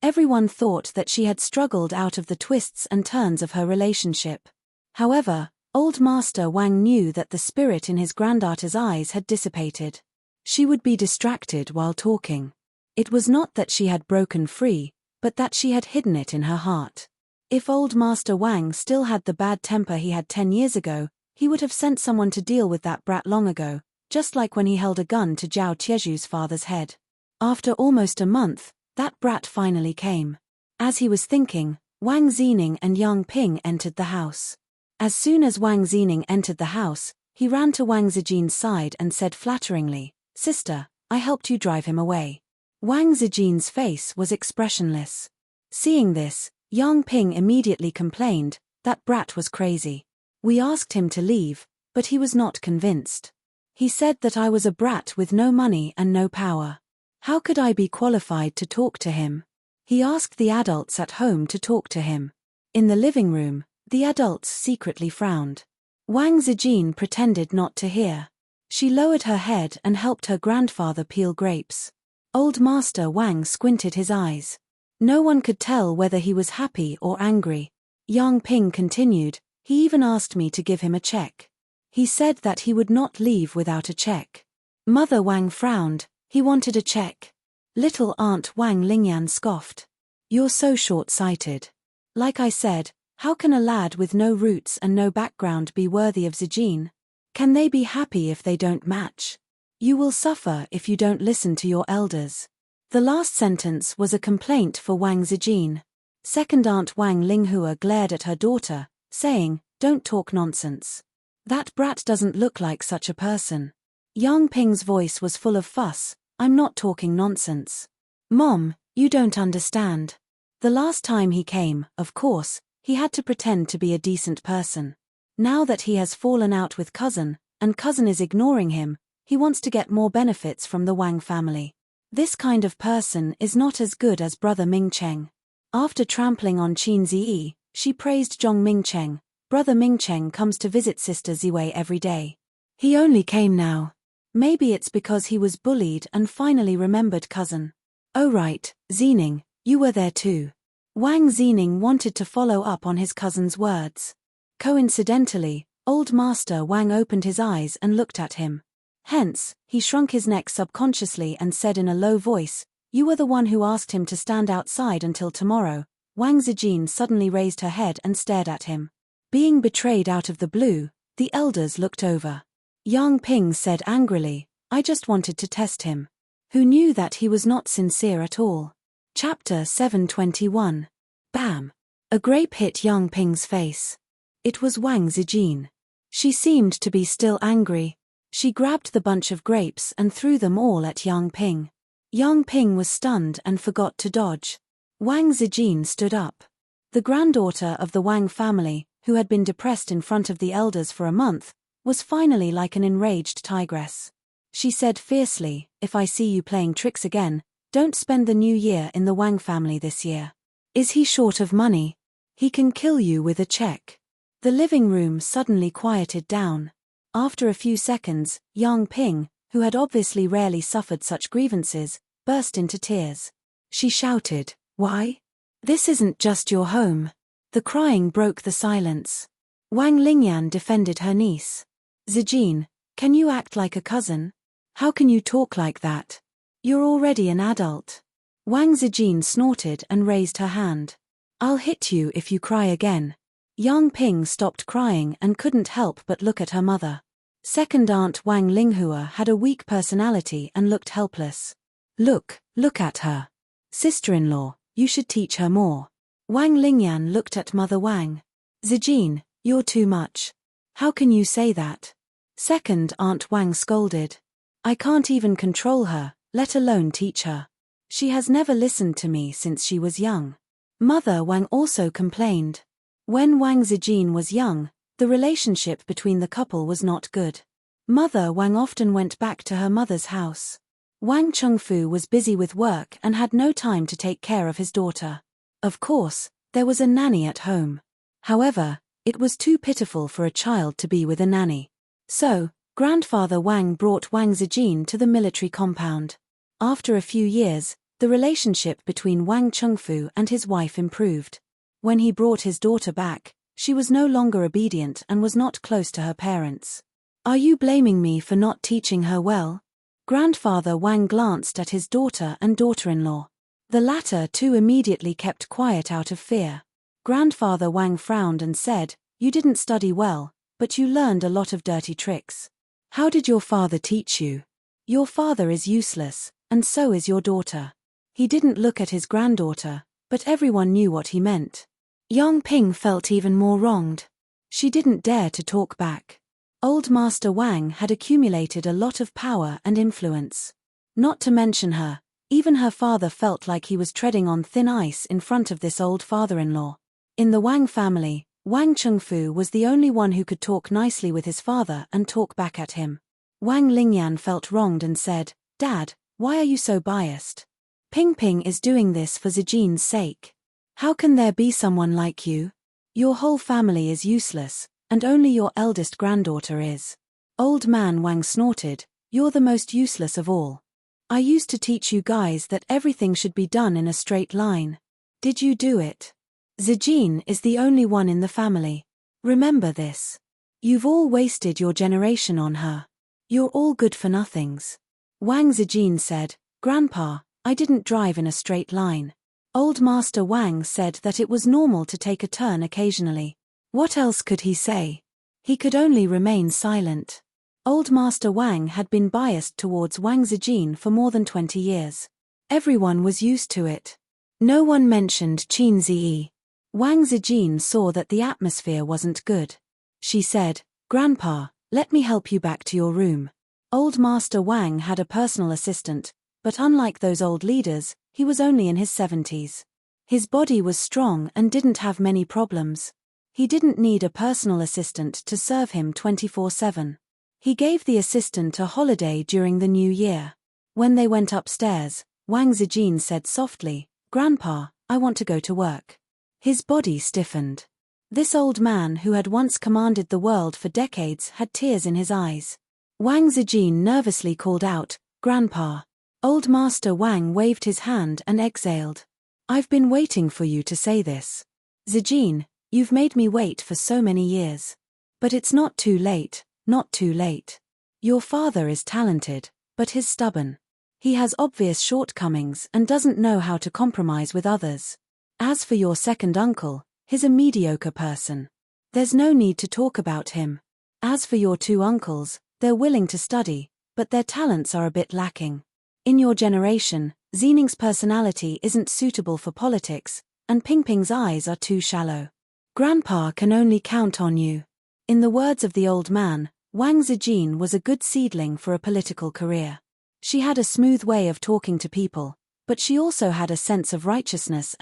Everyone thought that she had struggled out of the twists and turns of her relationship. However, Old Master Wang knew that the spirit in his granddaughter's eyes had dissipated. She would be distracted while talking. It was not that she had broken free, but that she had hidden it in her heart. If Old Master Wang still had the bad temper he had 10 years ago, he would have sent someone to deal with that brat long ago, just like when he held a gun to Zhao Tieju's father's head. After almost a month, that brat finally came. As he was thinking, Wang Zining and Yang Ping entered the house. As soon as Wang Zining entered the house, he ran to Wang Zijin's side and said flatteringly, "Sister, I helped you drive him away." Wang Zijin's face was expressionless. Seeing this, Yang Ping immediately complained, "That brat was crazy. We asked him to leave, but he was not convinced. He said that I was a brat with no money and no power. How could I be qualified to talk to him?" He asked the adults at home to talk to him. In the living room, the adults secretly frowned. Wang Zijin pretended not to hear. She lowered her head and helped her grandfather peel grapes. Old Master Wang squinted his eyes. No one could tell whether he was happy or angry. Yang Ping continued, "He even asked me to give him a check. He said that he would not leave without a check." Mother Wang frowned. "He wanted a check." Little Aunt Wang Lingyan scoffed. "You're so short-sighted. Like I said, how can a lad with no roots and no background be worthy of Zijin? Can they be happy if they don't match? You will suffer if you don't listen to your elders." The last sentence was a complaint for Wang Zijin. Second Aunt Wang Linghua glared at her daughter, saying, "Don't talk nonsense. That brat doesn't look like such a person." Yang Ping's voice was full of fuss. "I'm not talking nonsense. Mom, you don't understand. The last time he came, of course, he had to pretend to be a decent person. Now that he has fallen out with cousin, and cousin is ignoring him, he wants to get more benefits from the Wang family. This kind of person is not as good as brother Mingcheng." After trampling on Qin Ziyi, she praised Zhong Mingcheng. "Brother Mingcheng comes to visit Sister Ziwei every day. He only came now. Maybe it's because he was bullied and finally remembered cousin." "Oh right, Zining, you were there too." Wang Zining wanted to follow up on his cousin's words. Coincidentally, Old Master Wang opened his eyes and looked at him. Hence, he shrunk his neck subconsciously and said in a low voice, "You were the one who asked him to stand outside until tomorrow." Wang Zijin suddenly raised her head and stared at him. Being betrayed out of the blue, the elders looked over. Yang Ping said angrily, "I just wanted to test him." Who knew that he was not sincere at all? Chapter 721. Bam! A grape hit Yang Ping's face. It was Wang Zijin. She seemed to be still angry. She grabbed the bunch of grapes and threw them all at Yang Ping. Yang Ping was stunned and forgot to dodge. Wang Zijin stood up. The granddaughter of the Wang family, who had been depressed in front of the elders for a month, was finally like an enraged tigress. She said fiercely, "If I see you playing tricks again, don't spend the new year in the Wang family this year. Is he short of money? He can kill you with a check." The living room suddenly quieted down. After a few seconds, Yang Ping, who had obviously rarely suffered such grievances, burst into tears. She shouted, "Why? This isn't just your home." The crying broke the silence. Wang Lingyan defended her niece. "Zijin, can you act like a cousin? How can you talk like that? You're already an adult." Wang Zijin snorted and raised her hand. "I'll hit you if you cry again." Yang Ping stopped crying and couldn't help but look at her mother. Second aunt Wang Linghua had a weak personality and looked helpless. Look at her. Sister-in-law, you should teach her more." Wang Lingyan looked at Mother Wang. "Zijin, you're too much. How can you say that?" Second aunt Wang scolded. "I can't even control her, let alone teach her. She has never listened to me since she was young." Mother Wang also complained. When Wang Zijin was young, the relationship between the couple was not good. Mother Wang often went back to her mother's house. Wang Chengfu was busy with work and had no time to take care of his daughter. Of course, there was a nanny at home. However, it was too pitiful for a child to be with a nanny. So, grandfather Wang brought Wang Zijin to the military compound. After a few years, the relationship between Wang Chengfu and his wife improved. When he brought his daughter back, she was no longer obedient and was not close to her parents. "Are you blaming me for not teaching her well?" Grandfather Wang glanced at his daughter and daughter-in-law. The latter too immediately kept quiet out of fear. Grandfather Wang frowned and said, "You didn't study well, but you learned a lot of dirty tricks. How did your father teach you? Your father is useless, and so is your daughter." He didn't look at his granddaughter, but everyone knew what he meant. Yang Ping felt even more wronged. She didn't dare to talk back. Old Master Wang had accumulated a lot of power and influence. Not to mention her, even her father felt like he was treading on thin ice in front of this old father-in-law. In the Wang family, Wang Chengfu was the only one who could talk nicely with his father and talk back at him. Wang Lingyan felt wronged and said, "Dad, why are you so biased? Ping Ping is doing this for Zijin's sake. How can there be someone like you? Your whole family is useless, and only your eldest granddaughter is." Old man Wang snorted, "You're the most useless of all. I used to teach you guys that everything should be done in a straight line. Did you do it? Zijin is the only one in the family. Remember this. You've all wasted your generation on her. You're all good for nothings." Wang Zijin said, "Grandpa, I didn't drive in a straight line." Old Master Wang said that it was normal to take a turn occasionally. What else could he say? He could only remain silent. Old Master Wang had been biased towards Wang Zijin for more than 20 years. Everyone was used to it. No one mentioned Qin Ziyi. Wang Zijin saw that the atmosphere wasn't good. She said, "Grandpa, let me help you back to your room." Old Master Wang had a personal assistant, but unlike those old leaders, he was only in his 70s. His body was strong and didn't have many problems. He didn't need a personal assistant to serve him 24/7. He gave the assistant a holiday during the new year. When they went upstairs, Wang Zijin said softly, "Grandpa, I want to go to work." His body stiffened. This old man who had once commanded the world for decades had tears in his eyes. Wang Zijin nervously called out, "Grandpa." Old Master Wang waved his hand and exhaled. "I've been waiting for you to say this. Zijin, you've made me wait for so many years. But it's not too late, not too late. Your father is talented, but he's stubborn. He has obvious shortcomings and doesn't know how to compromise with others. As for your second uncle, he's a mediocre person. There's no need to talk about him. As for your two uncles, they're willing to study, but their talents are a bit lacking. In your generation, Xining's personality isn't suitable for politics, and Pingping's eyes are too shallow. Grandpa can only count on you." In the words of the old man, Wang Zijin was a good seedling for a political career. She had a smooth way of talking to people, but she also had a sense of righteousness.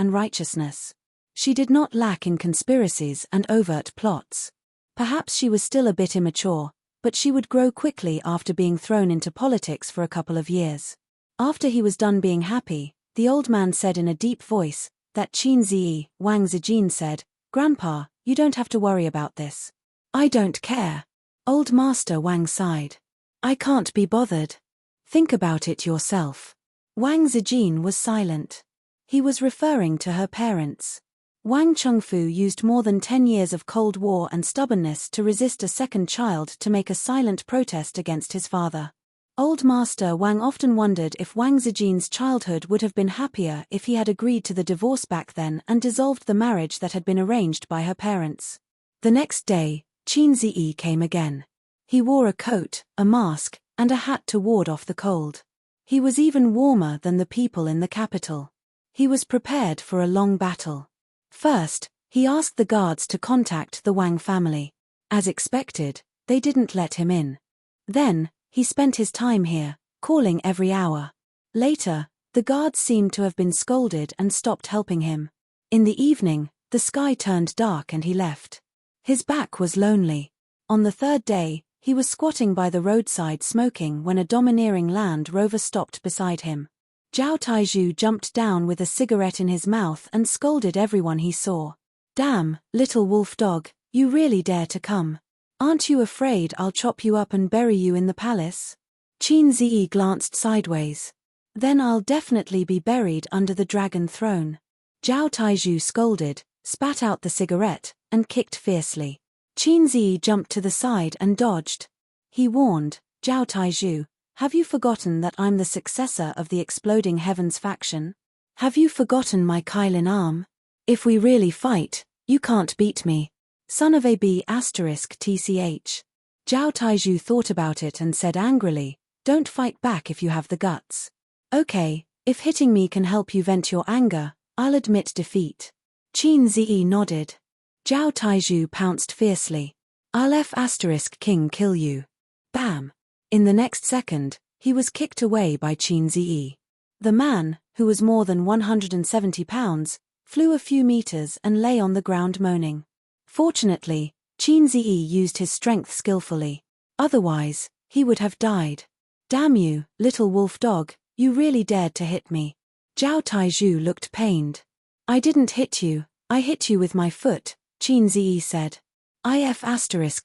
She did not lack in conspiracies and overt plots. Perhaps she was still a bit immature, but she would grow quickly after being thrown into politics for a couple of years. After he was done being happy, the old man said in a deep voice that Qin Ziyi, Wang Zijin said, "Grandpa, you don't have to worry about this." "I don't care." Old Master Wang sighed. "I can't be bothered. Think about it yourself." Wang Zijin was silent. He was referring to her parents. Wang Chengfu used more than 10 years of Cold War and stubbornness to resist a second child to make a silent protest against his father. Old Master Wang often wondered if Wang Zijin's childhood would have been happier if he had agreed to the divorce back then and dissolved the marriage that had been arranged by her parents. The next day, Qin Ziyi came again. He wore a coat, a mask, and a hat to ward off the cold. He was even warmer than the people in the capital. He was prepared for a long battle. First, he asked the guards to contact the Wang family. As expected, they didn't let him in. Then, he spent his time here, calling every hour. Later, the guards seemed to have been scolded and stopped helping him. In the evening, the sky turned dark and he left. His back was lonely. On the third day, he was squatting by the roadside smoking when a domineering Land Rover stopped beside him. Zhao Taizhu jumped down with a cigarette in his mouth and scolded everyone he saw. "Damn, little wolf dog, you really dare to come. Aren't you afraid I'll chop you up and bury you in the palace?" Qin Ziyi glanced sideways. "Then I'll definitely be buried under the dragon throne." Zhao Taizhu scolded, spat out the cigarette, and kicked fiercely. Qin Ziyi jumped to the side and dodged. He warned, "Zhao Taizhu, have you forgotten that I'm the successor of the Exploding Heavens faction? Have you forgotten my Kylin arm? If we really fight, you can't beat me. Son of a B****. Zhao Taizhu thought about it and said angrily, "Don't fight back if you have the guts." "Okay, if hitting me can help you vent your anger, I'll admit defeat." Qin Ziyi nodded. Zhao Taizhu pounced fiercely. "I'll F***king kill you." Bam! In the next second, he was kicked away by Qin Ziyi. The man, who was more than 170 pounds, flew a few meters and lay on the ground moaning. Fortunately, Qin Ziyi used his strength skillfully. Otherwise, he would have died. "Damn you, little wolf dog, you really dared to hit me." Zhao Taizhu looked pained. "I didn't hit you, I hit you with my foot," Qin Ziyi said.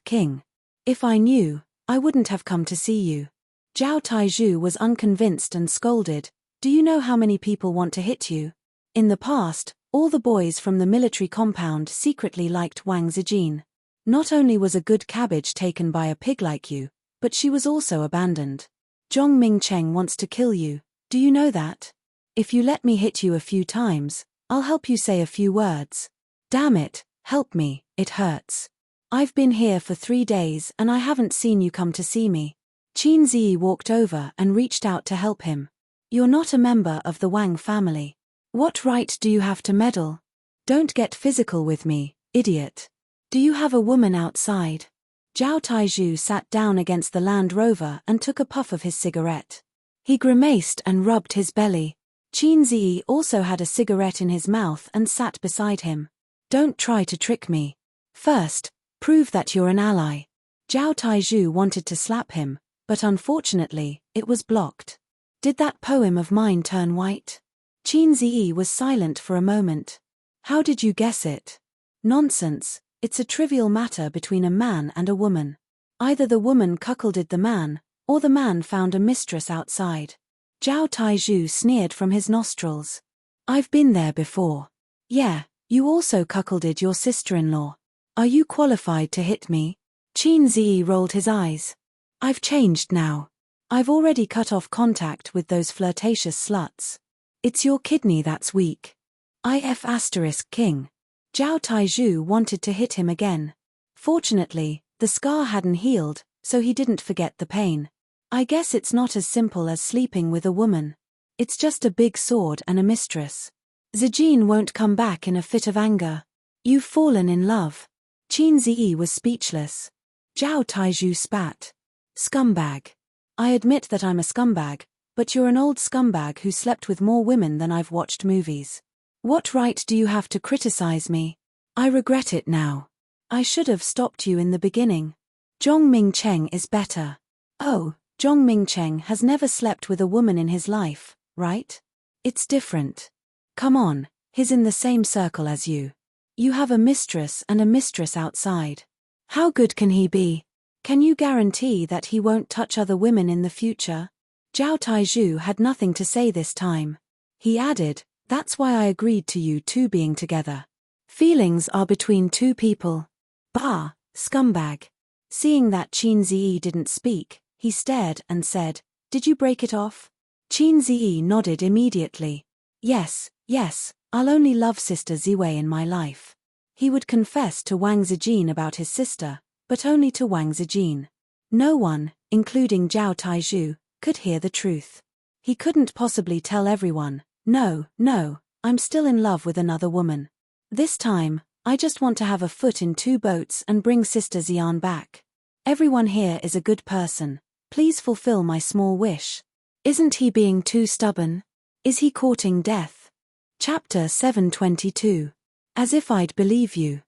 "King. If I knew, I wouldn't have come to see you." Zhao Taizhu was unconvinced and scolded, "Do you know how many people want to hit you?" In the past, all the boys from the military compound secretly liked Wang Zijin. Not only was a good cabbage taken by a pig like you, but she was also abandoned. "Zhong Mingcheng wants to kill you, do you know that? If you let me hit you a few times, I'll help you say a few words." "Damn it, help me, it hurts. I've been here for 3 days and I haven't seen you come to see me." Qin Ziyi walked over and reached out to help him. "You're not a member of the Wang family. What right do you have to meddle? Don't get physical with me, idiot. Do you have a woman outside?" Zhao Taizhu sat down against the Land Rover and took a puff of his cigarette. He grimaced and rubbed his belly. Qin Ziyi also had a cigarette in his mouth and sat beside him. "Don't try to trick me. First, prove that you're an ally." Zhao Taizhu wanted to slap him, but unfortunately, it was blocked. "Did that poem of mine turn white?" Qin Ziyi was silent for a moment. "How did you guess it?" "Nonsense, it's a trivial matter between a man and a woman. Either the woman cuckolded the man, or the man found a mistress outside." Zhao Taizhu sneered from his nostrils. "I've been there before. Yeah, you also cuckolded your sister-in-law. Are you qualified to hit me?" Qin Ziyi rolled his eyes. "I've changed now. I've already cut off contact with those flirtatious sluts. It's your kidney that's weak. King. Zhao Taizhu wanted to hit him again. Fortunately, the scar hadn't healed, so he didn't forget the pain. "I guess it's not as simple as sleeping with a woman. It's just a big sword and a mistress. Zijin won't come back in a fit of anger. You've fallen in love." Qin Ziyi was speechless. Zhao Taizhu spat. "Scumbag. I admit that I'm a scumbag, but you're an old scumbag who slept with more women than I've watched movies. What right do you have to criticize me? I regret it now. I should have stopped you in the beginning. Zhong Mingcheng is better. Oh, Zhong Mingcheng has never slept with a woman in his life, right? It's different. Come on, he's in the same circle as you. You have a mistress and a mistress outside. How good can he be? Can you guarantee that he won't touch other women in the future? Zhao Taizhu had nothing to say this time. He added, that's why I agreed to you two being together. Feelings are between two people. Bah, scumbag. Seeing that Qin Ziyi didn't speak, he stared and said, did you break it off? Qin Ziyi nodded immediately. Yes, I'll only love Sister Ziwei in my life. He would confess to Wang Zijin about his sister, but only to Wang Zijin. No one, including Zhao Taizhu, could hear the truth. He couldn't possibly tell everyone, no, I'm still in love with another woman. This time, I just want to have a foot in two boats and bring Sister Xian back. Everyone here is a good person. Please fulfill my small wish. Isn't he being too stubborn? Is he courting death? Chapter 722. As if I'd believe you.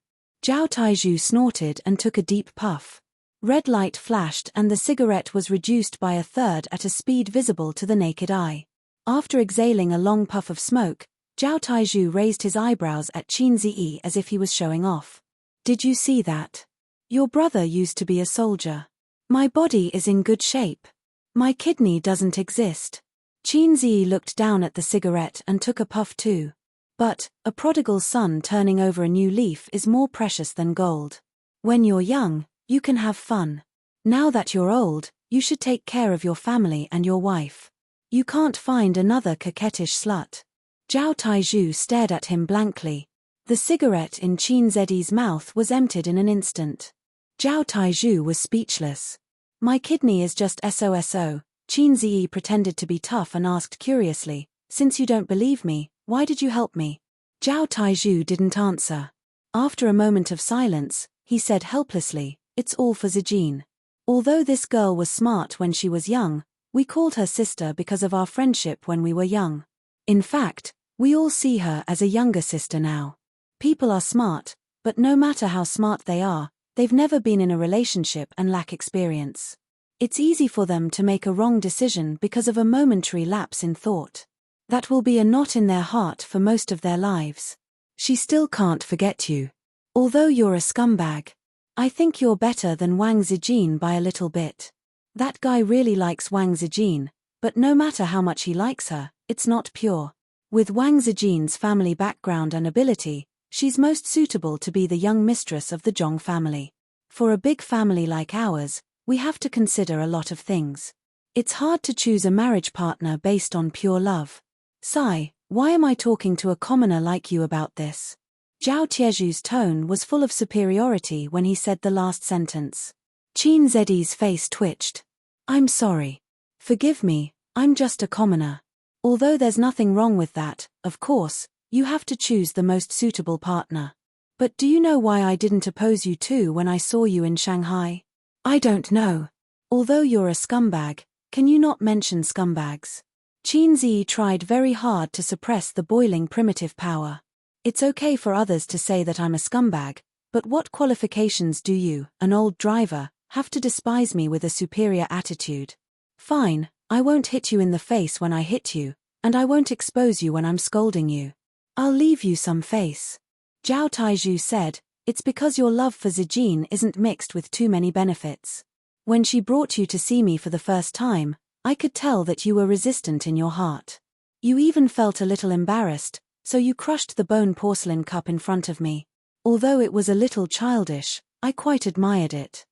Zhao Taizhu snorted and took a deep puff. Red light flashed and the cigarette was reduced by a third at a speed visible to the naked eye. After exhaling a long puff of smoke, Zhao Taizhu raised his eyebrows at Qin Ziyi as if he was showing off. Did you see that? Your brother used to be a soldier. My body is in good shape. My kidney doesn't exist. Qin Ziyi looked down at the cigarette and took a puff too. But, a prodigal son turning over a new leaf is more precious than gold. When you're young, you can have fun. Now that you're old, you should take care of your family and your wife. You can't find another coquettish slut. Zhao Taizhu stared at him blankly. The cigarette in Qin Ziyi's mouth was emptied in an instant. Zhao Taizhu was speechless. My kidney is just SOSO, Qin Ziyi pretended to be tough and asked curiously, since you don't believe me, why did you help me? Zhao Taizhu didn't answer. After a moment of silence, he said helplessly, it's all for Zijin. Although this girl was smart when she was young, we called her sister because of our friendship when we were young. In fact, we all see her as a younger sister now. People are smart, but no matter how smart they are, they've never been in a relationship and lack experience. It's easy for them to make a wrong decision because of a momentary lapse in thought. That will be a knot in their heart for most of their lives. She still can't forget you. Although you're a scumbag. I think you're better than Wang Zijin by a little bit. That guy really likes Wang Zijin, but no matter how much he likes her, it's not pure. With Wang Zijin's family background and ability, she's most suitable to be the young mistress of the Zhong family. For a big family like ours, we have to consider a lot of things. It's hard to choose a marriage partner based on pure love. Sigh, why am I talking to a commoner like you about this? Zhao Tieju's tone was full of superiority when he said the last sentence. Qin Ziyi's face twitched. I'm sorry. Forgive me, I'm just a commoner. Although there's nothing wrong with that, of course, you have to choose the most suitable partner. But do you know why I didn't oppose you too when I saw you in Shanghai? I don't know. Although you're a scumbag, can you not mention scumbags? Qin Ziyi tried very hard to suppress the boiling primitive power. It's okay for others to say that I'm a scumbag, but what qualifications do you, an old driver, have to despise me with a superior attitude? Fine, I won't hit you in the face when I hit you, and I won't expose you when I'm scolding you. I'll leave you some face. Zhao Taizhu said, it's because your love for Zijin isn't mixed with too many benefits. When she brought you to see me for the first time, I could tell that you were resistant in your heart. You even felt a little embarrassed, so you crushed the bone porcelain cup in front of me. Although it was a little childish, I quite admired it.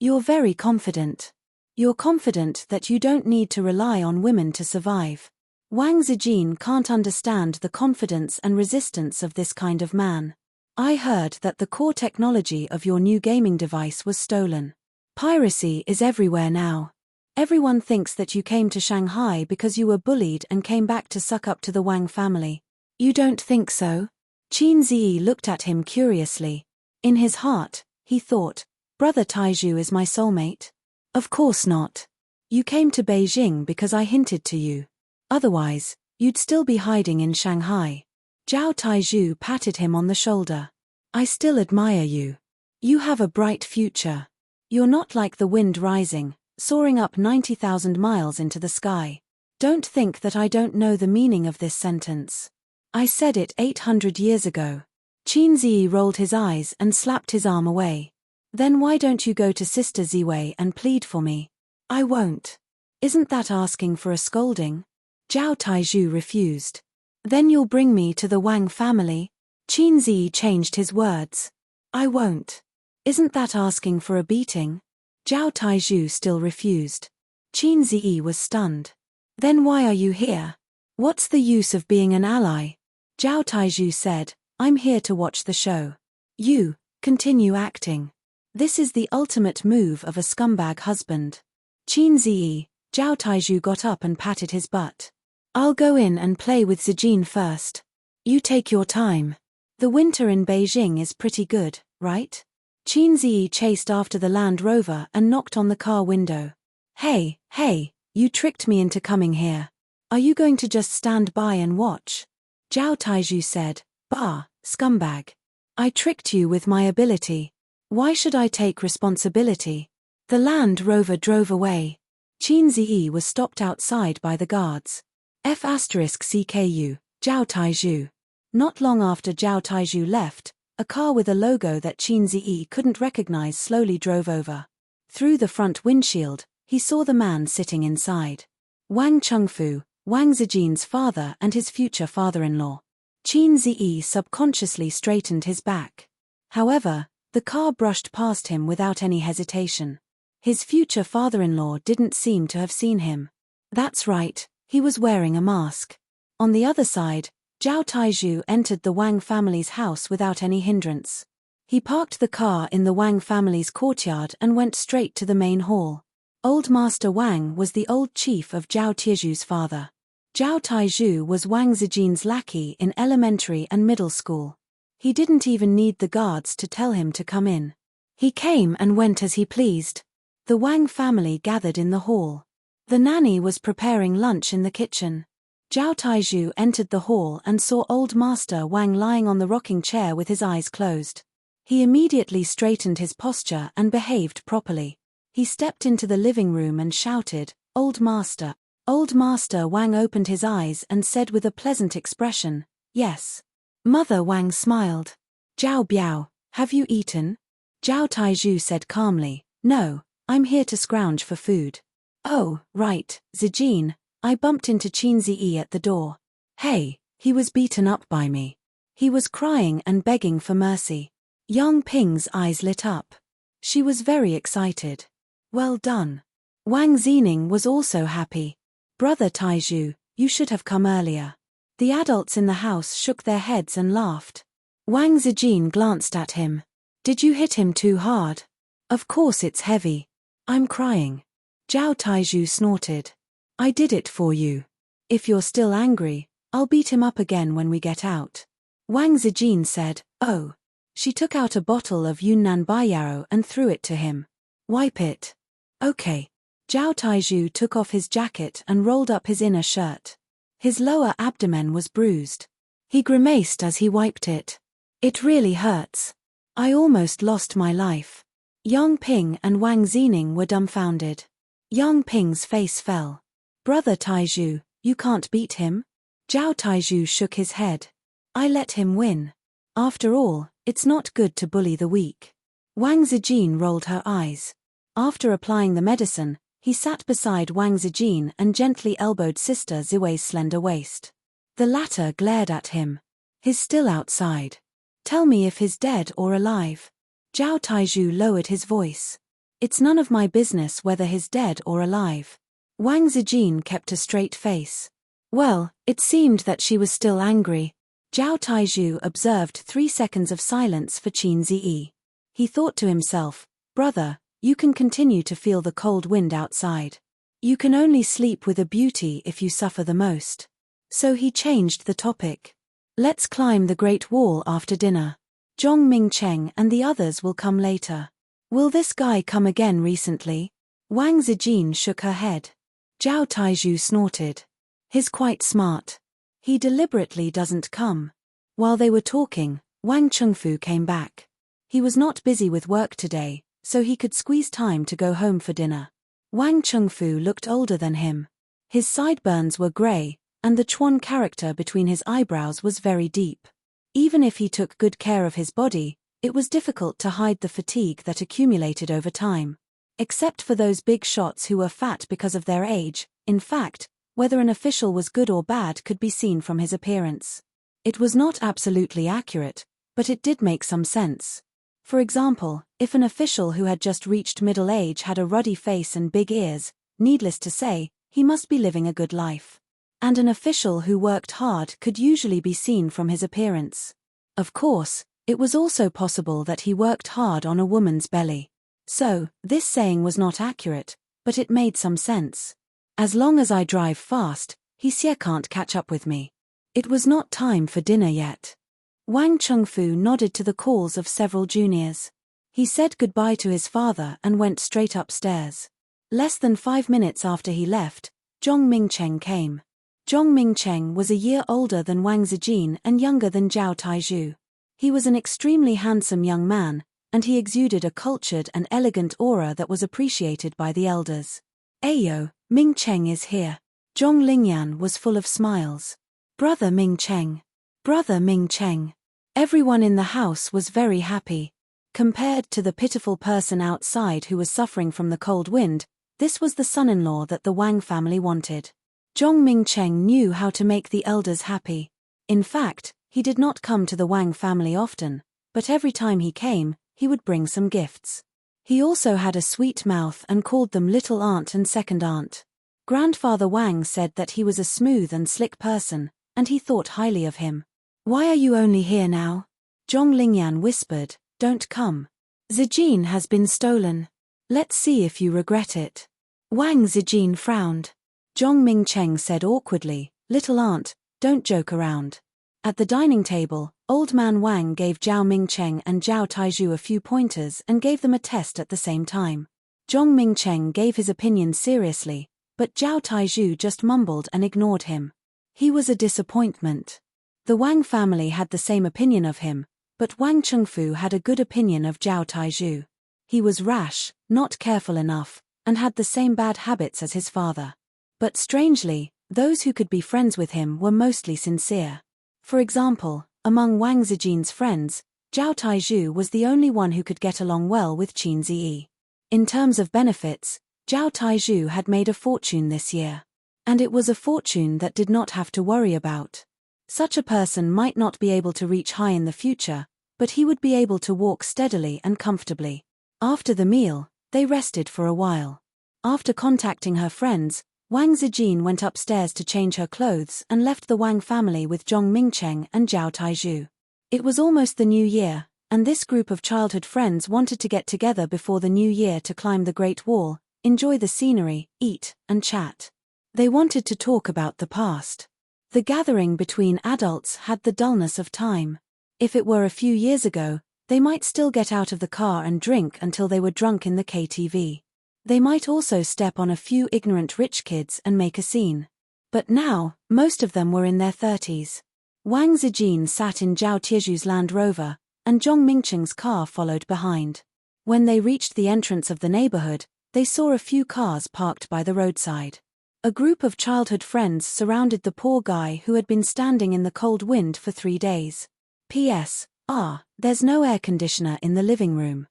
You're very confident. You're confident that you don't need to rely on women to survive. Wang Zijin can't understand the confidence and resistance of this kind of man. I heard that the core technology of your new gaming device was stolen. Piracy is everywhere now. Everyone thinks that you came to Shanghai because you were bullied and came back to suck up to the Wang family. You don't think so? Qin Ziyi looked at him curiously. In his heart, he thought, Brother Taizhu is my soulmate? Of course not. You came to Beijing because I hinted to you. Otherwise, you'd still be hiding in Shanghai. Zhao Taizhu patted him on the shoulder. I still admire you. You have a bright future. You're not like the wind rising, soaring up 90,000 miles into the sky. Don't think that I don't know the meaning of this sentence. I said it 800 years ago. Qin Ziyi rolled his eyes and slapped his arm away. Then why don't you go to Sister Ziwei and plead for me? I won't. Isn't that asking for a scolding? Zhao Taizhu refused. Then you'll bring me to the Wang family? Qin Ziyi changed his words. I won't. Isn't that asking for a beating? Zhao Taizhu still refused. Qin Ziyi was stunned. Then why are you here? What's the use of being an ally? Zhao Taizhu said, I'm here to watch the show. You, continue acting. This is the ultimate move of a scumbag husband. Qin Ziyi, Zhao Taizhu got up and patted his butt. I'll go in and play with Zijin first. You take your time. The winter in Beijing is pretty good, right? Qin Ziyi chased after the Land Rover and knocked on the car window. Hey, you tricked me into coming here. Are you going to just stand by and watch? Zhao Taizhu said, Bah, scumbag. I tricked you with my ability. Why should I take responsibility? The Land Rover drove away. Qin Ziyi was stopped outside by the guards. F*CKU, Zhao Taizhu. Not long after Zhao Taizhu left, a car with a logo that Qin Ziyi couldn't recognize slowly drove over. Through the front windshield, he saw the man sitting inside. Wang Chengfu, Wang Zijin's father and his future father-in-law. Qin Ziyi subconsciously straightened his back. However, the car brushed past him without any hesitation. His future father-in-law didn't seem to have seen him. That's right, he was wearing a mask. On the other side, Zhao Taizhu entered the Wang family's house without any hindrance. He parked the car in the Wang family's courtyard and went straight to the main hall. Old Master Wang was the old chief of Zhao Taizhu's father. Zhao Taizhu was Wang Zijin's lackey in elementary and middle school. He didn't even need the guards to tell him to come in. He came and went as he pleased. The Wang family gathered in the hall. The nanny was preparing lunch in the kitchen. Zhao Taizhu entered the hall and saw Old Master Wang lying on the rocking chair with his eyes closed. He immediately straightened his posture and behaved properly. He stepped into the living room and shouted, Old Master. Old Master Wang opened his eyes and said with a pleasant expression, Yes. Mother Wang smiled. Zhao Biao, have you eaten? Zhao Taizhu said calmly, No, I'm here to scrounge for food. Oh, right, Zijin, I bumped into Qin Ziyi at the door. Hey, he was beaten up by me. He was crying and begging for mercy. Yang Ping's eyes lit up. She was very excited. Well done. Wang Zining was also happy. Brother Taizhu, you should have come earlier. The adults in the house shook their heads and laughed. Wang Zijin glanced at him. Did you hit him too hard? Of course it's heavy. I'm crying. Zhao Taizhu snorted. I did it for you. If you're still angry, I'll beat him up again when we get out. Wang Zijin said, Oh. She took out a bottle of Yunnan Baiyaro and threw it to him. Wipe it. Okay. Zhao Taizhu took off his jacket and rolled up his inner shirt. His lower abdomen was bruised. He grimaced as he wiped it. It really hurts. I almost lost my life. Yang Ping and Wang Zining were dumbfounded. Yang Ping's face fell. Brother Taizhu, you can't beat him? Zhao Taizhu shook his head. I let him win. After all, it's not good to bully the weak. Wang Zijin rolled her eyes. After applying the medicine, he sat beside Wang Zijin and gently elbowed Sister Ziwei's slender waist. The latter glared at him. He's still outside. Tell me if he's dead or alive. Zhao Taizhu lowered his voice. It's none of my business whether he's dead or alive. Wang Zijin kept a straight face. Well, it seemed that she was still angry. Zhao Taizhu observed 3 seconds of silence for Qin Ziyi. He thought to himself, Brother, you can continue to feel the cold wind outside. You can only sleep with a beauty if you suffer the most. So he changed the topic. Let's climb the Great Wall after dinner. Zhong Mingcheng and the others will come later. Will this guy come again recently? Wang Zijin shook her head. Zhao Taizhu snorted. He's quite smart. He deliberately doesn't come. While they were talking, Wang Chengfu came back. He was not busy with work today, so he could squeeze time to go home for dinner. Wang Chengfu looked older than him. His sideburns were grey, and the Chuan character between his eyebrows was very deep. Even if he took good care of his body, it was difficult to hide the fatigue that accumulated over time. Except for those big shots who were fat because of their age, in fact, whether an official was good or bad could be seen from his appearance. It was not absolutely accurate, but it did make some sense. For example, if an official who had just reached middle age had a ruddy face and big ears, needless to say, he must be living a good life. And an official who worked hard could usually be seen from his appearance. Of course, it was also possible that he worked hard on a woman's belly. So, this saying was not accurate, but it made some sense. As long as I drive fast, he can't catch up with me. It was not time for dinner yet. Wang Chengfu nodded to the calls of several juniors. He said goodbye to his father and went straight upstairs. Less than 5 minutes after he left, Zhong Mingcheng came. Zhong Mingcheng was a year older than Wang Zijin and younger than Zhao Taizhu. He was an extremely handsome young man, and he exuded a cultured and elegant aura that was appreciated by the elders. Ayo, Mingcheng is here. Zhong Lingyan was full of smiles. Brother Mingcheng. Brother Mingcheng. Everyone in the house was very happy. Compared to the pitiful person outside who was suffering from the cold wind, this was the son-in-law that the Wang family wanted. Zhong Mingcheng knew how to make the elders happy. In fact, he did not come to the Wang family often, but every time he came, he would bring some gifts. He also had a sweet mouth and called them little aunt and second aunt. Grandfather Wang said that he was a smooth and slick person, and he thought highly of him. Why are you only here now? Zhong Lingyan whispered, don't come. Zijin has been stolen. Let's see if you regret it. Wang Zijin frowned. Zhong Mingcheng said awkwardly, little aunt, don't joke around. At the dining table, old man Wang gave Zhao Mingcheng and Zhao Taizhu a few pointers and gave them a test at the same time. Zhong Mingcheng gave his opinion seriously, but Zhao Taizhu just mumbled and ignored him. He was a disappointment. The Wang family had the same opinion of him, but Wang Chengfu had a good opinion of Zhao Taizhu. He was rash, not careful enough, and had the same bad habits as his father. But strangely, those who could be friends with him were mostly sincere. For example, among Wang Zijin's friends, Zhao Taizhu was the only one who could get along well with Qin Ziyi. In terms of benefits, Zhao Taizhu had made a fortune this year. And it was a fortune that did not have to worry about. Such a person might not be able to reach high in the future, but he would be able to walk steadily and comfortably. After the meal, they rested for a while. After contacting her friends, Wang Zijin went upstairs to change her clothes and left the Wang family with Zhong Mingcheng and Zhao Taizhu. It was almost the new year, and this group of childhood friends wanted to get together before the new year to climb the Great Wall, enjoy the scenery, eat, and chat. They wanted to talk about the past. The gathering between adults had the dullness of time. If it were a few years ago, they might still get out of the car and drink until they were drunk in the KTV. They might also step on a few ignorant rich kids and make a scene. But now, most of them were in their 30s. Wang Zijin sat in Zhao Tizhu's Land Rover, and Zhong Mingcheng's car followed behind. When they reached the entrance of the neighborhood, they saw a few cars parked by the roadside. A group of childhood friends surrounded the poor guy who had been standing in the cold wind for 3 days. P.S. There's no air conditioner in the living room.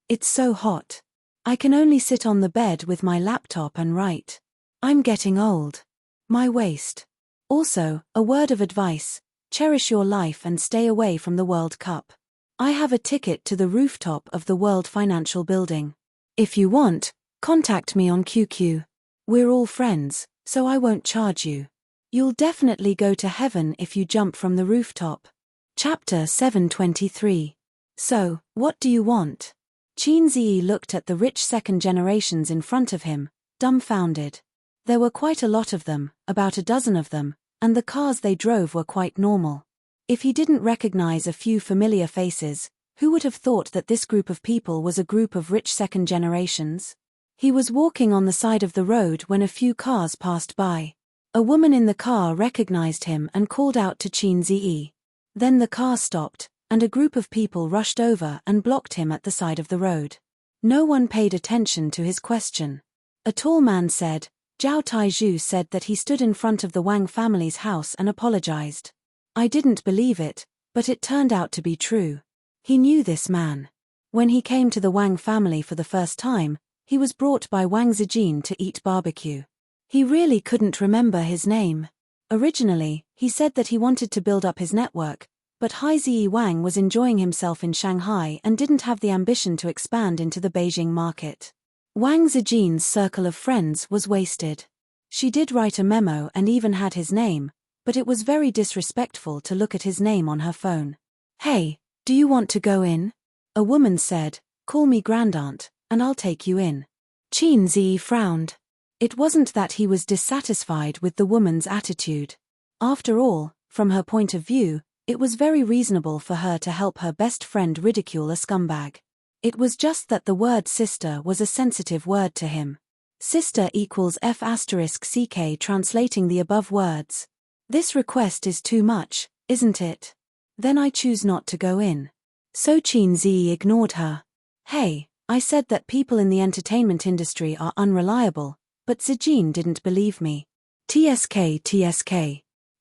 It's so hot. I can only sit on the bed with my laptop and write. I'm getting old. My waist. Also, a word of advice, cherish your life and stay away from the World Cup. I have a ticket to the rooftop of the World Financial Building. If you want, contact me on QQ. We're all friends, so I won't charge you. You'll definitely go to heaven if you jump from the rooftop. Chapter 723. So, what do you want? Qin Ziyi looked at the rich second generations in front of him, dumbfounded. There were quite a lot of them, about a dozen of them, and the cars they drove were quite normal. If he didn't recognize a few familiar faces, who would have thought that this group of people was a group of rich second generations? He was walking on the side of the road when a few cars passed by. A woman in the car recognized him and called out to Qin Ziyi. Then the car stopped, and a group of people rushed over and blocked him at the side of the road. No one paid attention to his question. A tall man said, Zhao Taizhu said that he stood in front of the Wang family's house and apologized. I didn't believe it, but it turned out to be true. He knew this man. When he came to the Wang family for the first time, he was brought by Wang Zijin to eat barbecue. He really couldn't remember his name. Originally, he said that he wanted to build up his network, but Haizi Wang was enjoying himself in Shanghai and didn't have the ambition to expand into the Beijing market. Wang Zijin's circle of friends was wasted. She did write a memo and even had his name, but it was very disrespectful to look at his name on her phone. Hey, do you want to go in? A woman said, call me grandaunt, and I'll take you in. Qin Zi frowned. It wasn't that he was dissatisfied with the woman's attitude. After all, from her point of view, it was very reasonable for her to help her best friend ridicule a scumbag. It was just that the word sister was a sensitive word to him. Sister equals F***ck translating the above words. This request is too much, isn't it? Then I choose not to go in. So Qin Zi ignored her. Hey, I said that people in the entertainment industry are unreliable, but Zijin didn't believe me. TSK.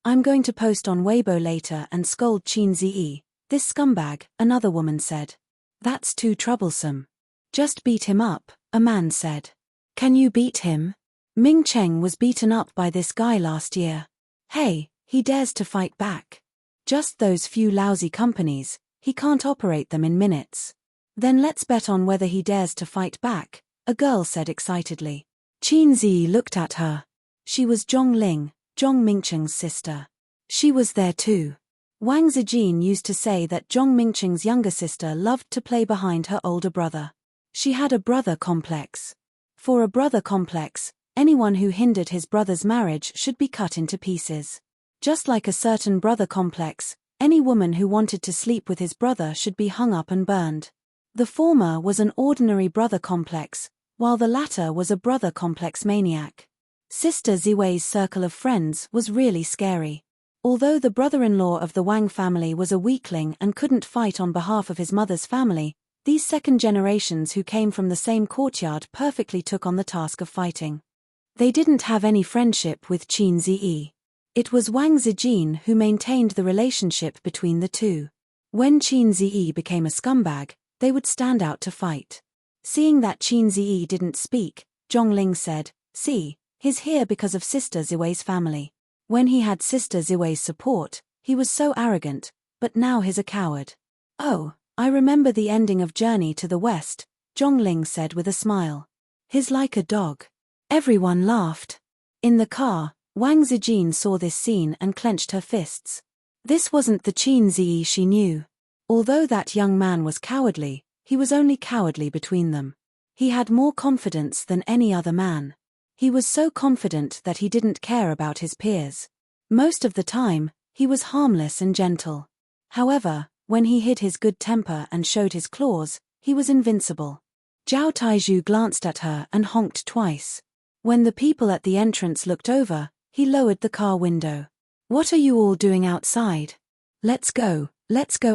I'm going to post on Weibo later and scold Qin Zi. This scumbag, another woman said. That's too troublesome. Just beat him up, a man said. Can you beat him? Ming Cheng was beaten up by this guy last year. Hey, he dares to fight back. Just those few lousy companies, he can't operate them in minutes. Then let's bet on whether he dares to fight back, a girl said excitedly. Qin Zi looked at her. She was Zhong Ling, Zhong Mingcheng's sister. She was there too. Wang Zijin used to say that Zhong Mingcheng's younger sister loved to play behind her older brother. She had a brother complex. For a brother complex, anyone who hindered his brother's marriage should be cut into pieces. Just like a certain brother complex, any woman who wanted to sleep with his brother should be hung up and burned. The former was an ordinary brother complex, while the latter was a brother complex maniac. Sister Ziwei's circle of friends was really scary. Although the brother-in-law of the Wang family was a weakling and couldn't fight on behalf of his mother's family, these second generations who came from the same courtyard perfectly took on the task of fighting. They didn't have any friendship with Qin Zi. It was Wang Zijin who maintained the relationship between the two. When Qin Zi became a scumbag, they would stand out to fight. Seeing that Qin Zi didn't speak, Zhong Ling said, see, he's here because of Sister Ziwei's family. When he had Sister Ziwei's support, he was so arrogant, but now he's a coward. Oh, I remember the ending of Journey to the West, Zhong Ling said with a smile. He's like a dog. Everyone laughed. In the car, Wang Zijin saw this scene and clenched her fists. This wasn't the Qin Zi she knew. Although that young man was cowardly, he was only cowardly between them. He had more confidence than any other man. He was so confident that he didn't care about his peers. Most of the time, he was harmless and gentle. However, when he hid his good temper and showed his claws, he was invincible. Zhao Taizhu glanced at her and honked twice. When the people at the entrance looked over, he lowered the car window. What are you all doing outside? Let's go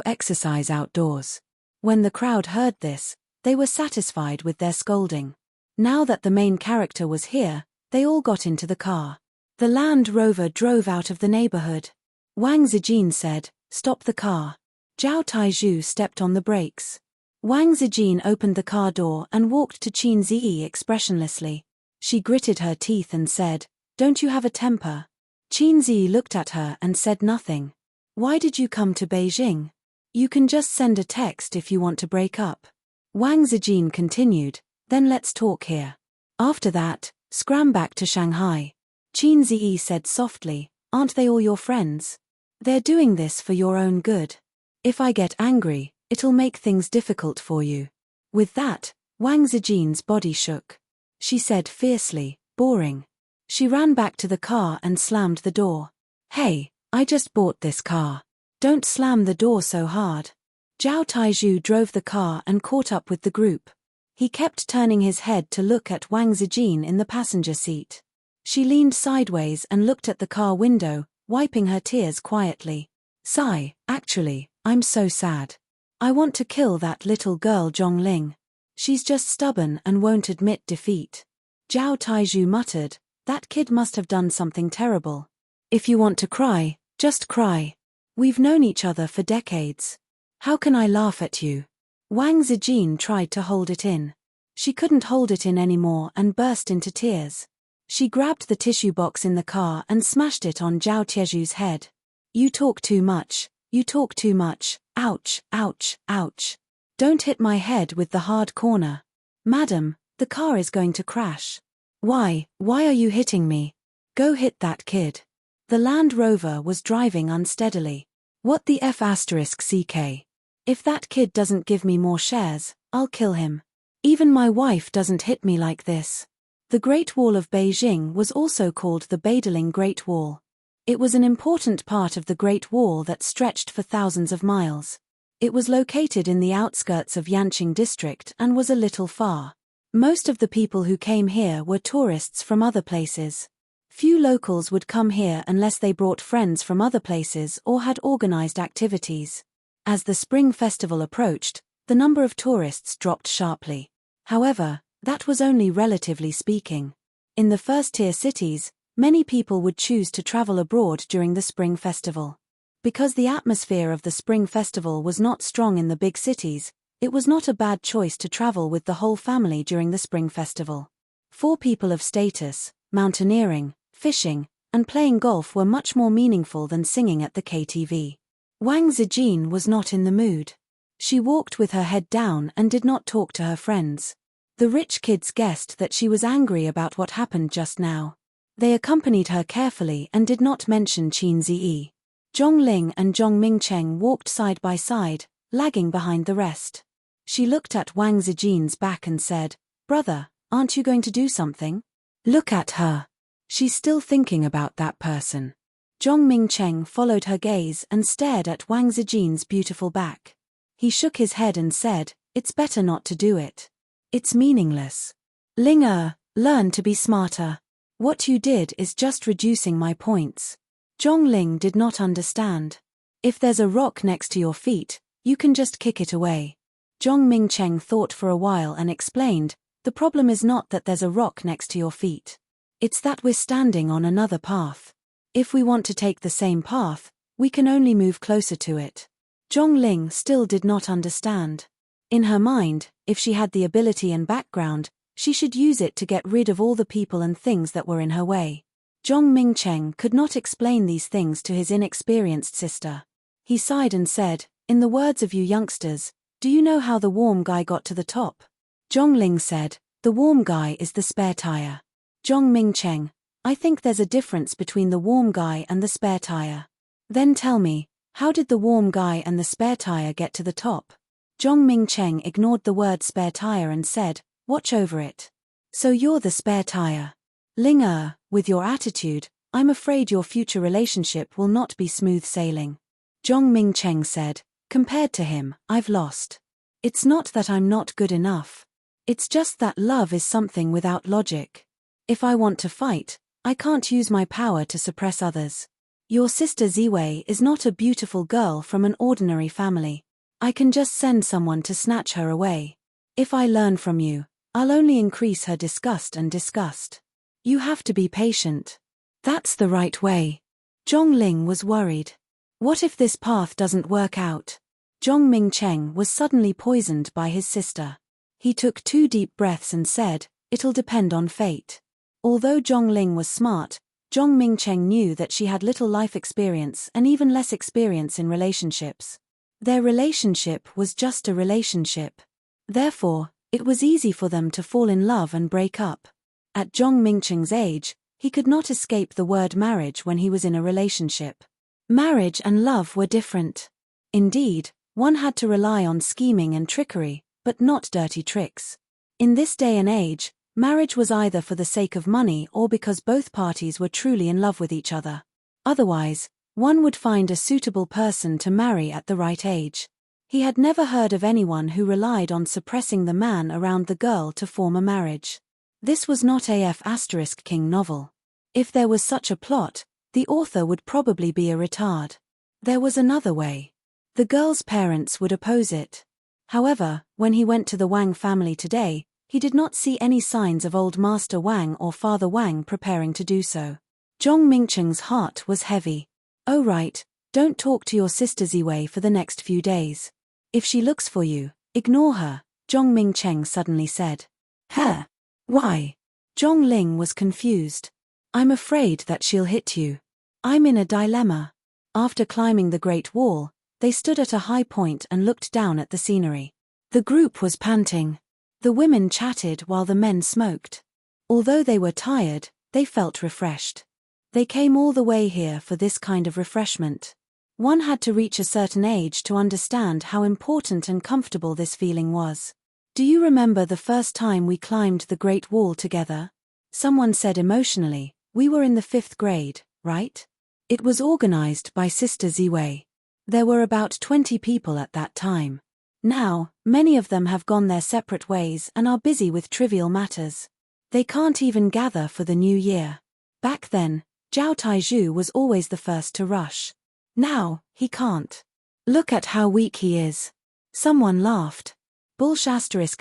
exercise outdoors. When the crowd heard this, they were satisfied with their scolding. Now that the main character was here, they all got into the car. The Land Rover drove out of the neighborhood. Wang Zijin said, stop the car. Zhao Taizhu stepped on the brakes. Wang Zijin opened the car door and walked to Qin Zi expressionlessly. She gritted her teeth and said, don't you have a temper? Qin Zi looked at her and said nothing. Why did you come to Beijing? You can just send a text if you want to break up. Wang Zijin continued, then let's talk here. After that, scram back to Shanghai. Qin Zi said softly, aren't they all your friends? They're doing this for your own good. If I get angry, it'll make things difficult for you. With that, Wang Zijin's body shook. She said fiercely, boring. She ran back to the car and slammed the door. Hey, I just bought this car. Don't slam the door so hard. Zhao Taizhu drove the car and caught up with the group. He kept turning his head to look at Wang Zijin in the passenger seat. She leaned sideways and looked at the car window, wiping her tears quietly. Sigh, actually, I'm so sad. I want to kill that little girl Zhongling. She's just stubborn and won't admit defeat. Zhao Taizhu muttered, that kid must have done something terrible. If you want to cry, just cry. We've known each other for decades. How can I laugh at you? Wang Zijin tried to hold it in. She couldn't hold it in anymore and burst into tears. She grabbed the tissue box in the car and smashed it on Zhao Tieju's head. You talk too much, you talk too much, ouch, ouch, ouch. Don't hit my head with the hard corner. Madam, the car is going to crash. Why are you hitting me? Go hit that kid. The Land Rover was driving unsteadily. What the F***CK? If that kid doesn't give me more shares, I'll kill him. Even my wife doesn't hit me like this. The Great Wall of Beijing was also called the Badaling Great Wall. It was an important part of the Great Wall that stretched for thousands of miles. It was located in the outskirts of Yanqing district and was a little far. Most of the people who came here were tourists from other places. Few locals would come here unless they brought friends from other places or had organized activities. As the Spring Festival approached, the number of tourists dropped sharply. However, that was only relatively speaking. In the first-tier cities, many people would choose to travel abroad during the Spring Festival. Because the atmosphere of the Spring Festival was not strong in the big cities, it was not a bad choice to travel with the whole family during the Spring Festival. For people of status, mountaineering, fishing, and playing golf were much more meaningful than singing at the KTV. Wang Zijin was not in the mood. She walked with her head down and did not talk to her friends. The rich kids guessed that she was angry about what happened just now. They accompanied her carefully and did not mention Qin Ziyi. Zhongling and Zhong Mingcheng walked side by side, lagging behind the rest. She looked at Wang Zijin's back and said, "Brother, aren't you going to do something? Look at her. She's still thinking about that person." Zhong Mingcheng followed her gaze and stared at Wang Zijin's beautiful back. He shook his head and said, "It's better not to do it. It's meaningless. Ling learn to be smarter. What you did is just reducing my points." Zhongling did not understand. If there's a rock next to your feet, you can just kick it away. Zhong Mingcheng thought for a while and explained, the problem is not that there's a rock next to your feet. It's that we're standing on another path. If we want to take the same path, we can only move closer to it. Zhongling still did not understand. In her mind, if she had the ability and background, she should use it to get rid of all the people and things that were in her way. Zhong Mingcheng could not explain these things to his inexperienced sister. He sighed and said, "In the words of you youngsters, do you know how the warm guy got to the top?" Zhongling said, "The warm guy is the spare tire." Zhong Mingcheng, "I think there's a difference between the warm guy and the spare tire." "Then tell me, how did the warm guy and the spare tire get to the top?" Zhong Mingcheng ignored the word spare tire and said, "Watch over it." "So you're the spare tire. Ling with your attitude, I'm afraid your future relationship will not be smooth sailing." Zhong Mingcheng said, "Compared to him, I've lost. It's not that I'm not good enough. It's just that love is something without logic. If I want to fight, I can't use my power to suppress others. Your sister Ziwei is not a beautiful girl from an ordinary family. I can just send someone to snatch her away. If I learn from you, I'll only increase her disgust and disgust. You have to be patient. That's the right way." Zhongling was worried. What if this path doesn't work out? Zhong Mingcheng was suddenly poisoned by his sister. He took 2 deep breaths and said, "It'll depend on fate." Although Zhongling was smart, Zhong Mingcheng knew that she had little life experience and even less experience in relationships. Their relationship was just a relationship. Therefore, it was easy for them to fall in love and break up. At Zhong Mingcheng's age, he could not escape the word marriage when he was in a relationship. Marriage and love were different. Indeed, one had to rely on scheming and trickery, but not dirty tricks. In this day and age, marriage was either for the sake of money or because both parties were truly in love with each other. Otherwise, one would find a suitable person to marry at the right age. He had never heard of anyone who relied on suppressing the man around the girl to form a marriage. This was not a F***king novel. If there was such a plot, the author would probably be a retard. There was another way. The girl's parents would oppose it. However, when he went to the Wang family today, he did not see any signs of old Master Wang or Father Wang preparing to do so. Zhong Mingcheng's heart was heavy. Oh right, don't talk to your sister Ziwei for the next few days. If she looks for you, ignore her, Zhong Mingcheng suddenly said. Huh? Why? Zhong Ling was confused. I'm afraid that she'll hit you. I'm in a dilemma. After climbing the Great Wall, they stood at a high point and looked down at the scenery. The group was panting. The women chatted while the men smoked. Although they were tired, they felt refreshed. They came all the way here for this kind of refreshment. One had to reach a certain age to understand how important and comfortable this feeling was. Do you remember the first time we climbed the Great Wall together? Someone said emotionally, we were in the 5th grade, right? It was organized by Sister Ziwei. There were about 20 people at that time. Now, many of them have gone their separate ways and are busy with trivial matters. They can't even gather for the new year. Back then, Zhao Taizhu was always the first to rush. Now, he can't. Look at how weak he is. Someone laughed. Bullsh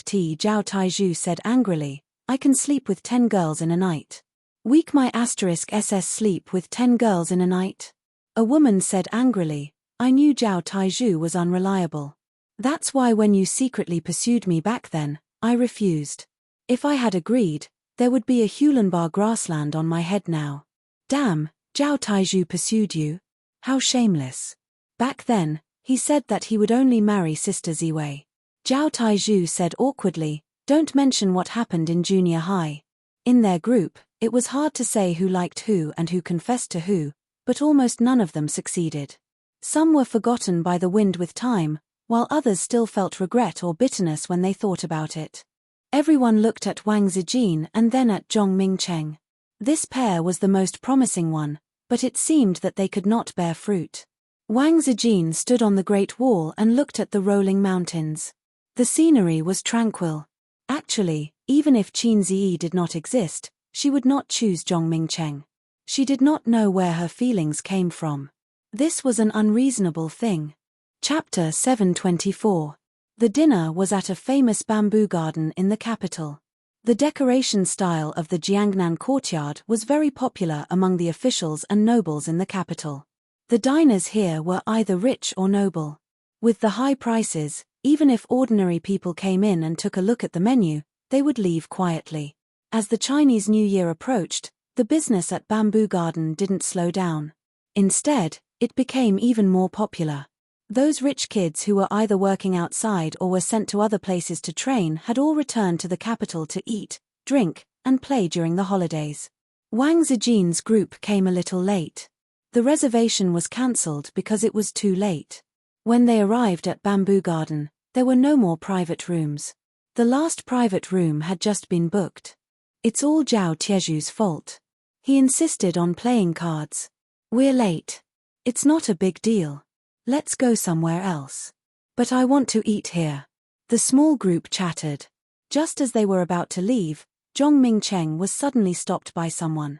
*T Zhao Taizhu said angrily, I can sleep with 10 girls in a night. Weak my *SS sleep with 10 girls in a night? A woman said angrily, I knew Zhao Taizhu was unreliable. That's why when you secretly pursued me back then, I refused. If I had agreed, there would be a Hulenbar grassland on my head now. Damn, Zhao Taizhu pursued you? How shameless. Back then, he said that he would only marry Sister Ziwei. Zhao Taizhu said awkwardly, don't mention what happened in junior high. In their group, it was hard to say who liked who and who confessed to who, but almost none of them succeeded. Some were forgotten by the wind with time, while others still felt regret or bitterness when they thought about it. Everyone looked at Wang Zijin and then at Zhong Mingcheng. This pair was the most promising one, but it seemed that they could not bear fruit. Wang Zijin stood on the Great Wall and looked at the rolling mountains. The scenery was tranquil. Actually, even if Qin Ziyi did not exist, she would not choose Zhong Mingcheng. She did not know where her feelings came from. This was an unreasonable thing. Chapter 724. The dinner was at a famous bamboo garden in the capital. The decoration style of the Jiangnan courtyard was very popular among the officials and nobles in the capital. The diners here were either rich or noble. With the high prices, even if ordinary people came in and took a look at the menu, they would leave quietly. As the Chinese New Year approached, the business at Bamboo Garden didn't slow down. Instead, it became even more popular. Those rich kids who were either working outside or were sent to other places to train had all returned to the capital to eat, drink, and play during the holidays. Wang Zijin's group came a little late. The reservation was cancelled because it was too late. When they arrived at Bamboo Garden, there were no more private rooms. The last private room had just been booked. It's all Zhao Tieju's fault. He insisted on playing cards. We're late. It's not a big deal. Let's go somewhere else. But I want to eat here. The small group chattered. Just as they were about to leave, Zhong Mingcheng was suddenly stopped by someone.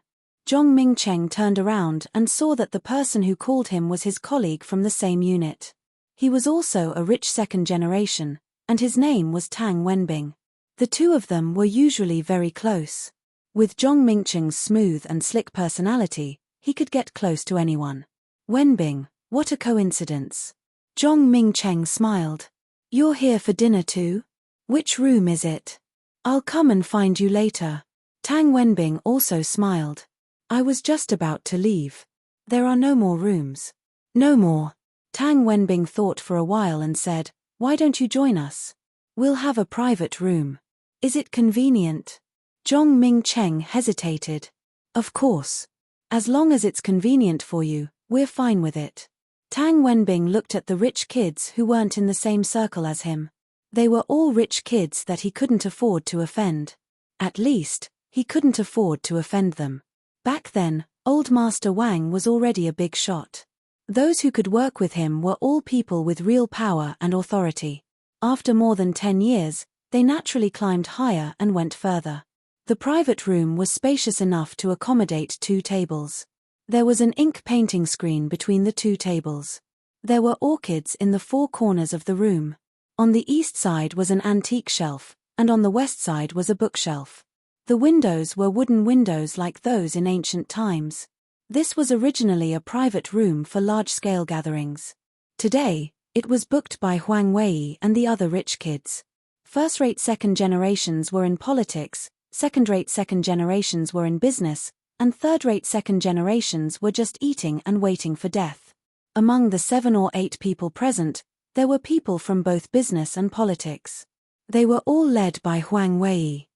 Zhong Mingcheng turned around and saw that the person who called him was his colleague from the same unit. He was also a rich second generation, and his name was Tang Wenbing. The two of them were usually very close. With Zhong Mingcheng's smooth and slick personality, he could get close to anyone. Wenbing, what a coincidence. Zhong Mingcheng smiled. You're here for dinner too? Which room is it? I'll come and find you later. Tang Wenbing also smiled. I was just about to leave. There are no more rooms. No more. Tang Wenbing thought for a while and said, why don't you join us? We'll have a private room. Is it convenient? Zhong Mingcheng hesitated. Of course. As long as it's convenient for you, we're fine with it. Tang Wenbing looked at the rich kids who weren't in the same circle as him. They were all rich kids that he couldn't afford to offend. At least, he couldn't afford to offend them. Back then, old Master Wang was already a big shot. Those who could work with him were all people with real power and authority. After more than 10 years, they naturally climbed higher and went further. The private room was spacious enough to accommodate 2 tables. There was an ink painting screen between the 2 tables. There were orchids in the four corners of the room. On the east side was an antique shelf, and on the west side was a bookshelf. The windows were wooden windows like those in ancient times. This was originally a private room for large-scale gatherings. Today, it was booked by Huang Wei and the other rich kids. First-rate second generations were in politics, second-rate second generations were in business, and third-rate second generations were just eating and waiting for death. Among the 7 or 8 people present, there were people from both business and politics. They were all led by Huang Wei.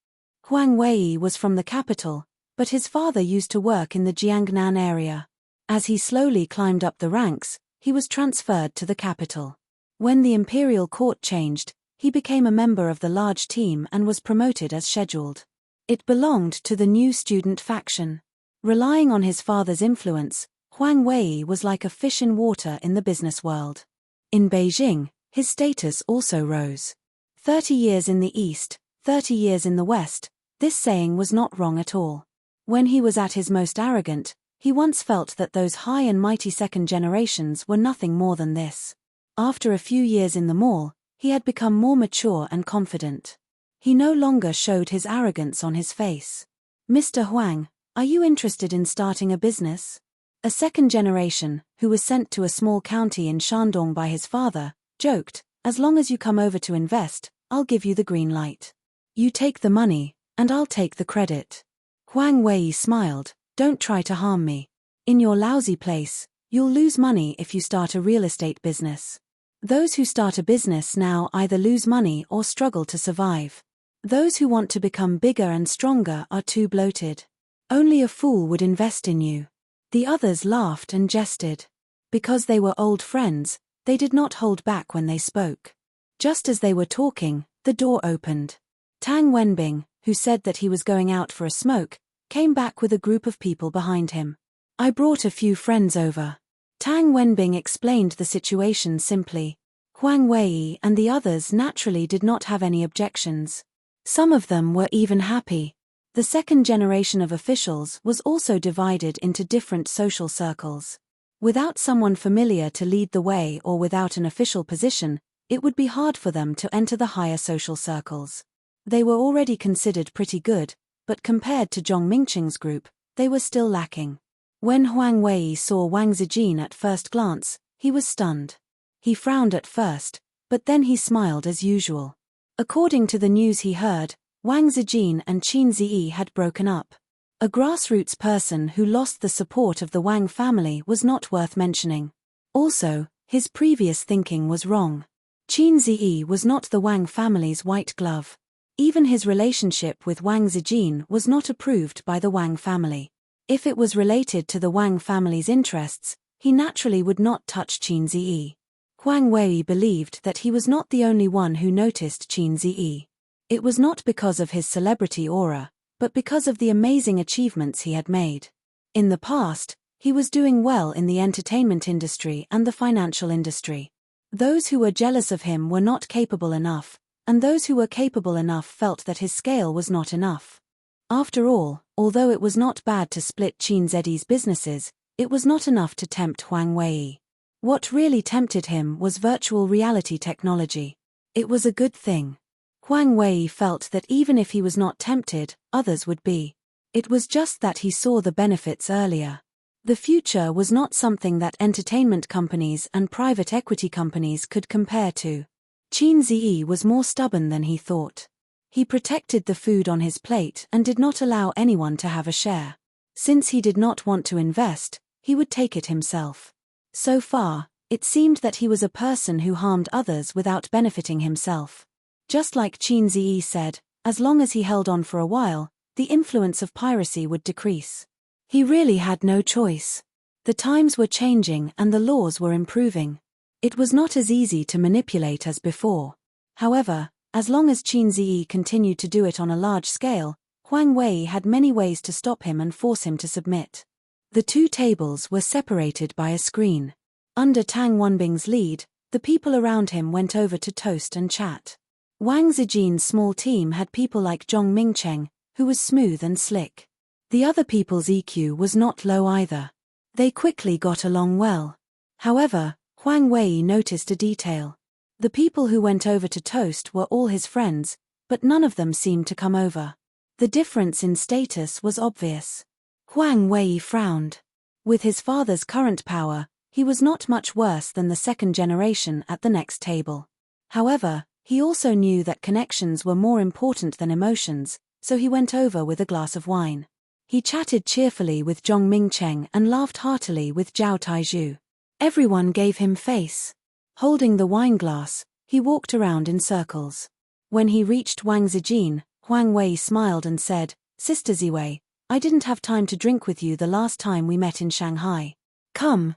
Huang Wei was from the capital, but his father used to work in the Jiangnan area. As he slowly climbed up the ranks, he was transferred to the capital. When the imperial court changed, he became a member of the large team and was promoted as scheduled. It belonged to the new student faction. Relying on his father's influence, Huang Wei was like a fish in water in the business world. In Beijing, his status also rose. 30 years in the East, 30 years in the West, this saying was not wrong at all. When he was at his most arrogant, he once felt that those high and mighty second generations were nothing more than this. After a few years in the mall, he had become more mature and confident. He no longer showed his arrogance on his face. "Mr. Huang, are you interested in starting a business?" A second generation, who was sent to a small county in Shandong by his father, joked, "As long as you come over to invest, I'll give you the green light. You take the money, and I'll take the credit." Huang Wei smiled, "Don't try to harm me. In your lousy place, you'll lose money if you start a real estate business. Those who start a business now either lose money or struggle to survive. Those who want to become bigger and stronger are too bloated. Only a fool would invest in you." The others laughed and jested. Because they were old friends, they did not hold back when they spoke. Just as they were talking, the door opened. Tang Wenbing, who said that he was going out for a smoke, came back with a group of people behind him. "I brought a few friends over." Tang Wenbing explained the situation simply. Huang Wei and the others naturally did not have any objections. Some of them were even happy. The second generation of officials was also divided into different social circles. Without someone familiar to lead the way or without an official position, it would be hard for them to enter the higher social circles. They were already considered pretty good, but compared to Zhong Mingqing's group, they were still lacking. When Huang Wei saw Wang Zijin at first glance, he was stunned. He frowned at first, but then he smiled as usual. According to the news he heard, Wang Zijin and Qin Ziyi had broken up. A grassroots person who lost the support of the Wang family was not worth mentioning. Also, his previous thinking was wrong. Qin Ziyi was not the Wang family's white glove. Even his relationship with Wang Zijin was not approved by the Wang family. If it was related to the Wang family's interests, he naturally would not touch Qin Ziyi. Huang Wei believed that he was not the only one who noticed Qin Ziyi. It was not because of his celebrity aura, but because of the amazing achievements he had made. In the past, he was doing well in the entertainment industry and the financial industry. Those who were jealous of him were not capable enough, and those who were capable enough felt that his scale was not enough. After all, although it was not bad to split Qin Ziyi's businesses, it was not enough to tempt Huang Wei. What really tempted him was virtual reality technology. It was a good thing. Huang Wei felt that even if he was not tempted, others would be. It was just that he saw the benefits earlier. The future was not something that entertainment companies and private equity companies could compare to. Qin Ziyi was more stubborn than he thought. He protected the food on his plate and did not allow anyone to have a share. Since he did not want to invest, he would take it himself. So far, it seemed that he was a person who harmed others without benefiting himself. Just like Qin Ziyi said, as long as he held on for a while, the influence of piracy would decrease. He really had no choice. The times were changing and the laws were improving. It was not as easy to manipulate as before. However, as long as Qin Ziyi continued to do it on a large scale, Huang Wei had many ways to stop him and force him to submit. The two tables were separated by a screen. Under Tang Wenbing's lead, the people around him went over to toast and chat. Wang Zijin's small team had people like Zhong Mingqing, who was smooth and slick. The other people's EQ was not low either. They quickly got along well. However, Huang Wei noticed a detail. The people who went over to toast were all his friends, but none of them seemed to come over. The difference in status was obvious. Huang Wei frowned. With his father's current power, he was not much worse than the second generation at the next table. However, he also knew that connections were more important than emotions, so he went over with a glass of wine. He chatted cheerfully with Zhong Mingcheng and laughed heartily with Zhao Taizhu. Everyone gave him face. Holding the wine glass, he walked around in circles. When he reached Wang Zijin, Huang Wei smiled and said, "Sister Ziwei, I didn't have time to drink with you the last time we met in Shanghai. Come,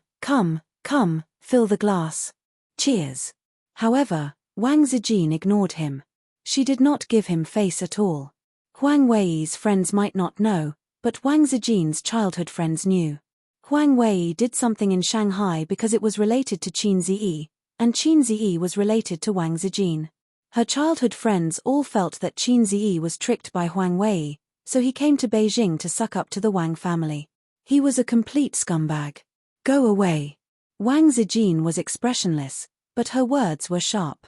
fill the glass. Cheers." However, Wang Zijin ignored him. She did not give him face at all. Huang Wei's friends might not know, but Wang Zijin's childhood friends knew. Huang Wei did something in Shanghai because it was related to Qin Ziyi, and Qin Ziyi was related to Wang Zijin. Her childhood friends all felt that Qin Ziyi was tricked by Huang Wei, so he came to Beijing to suck up to the Wang family. He was a complete scumbag. Go away. Wang Zijin was expressionless, but her words were sharp.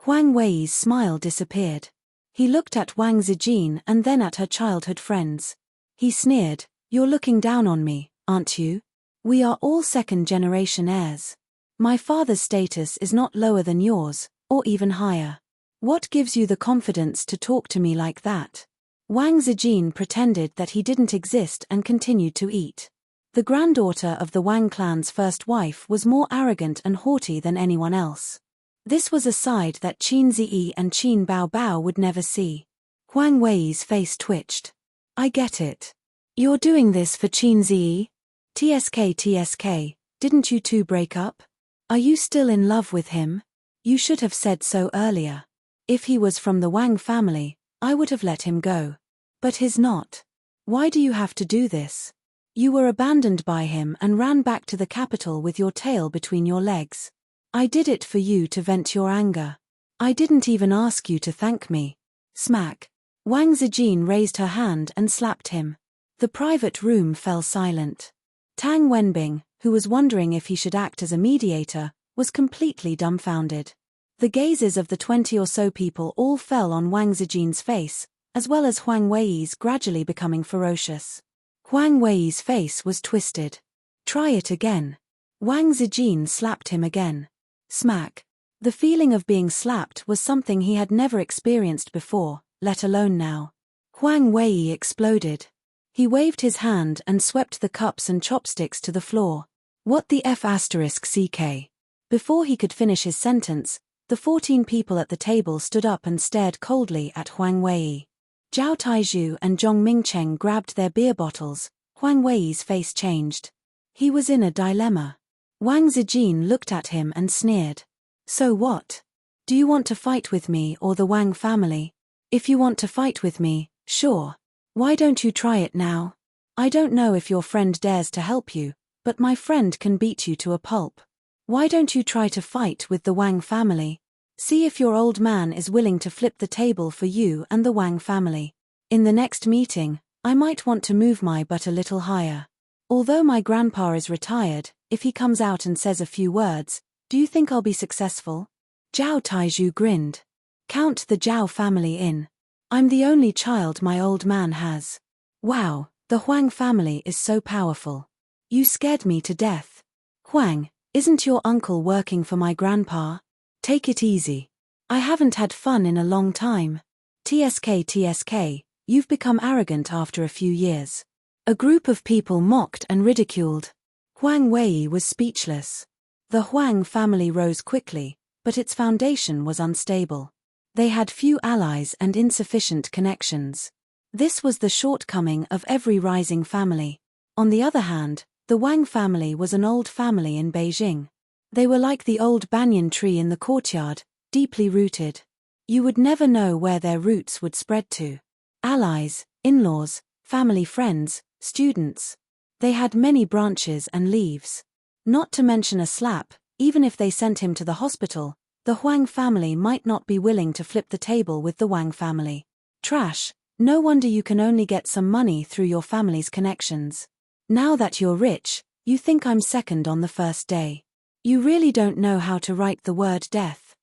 Huang Wei's smile disappeared. He looked at Wang Zijin and then at her childhood friends. He sneered, "You're looking down on me, aren't you? We are all second-generation heirs. My father's status is not lower than yours, or even higher. What gives you the confidence to talk to me like that?" Wang Zijin pretended that he didn't exist and continued to eat. The granddaughter of the Wang clan's first wife was more arrogant and haughty than anyone else. This was a side that Qin Ziyi and Qin Baobao would never see. Huang Wei's face twitched. "I get it. You're doing this for Qin Ziyi? TSK, didn't you two break up? Are you still in love with him? You should have said so earlier. If he was from the Wang family, I would have let him go. But he's not. Why do you have to do this? You were abandoned by him and ran back to the capital with your tail between your legs. I did it for you to vent your anger. I didn't even ask you to thank me." Smack. Wang Zijin raised her hand and slapped him. The private room fell silent. Tang Wenbing, who was wondering if he should act as a mediator, was completely dumbfounded. The gazes of the 20 or so people all fell on Wang Zijin's face, as well as Huang Wei's gradually becoming ferocious. Huang Wei's face was twisted. "Try it again." Wang Zijin slapped him again. Smack. The feeling of being slapped was something he had never experienced before, let alone now. Huang Wei exploded. He waved his hand and swept the cups and chopsticks to the floor. "What the F***CK?" Before he could finish his sentence, the 14 people at the table stood up and stared coldly at Huang Wei. Zhao Taizhu and Zhong Mingcheng grabbed their beer bottles. Huang Wei's face changed. He was in a dilemma. Wang Zijin looked at him and sneered. "So what? Do you want to fight with me or the Wang family? If you want to fight with me, sure. Why don't you try it now? I don't know if your friend dares to help you, but my friend can beat you to a pulp. Why don't you try to fight with the Wang family? See if your old man is willing to flip the table for you and the Wang family. In the next meeting, I might want to move my butt a little higher. Although my grandpa is retired, if he comes out and says a few words, do you think I'll be successful?" Zhao Taizhu grinned. "Count the Zhao family in. I'm the only child my old man has. Wow, the Huang family is so powerful. You scared me to death. Huang, isn't your uncle working for my grandpa? Take it easy. I haven't had fun in a long time. TSK, you've become arrogant after a few years." A group of people mocked and ridiculed. Huang Wei was speechless. The Huang family rose quickly, but its foundation was unstable. They had few allies and insufficient connections. This was the shortcoming of every rising family. On the other hand, the Wang family was an old family in Beijing. They were like the old banyan tree in the courtyard, deeply rooted. You would never know where their roots would spread to. Allies, in-laws, family friends, students. They had many branches and leaves. Not to mention a slap, even if they sent him to the hospital, the Huang family might not be willing to flip the table with the Wang family. Trash, no wonder you can only get some money through your family's connections. Now that you're rich, you think I'm second on the first day. You really don't know how to write the word death.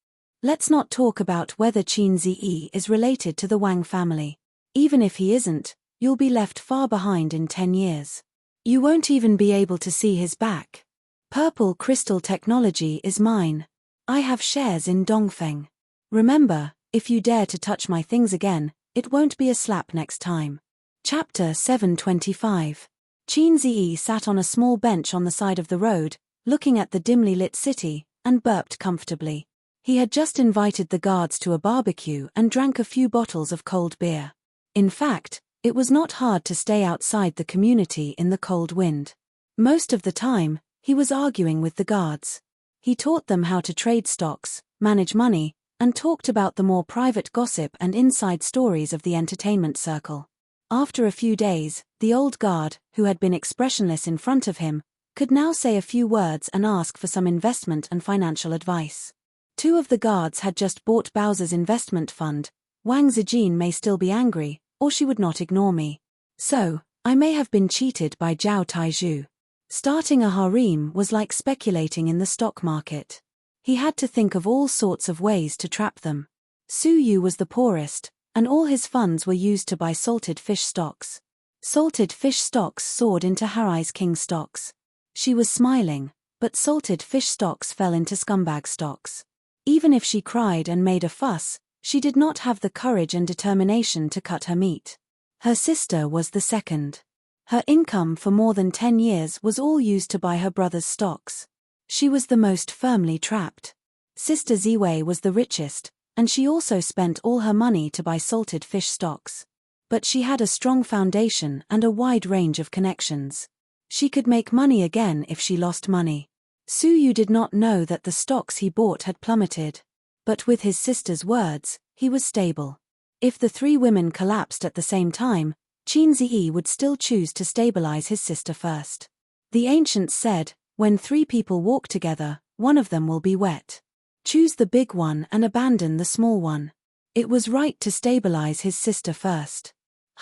Let's not talk about whether Qin Ziyi is related to the Wang family. Even if he isn't, you'll be left far behind in 10 years. You won't even be able to see his back. Purple Crystal Technology is mine. I have shares in Dongfeng. Remember, if you dare to touch my things again, it won't be a slap next time. Chapter 725. Qin Ziyi sat on a small bench on the side of the road, looking at the dimly lit city, and burped comfortably. He had just invited the guards to a barbecue and drank a few bottles of cold beer. In fact, it was not hard to stay outside the community in the cold wind. Most of the time, he was arguing with the guards. He taught them how to trade stocks, manage money, and talked about the more private gossip and inside stories of the entertainment circle. After a few days, the old guard, who had been expressionless in front of him, could now say a few words and ask for some investment and financial advice. 2 of the guards had just bought Bowser's investment fund. Wang Zijin may still be angry, or she would not ignore me. So, I may have been cheated by Zhao Taizhu. Starting a harem was like speculating in the stock market. He had to think of all sorts of ways to trap them. Su Yu was the poorest, and all his funds were used to buy salted fish stocks. Salted fish stocks soared into Harai's king stocks. She was smiling, but salted fish stocks fell into scumbag stocks. Even if she cried and made a fuss, she did not have the courage and determination to cut her meat. Her sister was the second. Her income for more than 10 years was all used to buy her brother's stocks. She was the most firmly trapped. Sister Ziwei was the richest, and she also spent all her money to buy salted fish stocks. But she had a strong foundation and a wide range of connections. She could make money again if she lost money. Su Yu did not know that the stocks he bought had plummeted. But with his sister's words, he was stable. If the 3 women collapsed at the same time, Qin Ziyi would still choose to stabilize his sister first. The ancients said, when 3 people walk together, one of them will be wet. Choose the big one and abandon the small one. It was right to stabilize his sister first.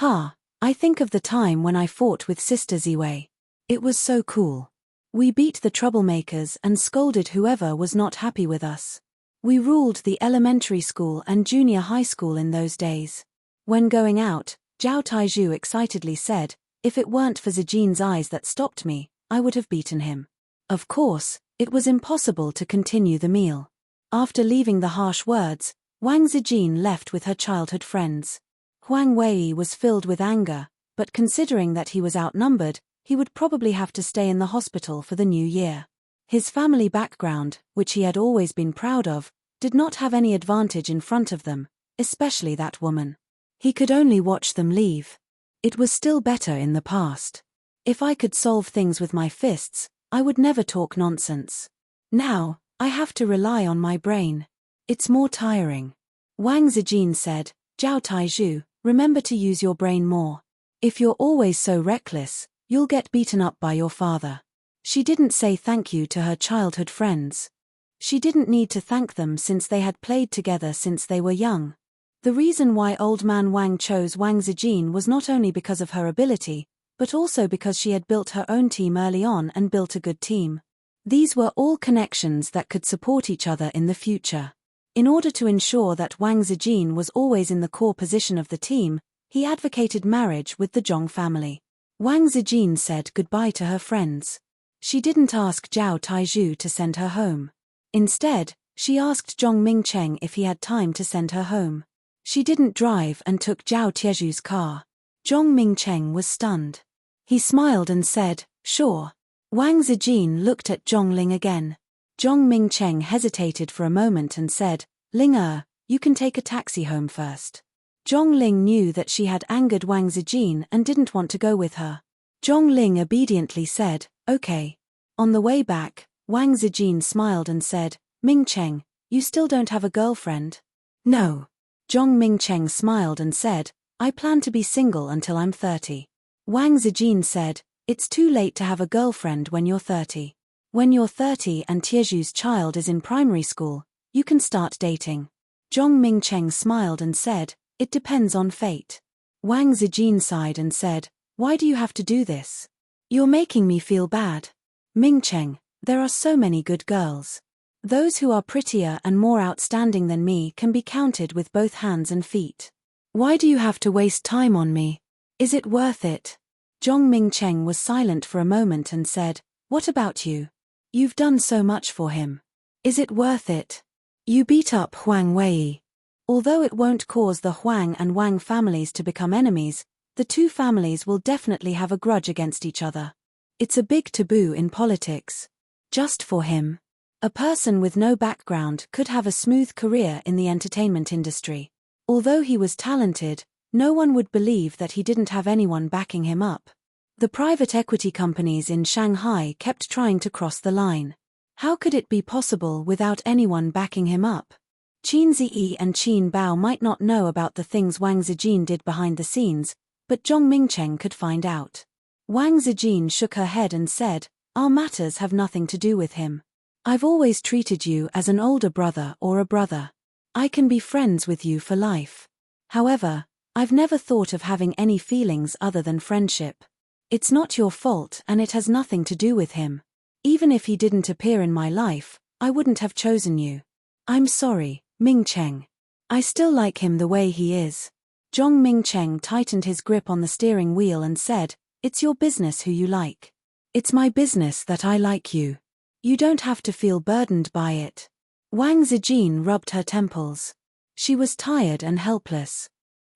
I think of the time when I fought with Sister Ziwei. It was so cool. We beat the troublemakers and scolded whoever was not happy with us. We ruled the elementary school and junior high school in those days. When going out, Zhao Taizhu excitedly said, if it weren't for Zijin's eyes that stopped me, I would have beaten him. Of course, it was impossible to continue the meal. After leaving the harsh words, Wang Zijin left with her childhood friends. Huang Wei was filled with anger, but considering that he was outnumbered, he would probably have to stay in the hospital for the new year. His family background, which he had always been proud of, did not have any advantage in front of them, especially that woman. He could only watch them leave. It was still better in the past. If I could solve things with my fists, I would never talk nonsense. Now, I have to rely on my brain. It's more tiring. Wang Zijin said, Zhao Taizhu, remember to use your brain more. If you're always so reckless, you'll get beaten up by your father. She didn't say thank you to her childhood friends. She didn't need to thank them since they had played together since they were young. The reason why Old Man Wang chose Wang Zijin was not only because of her ability, but also because she had built her own team early on and built a good team. These were all connections that could support each other in the future. In order to ensure that Wang Zijin was always in the core position of the team, he advocated marriage with the Zhong family. Wang Zijin said goodbye to her friends. She didn't ask Zhao Taizhu to send her home. Instead, she asked Zhong Mingcheng if he had time to send her home. She didn't drive and took Zhao Tiezhu's car. Zhong Mingcheng was stunned. He smiled and said, sure. Wang Zijin looked at Zhong Ling again. Zhong Mingcheng hesitated for a moment and said, Ling you can take a taxi home first. Zhong Ling knew that she had angered Wang Zijin and didn't want to go with her. Zhong Ling obediently said, okay. On the way back, Wang Zijin smiled and said, Mingcheng, you still don't have a girlfriend? No. Zhong Mingcheng smiled and said, I plan to be single until I'm 30. Wang Zijin said, it's too late to have a girlfriend when you're 30. When you're 30 and Tiezhu's child is in primary school, you can start dating. Zhong Mingcheng smiled and said, it depends on fate. Wang Zijin sighed and said, why do you have to do this? You're making me feel bad. Mingcheng, There are so many good girls. Those who are prettier and more outstanding than me can be counted with both hands and feet. Why do you have to waste time on me? Is it worth it? Zhong Mingcheng was silent for a moment and said, "What about you? You've done so much for him. Is it worth it? You beat up Huang Wei. Although it won't cause the Huang and Wang families to become enemies, the two families will definitely have a grudge against each other. It's a big taboo in politics. Just for him. A person with no background could have a smooth career in the entertainment industry. Although he was talented, no one would believe that he didn't have anyone backing him up. The private equity companies in Shanghai kept trying to cross the line. How could it be possible without anyone backing him up? Qin Ziyi and Qin Bao might not know about the things Wang Zijin did behind the scenes, but Zhong Mingcheng could find out. Wang Zijin shook her head and said, "Our matters have nothing to do with him. I've always treated you as an older brother or a brother. I can be friends with you for life. However, I've never thought of having any feelings other than friendship. It's not your fault and it has nothing to do with him. Even if he didn't appear in my life, I wouldn't have chosen you. I'm sorry, Mingcheng. I still like him the way he is." Zhong Mingcheng tightened his grip on the steering wheel and said, "It's your business who you like. It's my business that I like you. You don't have to feel burdened by it." Wang Zijin rubbed her temples. She was tired and helpless.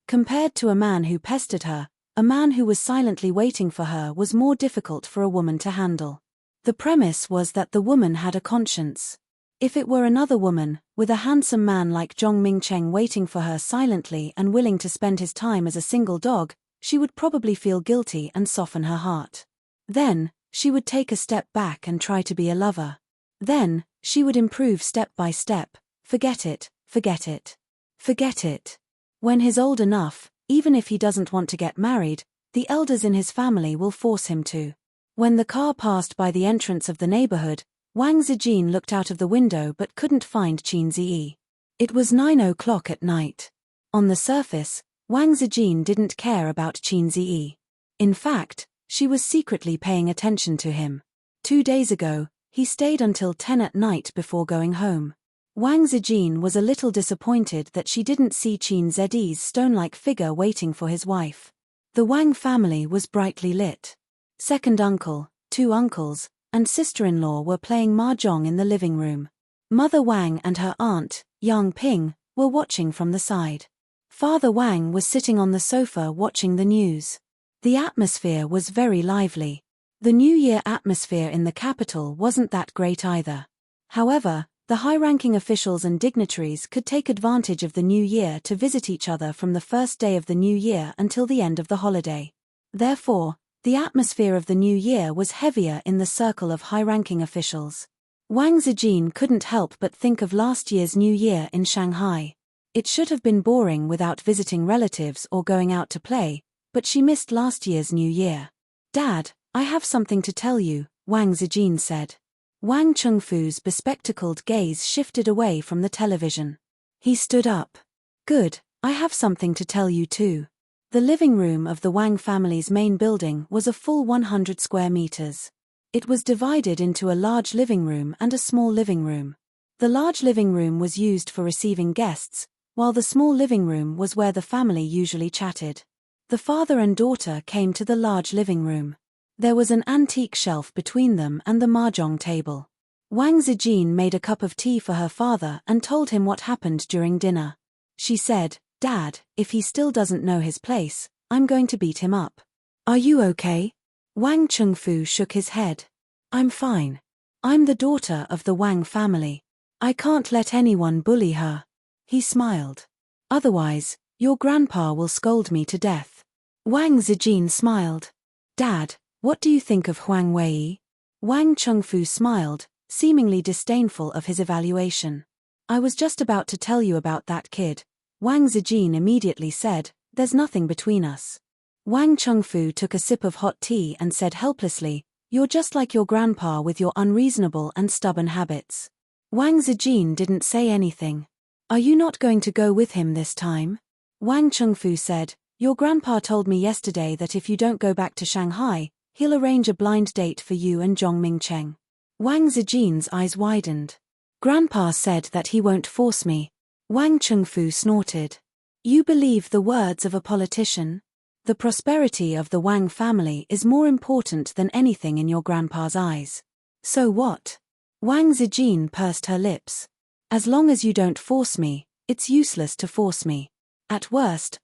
Compared to a man who pestered her, a man who was silently waiting for her was more difficult for a woman to handle. The premise was that the woman had a conscience. If it were another woman, with a handsome man like Zhong Mingcheng waiting for her silently and willing to spend his time as a single dog, she would probably feel guilty and soften her heart. Then, she would take a step back and try to be a lover. Then, she would improve step by step. Forget it, forget it. Forget it. When he's old enough, even if he doesn't want to get married, the elders in his family will force him to. When the car passed by the entrance of the neighborhood, Wang Zijin looked out of the window but couldn't find Qin Ziyi. It was 9 o'clock at night. On the surface, Wang Zijin didn't care about Qin Ziyi. In fact, she was secretly paying attention to him. 2 days ago, he stayed until 10 at night before going home. Wang Zijin was a little disappointed that she didn't see Qin Ziyi's stone-like figure waiting for his wife. The Wang family was brightly lit. Second uncle, 2 uncles, and sister-in-law were playing mahjong in the living room. Mother Wang and her aunt, Yang Ping, were watching from the side. Father Wang was sitting on the sofa watching the news. The atmosphere was very lively. The New Year atmosphere in the capital wasn't that great either. However, the high-ranking officials and dignitaries could take advantage of the New Year to visit each other from the first day of the New Year until the end of the holiday. Therefore, the atmosphere of the New Year was heavier in the circle of high-ranking officials. Wang Zijin couldn't help but think of last year's New Year in Shanghai. It should have been boring without visiting relatives or going out to play, but she missed last year's New Year. "Dad, I have something to tell you," Wang Zijin said. Wang Chengfu's bespectacled gaze shifted away from the television. He stood up. "Good, I have something to tell you too." The living room of the Wang family's main building was a full 100 square meters. It was divided into a large living room and a small living room. The large living room was used for receiving guests, while the small living room was where the family usually chatted. The father and daughter came to the large living room. There was an antique shelf between them and the mahjong table. Wang Zijin made a cup of tea for her father and told him what happened during dinner. She said, "Dad, if he still doesn't know his place, I'm going to beat him up." "Are you okay?" Wang Chengfu shook his head. "I'm fine. I'm the daughter of the Wang family. I can't let anyone bully her." He smiled. "Otherwise, your grandpa will scold me to death." Wang Zijin smiled. "Dad, what do you think of Huang Wei?" Wang Chengfu smiled, seemingly disdainful of his evaluation. "I was just about to tell you about that kid." Wang Zijin immediately said, "There's nothing between us." Wang Chengfu took a sip of hot tea and said helplessly, "You're just like your grandpa with your unreasonable and stubborn habits." Wang Zijin didn't say anything. "Are you not going to go with him this time?" Wang Chengfu said, "Your grandpa told me yesterday that if you don't go back to Shanghai, he'll arrange a blind date for you and Zhong Mingcheng." Wang Zijin's eyes widened. Grandpa said that he won't force me. Wang Chengfu snorted. You believe the words of a politician? The prosperity of the Wang family is more important than anything in your grandpa's eyes. So what? Wang Zijin pursed her lips. As long as you don't force me, it's useless to force me. At worst,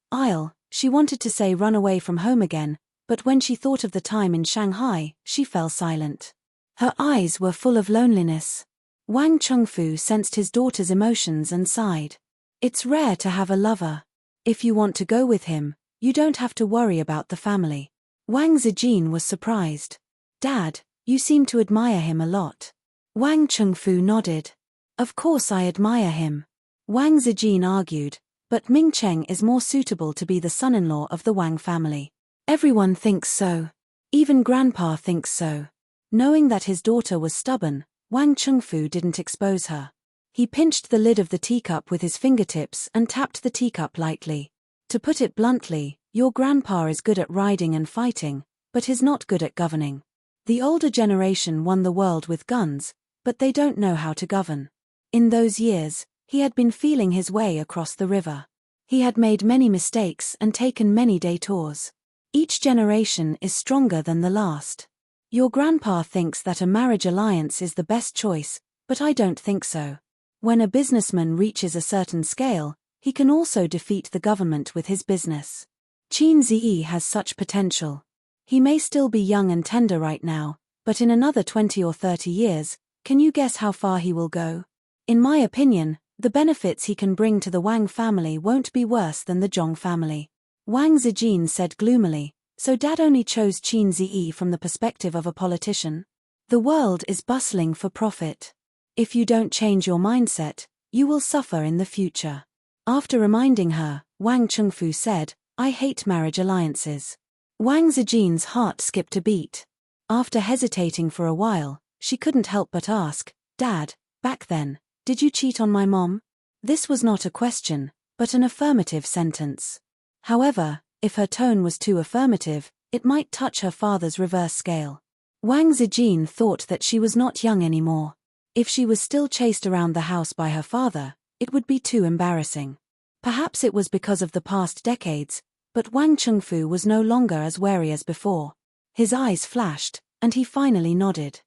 she wanted to say run away from home again, but when she thought of the time in Shanghai, she fell silent. Her eyes were full of loneliness. Wang Chengfu sensed his daughter's emotions and sighed. It's rare to have a lover. If you want to go with him, you don't have to worry about the family. Wang Zijin was surprised. Dad, you seem to admire him a lot. Wang Chengfu nodded. Of course I admire him. Wang Zijin argued, but Ming Cheng is more suitable to be the son-in-law of the Wang family. Everyone thinks so. Even Grandpa thinks so. Knowing that his daughter was stubborn, Wang Chengfu didn't expose her. He pinched the lid of the teacup with his fingertips and tapped the teacup lightly. To put it bluntly, your grandpa is good at riding and fighting, but he's not good at governing. The older generation won the world with guns, but they don't know how to govern. In those years, he had been feeling his way across the river. He had made many mistakes and taken many detours. Each generation is stronger than the last. Your grandpa thinks that a marriage alliance is the best choice, but I don't think so. When a businessman reaches a certain scale, he can also defeat the government with his business. Qin Ziyi has such potential. He may still be young and tender right now, but in another 20 or 30 years, can you guess how far he will go? In my opinion, the benefits he can bring to the Wang family won't be worse than the Zhong family. Wang Zijin said gloomily, so Dad only chose Qin Ziyi from the perspective of a politician? The world is bustling for profit. If you don't change your mindset, you will suffer in the future. After reminding her, Wang Chengfu said, I hate marriage alliances. Wang Zijin's heart skipped a beat. After hesitating for a while, she couldn't help but ask, Dad, back then, did you cheat on my mom? This was not a question, but an affirmative sentence. However, if her tone was too affirmative, it might touch her father's reverse scale. Wang Zijin thought that she was not young anymore. If she was still chased around the house by her father, it would be too embarrassing. Perhaps it was because of the past decades, but Wang Chengfu was no longer as wary as before. His eyes flashed, and he finally nodded.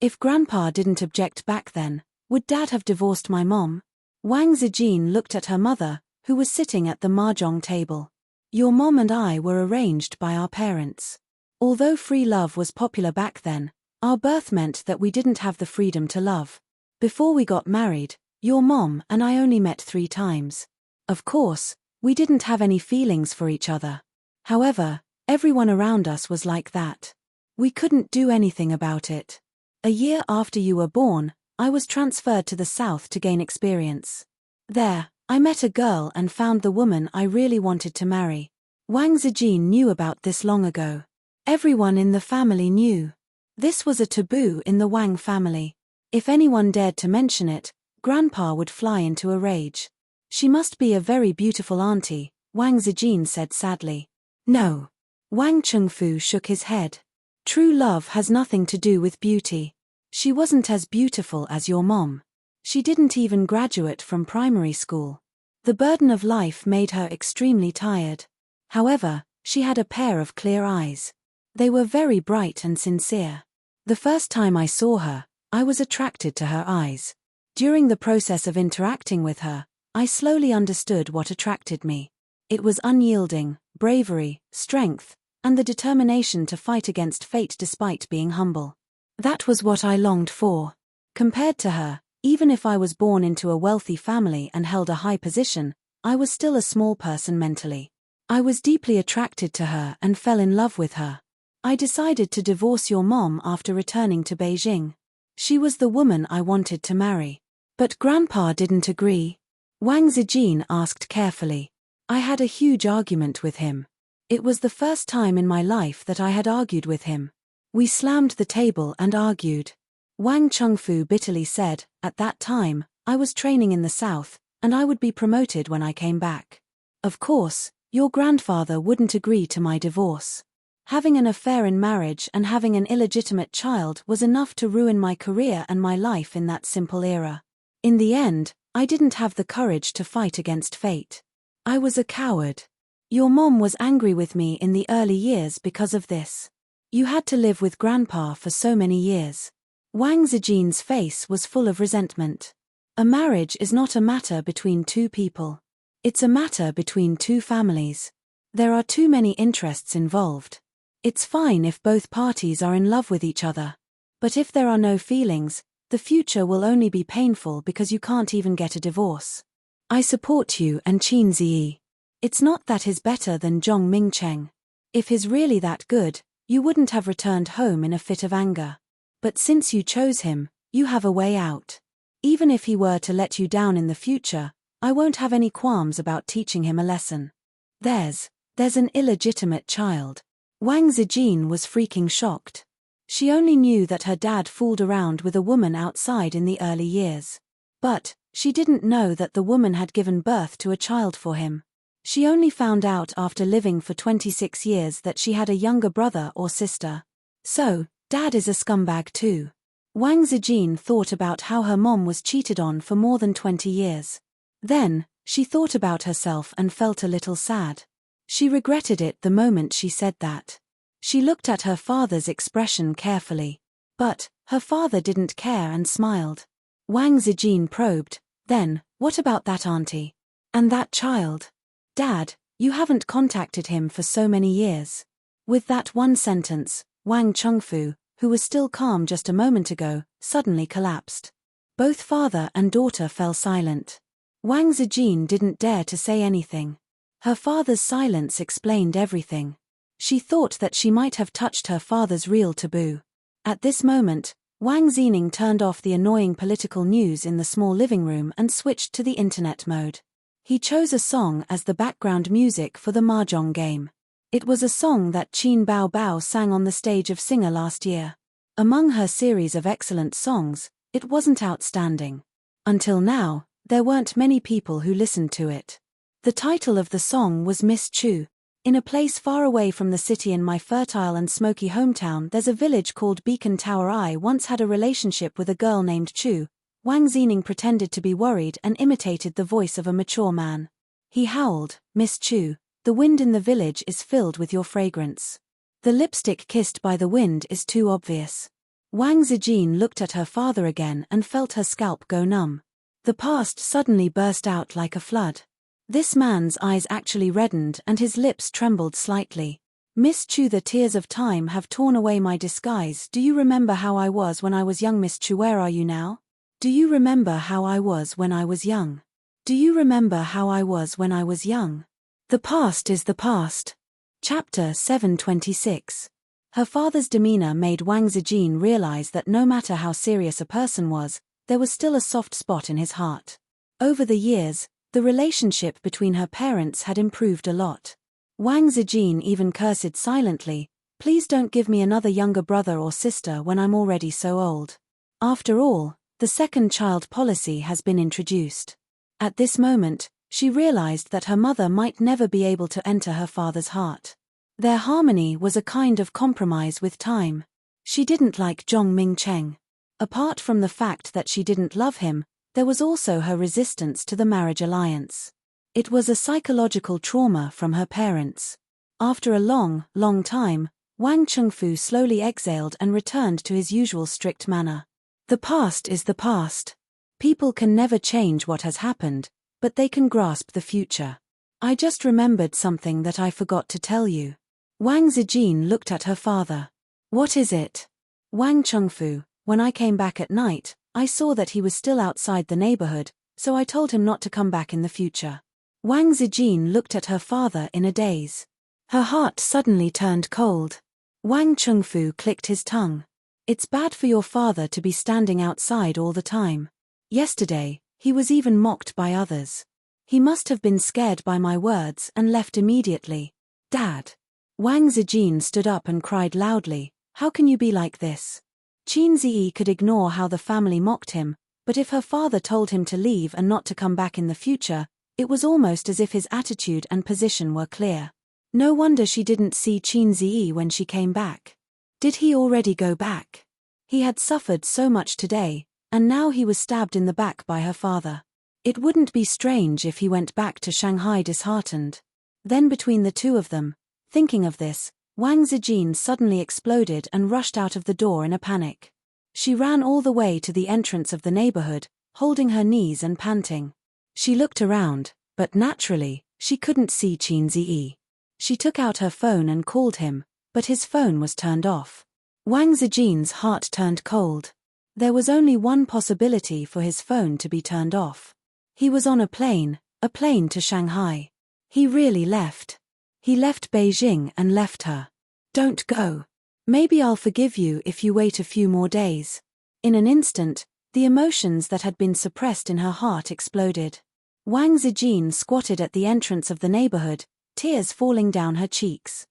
If Grandpa didn't object back then, would Dad have divorced my mom? Wang Zijin looked at her mother, who was sitting at the mahjong table. Your mom and I were arranged by our parents. Although free love was popular back then, our birth meant that we didn't have the freedom to love. Before we got married, your mom and I only met 3 times. Of course, we didn't have any feelings for each other. However, everyone around us was like that. We couldn't do anything about it. A year after you were born, I was transferred to the south to gain experience. There, I met a girl and found the woman I really wanted to marry. Wang Zijin knew about this long ago. Everyone in the family knew. This was a taboo in the Wang family. If anyone dared to mention it, Grandpa would fly into a rage. She must be a very beautiful auntie, Wang Zijin said sadly. No. Wang Chengfu shook his head. True love has nothing to do with beauty. She wasn't as beautiful as your mom. She didn't even graduate from primary school. The burden of life made her extremely tired. However, she had a pair of clear eyes. They were very bright and sincere. The first time I saw her, I was attracted to her eyes. During the process of interacting with her, I slowly understood what attracted me. It was unyielding, bravery, strength, and the determination to fight against fate despite being humble. That was what I longed for. Compared to her, even if I was born into a wealthy family and held a high position, I was still a small person mentally. I was deeply attracted to her and fell in love with her. I decided to divorce your mom after returning to Beijing. She was the woman I wanted to marry. But Grandpa didn't agree. Wang Zijin asked carefully. I had a huge argument with him. It was the first time in my life that I had argued with him. We slammed the table and argued. Wang Chengfu bitterly said, at that time, I was training in the south, and I would be promoted when I came back. Of course, your grandfather wouldn't agree to my divorce. Having an affair in marriage and having an illegitimate child was enough to ruin my career and my life in that simple era. In the end, I didn't have the courage to fight against fate. I was a coward. Your mom was angry with me in the early years because of this. You had to live with Grandpa for so many years. Wang Zijin's face was full of resentment. A marriage is not a matter between two people. It's a matter between two families. There are too many interests involved. It's fine if both parties are in love with each other. But if there are no feelings, the future will only be painful because you can't even get a divorce. I support you and Qin Ziyi. It's not that he's better than Zhong Mingcheng. If he's really that good, you wouldn't have returned home in a fit of anger. But since you chose him, you have a way out. Even if he were to let you down in the future, I won't have any qualms about teaching him a lesson. There's an illegitimate child. Wang Zijin was freaking shocked. She only knew that her dad fooled around with a woman outside in the early years. But she didn't know that the woman had given birth to a child for him. She only found out after living for 26 years that she had a younger brother or sister. So, Dad is a scumbag too. Wang Zijin thought about how her mom was cheated on for more than 20 years. Then, she thought about herself and felt a little sad. She regretted it the moment she said that. She looked at her father's expression carefully. But her father didn't care and smiled. Wang Zijin probed, "Then, what about that auntie? And that child? Dad, you haven't contacted him for so many years." With that one sentence, Wang Chengfu, who was still calm just a moment ago, suddenly collapsed. Both father and daughter fell silent. Wang Zijin didn't dare to say anything. Her father's silence explained everything. She thought that she might have touched her father's real taboo. At this moment, Wang Zining turned off the annoying political news in the small living room and switched to the internet mode. He chose a song as the background music for the mahjong game. It was a song that Qin Bao Bao sang on the stage of Singer last year. Among her series of excellent songs, it wasn't outstanding. Until now, there weren't many people who listened to it. The title of the song was Miss Chu. In a place far away from the city in my fertile and smoky hometown, there's a village called Beacon Tower. I once had a relationship with a girl named Chu. Wang Zining pretended to be worried and imitated the voice of a mature man. He howled, "Miss Chu, the wind in the village is filled with your fragrance. The lipstick kissed by the wind is too obvious." Wang Zijin looked at her father again and felt her scalp go numb. The past suddenly burst out like a flood. This man's eyes actually reddened and his lips trembled slightly. "Miss Chu, the tears of time have torn away my disguise. Do you remember how I was when I was young? Miss Chu, where are you now? Do you remember how I was when I was young? Do you remember how I was when I was young? The past is the past." Chapter 726. Her father's demeanor made Wang Zijin realize that no matter how serious a person was, there was still a soft spot in his heart. Over the years, the relationship between her parents had improved a lot. Wang Zijin even cursed silently, "Please don't give me another younger brother or sister when I'm already so old." After all, the second child policy has been introduced. At this moment, she realized that her mother might never be able to enter her father's heart. Their harmony was a kind of compromise with time. She didn't like Zhong Mingcheng. Apart from the fact that she didn't love him, there was also her resistance to the marriage alliance. It was a psychological trauma from her parents. After a long time, Wang Chengfu slowly exhaled and returned to his usual strict manner. The past is the past. People can never change what has happened, but they can grasp the future. I just remembered something that I forgot to tell you. Wang Zijin looked at her father. "What is it?" "Wang Chengfu, when I came back at night, I saw that he was still outside the neighborhood, so I told him not to come back in the future." Wang Zijin looked at her father in a daze. Her heart suddenly turned cold. Wang Chengfu clicked his tongue. "It's bad for your father to be standing outside all the time. Yesterday, he was even mocked by others. He must have been scared by my words and left immediately." "Dad." Wang Zijin stood up and cried loudly, "How can you be like this?" Qin Ziyi could ignore how the family mocked him, but if her father told him to leave and not to come back in the future, it was almost as if his attitude and position were clear. No wonder she didn't see Qin Ziyi when she came back. Did he already go back? He had suffered so much today, and now he was stabbed in the back by her father. It wouldn't be strange if he went back to Shanghai disheartened. Then between the two of them, thinking of this, Wang Zijin suddenly exploded and rushed out of the door in a panic. She ran all the way to the entrance of the neighborhood, holding her knees and panting. She looked around, but naturally, she couldn't see Qin Ziyi. She took out her phone and called him, but his phone was turned off. Wang Zijin's heart turned cold. There was only one possibility for his phone to be turned off. He was on a plane to Shanghai. He really left. He left Beijing and left her. Don't go. Maybe I'll forgive you if you wait a few more days. In an instant, the emotions that had been suppressed in her heart exploded. Wang Zijin squatted at the entrance of the neighborhood, tears falling down her cheeks.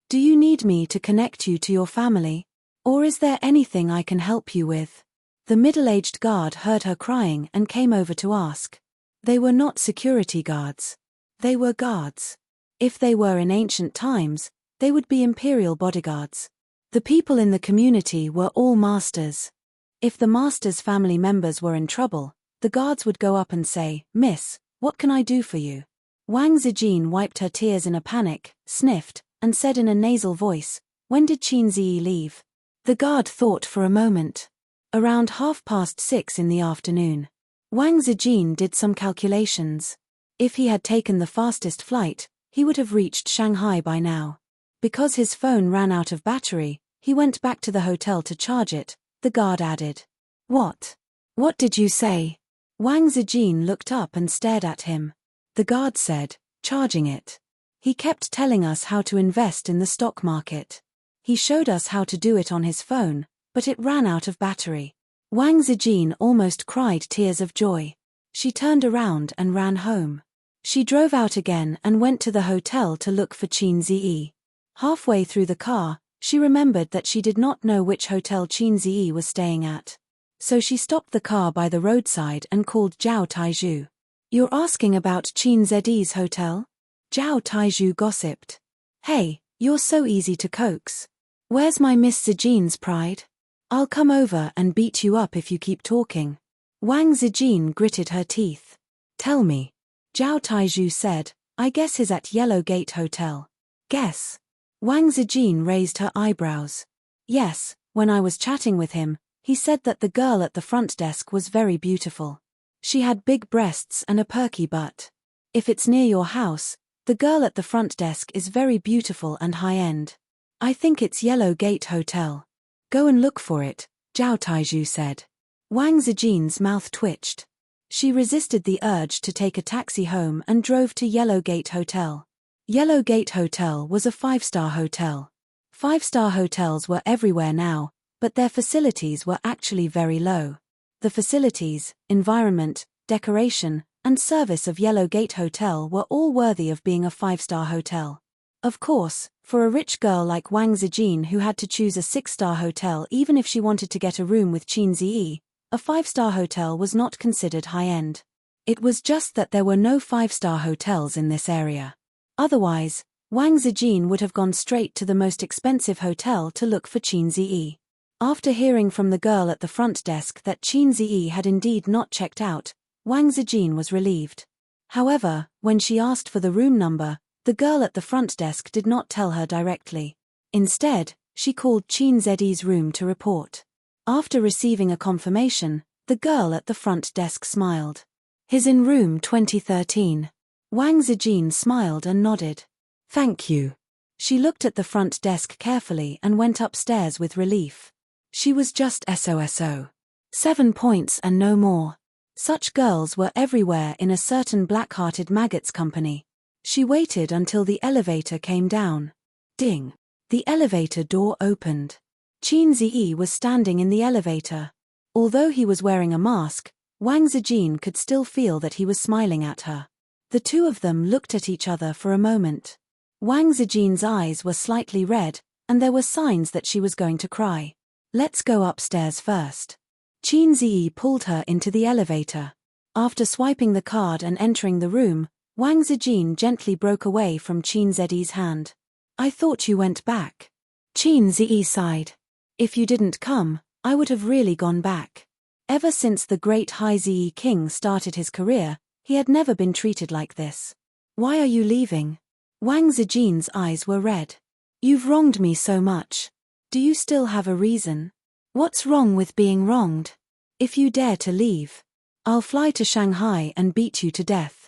Do you need me to connect you to your family? Or is there anything I can help you with? The middle-aged guard heard her crying and came over to ask. They were not security guards. They were guards. If they were in ancient times, they would be imperial bodyguards. The people in the community were all masters. If the master's family members were in trouble, the guards would go up and say, "Miss, what can I do for you?" Wang Zijin wiped her tears in a panic, sniffed, and said in a nasal voice, "When did Qin Ziyi leave?" The guard thought for a moment. Around 6:30 in the afternoon. Wang Zijin did some calculations. If he had taken the fastest flight, he would have reached Shanghai by now. Because his phone ran out of battery, he went back to the hotel to charge it, the guard added. What did you say?" Wang Zijin looked up and stared at him. The guard said, "Charging it. He kept telling us how to invest in the stock market. He showed us how to do it on his phone, but it ran out of battery." Wang Zijin almost cried tears of joy. She turned around and ran home. She drove out again and went to the hotel to look for Qin Ziyi. Halfway through the car, she remembered that she did not know which hotel Qin Ziyi was staying at. So she stopped the car by the roadside and called Zhao Taizhu. "You're asking about Qin Ziyi's hotel?" Zhao Taizhu gossiped. "Hey, you're so easy to coax. Where's my Miss Zijin's pride? I'll come over and beat you up if you keep talking." Wang Zijin gritted her teeth. "Tell me." Zhao Taizhu said, "I guess he's at Yellow Gate Hotel." "Guess?" Wang Zijin raised her eyebrows. "Yes, when I was chatting with him, he said that the girl at the front desk was very beautiful. She had big breasts and a perky butt. If it's near your house, the girl at the front desk is very beautiful and high-end. I think it's Yellow Gate Hotel. Go and look for it," Zhao Taizhu said. Wang Zijin's mouth twitched. She resisted the urge to take a taxi home and drove to Yellow Gate Hotel. Yellow Gate Hotel was a 5-star hotel. 5-star hotels were everywhere now, but their facilities were actually very low. The facilities, environment, decoration, and service of Yellow Gate Hotel were all worthy of being a 5-star hotel. Of course, for a rich girl like Wang Zijin who had to choose a 6-star hotel even if she wanted to get a room with Qin Ziyi, a 5-star hotel was not considered high-end. It was just that there were no 5-star hotels in this area. Otherwise, Wang Zijin would have gone straight to the most expensive hotel to look for Qin Ziyi. After hearing from the girl at the front desk that Qin Ziyi had indeed not checked out, Wang Zijin was relieved. However, when she asked for the room number, the girl at the front desk did not tell her directly. Instead, she called Qin Ziyi's room to report. After receiving a confirmation, the girl at the front desk smiled. "He's in room 2013. Wang Zijin smiled and nodded. "Thank you." She looked at the front desk carefully and went upstairs with relief. She was just SOSO. 7 points and no more. Such girls were everywhere in a certain black-hearted maggot's company. She waited until the elevator came down. Ding! The elevator door opened. Qin Ziyi was standing in the elevator. Although he was wearing a mask, Wang Zijin could still feel that he was smiling at her. The two of them looked at each other for a moment. Wang Zijin's eyes were slightly red, and there were signs that she was going to cry. "Let's go upstairs first." Qin Ziyi pulled her into the elevator. After swiping the card and entering the room, Wang Zijin gently broke away from Qin Ziyi's hand. I thought you went back. Qin Ziyi sighed. If you didn't come, I would have really gone back. Ever since the great Hai Ziyi king started his career, he had never been treated like this. Why are you leaving? Wang Zijin's eyes were red. You've wronged me so much. Do you still have a reason? What's wrong with being wronged? If you dare to leave, I'll fly to Shanghai and beat you to death.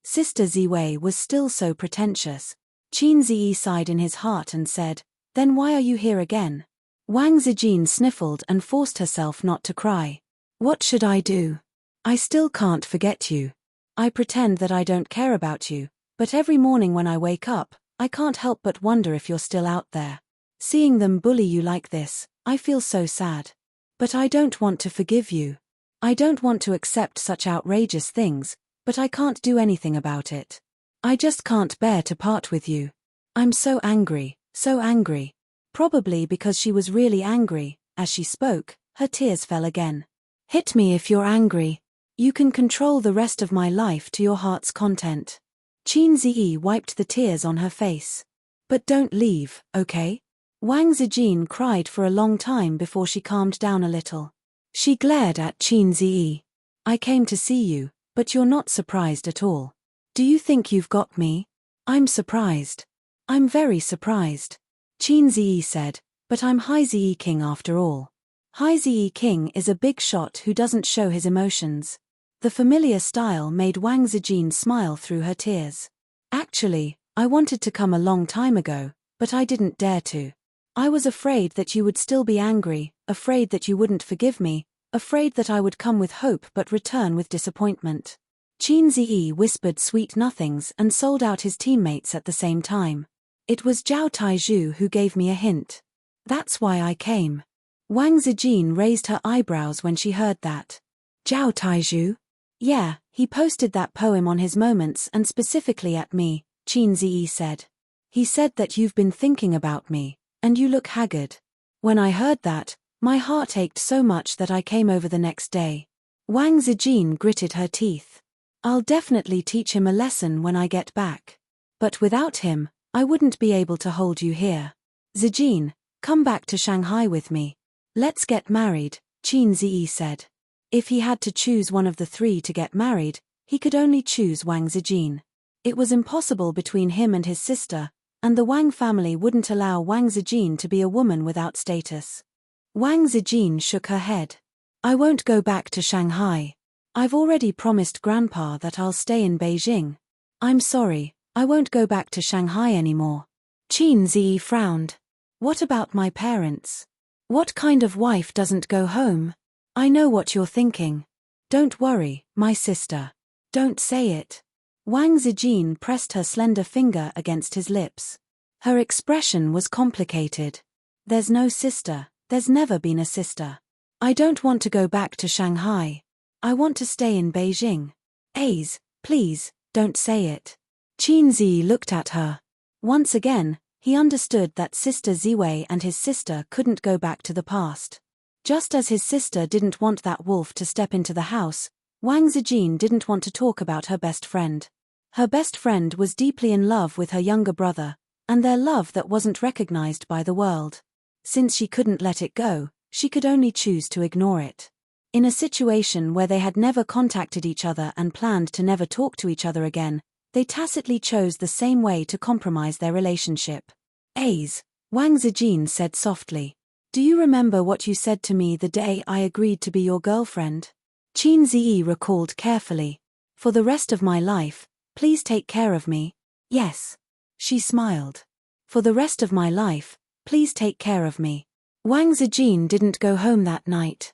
Sister Ziwei was still so pretentious. Qin Ziyi sighed in his heart and said, Then why are you here again? Wang Zijin sniffled and forced herself not to cry. What should I do? I still can't forget you. I pretend that I don't care about you, but every morning when I wake up, I can't help but wonder if you're still out there. Seeing them bully you like this, I feel so sad. But I don't want to forgive you. I don't want to accept such outrageous things, but I can't do anything about it. I just can't bear to part with you. I'm so angry, so angry. Probably because she was really angry, as she spoke, her tears fell again. Hit me if you're angry. You can control the rest of my life to your heart's content. Qin Ziyi wiped the tears on her face. But don't leave, okay? Wang Zijin cried for a long time before she calmed down a little. She glared at Qin Ziyi. I came to see you, but you're not surprised at all. Do you think you've got me? I'm surprised. I'm very surprised. Qin Ziyi said, but I'm Hai Ziyi King after all. Hai Ziyi King is a big shot who doesn't show his emotions. The familiar style made Wang Zijin smile through her tears. Actually, I wanted to come a long time ago, but I didn't dare to. I was afraid that you would still be angry, afraid that you wouldn't forgive me, afraid that I would come with hope but return with disappointment. Qin Ziyi whispered sweet nothings and sold out his teammates at the same time. It was Zhao Taizhu who gave me a hint. That's why I came. Wang Zijin raised her eyebrows when she heard that. Zhao Taizhu? Yeah, he posted that poem on his moments and specifically at me, Qin Ziyi said. He said that you've been thinking about me, and you look haggard. When I heard that, my heart ached so much that I came over the next day. Wang Zijin gritted her teeth. I'll definitely teach him a lesson when I get back. But without him, I wouldn't be able to hold you here. Zijin, come back to Shanghai with me. Let's get married, Qin Ziyi said. If he had to choose one of the three to get married, he could only choose Wang Zijin. It was impossible between him and his sister, and the Wang family wouldn't allow Wang Zijin to be a woman without status. Wang Zijin shook her head. I won't go back to Shanghai. I've already promised Grandpa that I'll stay in Beijing. I'm sorry, I won't go back to Shanghai anymore. Qin Ziyi frowned. What about my parents? What kind of wife doesn't go home? I know what you're thinking. Don't worry, my sister. Don't say it. Wang Zijin pressed her slender finger against his lips. Her expression was complicated. There's no sister, there's never been a sister. I don't want to go back to Shanghai. I want to stay in Beijing. Aze, please, don't say it. Qin Ziyi looked at her. Once again, he understood that Sister Ziwei and his sister couldn't go back to the past. Just as his sister didn't want that wolf to step into the house, Wang Zijin didn't want to talk about her best friend. Her best friend was deeply in love with her younger brother, and their love that wasn't recognized by the world. Since she couldn't let it go, she could only choose to ignore it. In a situation where they had never contacted each other and planned to never talk to each other again, they tacitly chose the same way to compromise their relationship. Aze, Wang Zijin said softly. Do you remember what you said to me the day I agreed to be your girlfriend? Qin Ziyi recalled carefully. For the rest of my life, please take care of me. Yes. She smiled. For the rest of my life, please take care of me. Wang Zijin didn't go home that night.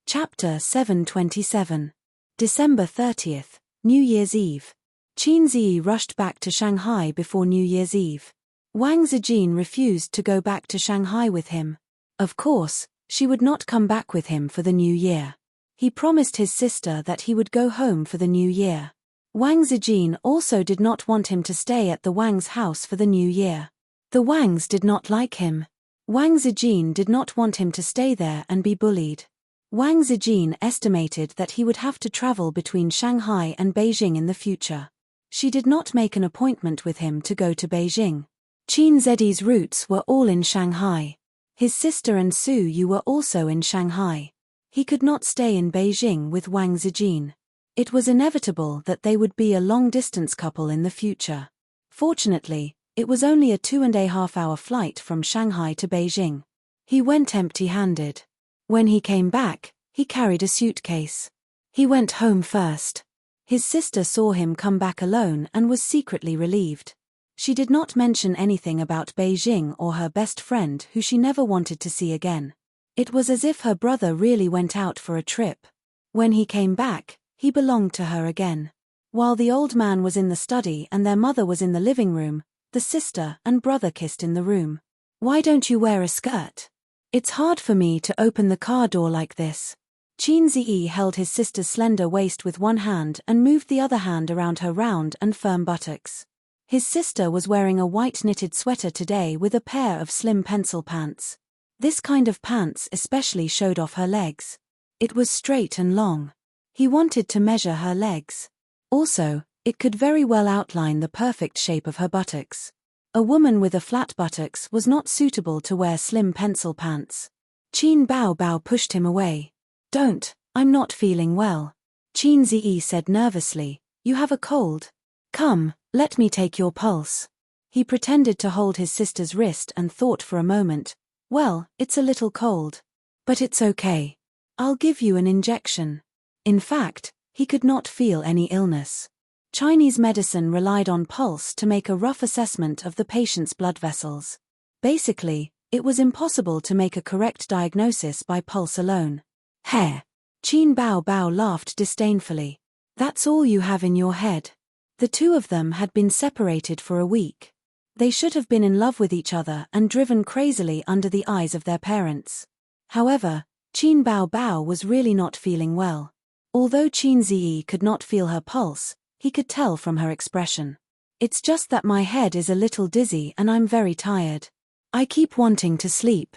Chapter 727. December 30th, New Year's Eve. Qin Ziyi rushed back to Shanghai before New Year's Eve. Wang Zijin refused to go back to Shanghai with him. Of course, she would not come back with him for the new year. He promised his sister that he would go home for the new year. Wang Zijin also did not want him to stay at the Wang's house for the new year. The Wangs did not like him. Wang Zijin did not want him to stay there and be bullied. Wang Zijin estimated that he would have to travel between Shanghai and Beijing in the future. She did not make an appointment with him to go to Beijing. Qin Zedi's roots were all in Shanghai. His sister and Su Yu were also in Shanghai. He could not stay in Beijing with Wang Zijin. It was inevitable that they would be a long-distance couple in the future. Fortunately, it was only a 2.5-hour flight from Shanghai to Beijing. He went empty-handed. When he came back, he carried a suitcase. He went home first. His sister saw him come back alone and was secretly relieved. She did not mention anything about Beijing or her best friend who she never wanted to see again. It was as if her brother really went out for a trip. When he came back, he belonged to her again. While the old man was in the study and their mother was in the living room, the sister and brother kissed in the room. "Why don't you wear a skirt? It's hard for me to open the car door like this." Qin Ziyi held his sister's slender waist with one hand and moved the other hand around her round and firm buttocks. His sister was wearing a white knitted sweater today with a pair of slim pencil pants. This kind of pants especially showed off her legs. It was straight and long. He wanted to measure her legs. Also, it could very well outline the perfect shape of her buttocks. A woman with a flat buttocks was not suitable to wear slim pencil pants. Qin Bao pushed him away. "Don't, I'm not feeling well." Qin Ziyi said nervously, "You have a cold? Come, let me take your pulse." He pretended to hold his sister's wrist and thought for a moment, "Well, it's a little cold. But it's okay. I'll give you an injection." In fact, he could not feel any illness. Chinese medicine relied on pulse to make a rough assessment of the patient's blood vessels. Basically, it was impossible to make a correct diagnosis by pulse alone. "Hair." Qin Bao laughed disdainfully. "That's all you have in your head." The two of them had been separated for a week. They should have been in love with each other and driven crazily under the eyes of their parents. However, Qin Bao was really not feeling well. Although Qin Ziyi could not feel her pulse, he could tell from her expression. "It's just that my head is a little dizzy and I'm very tired. I keep wanting to sleep."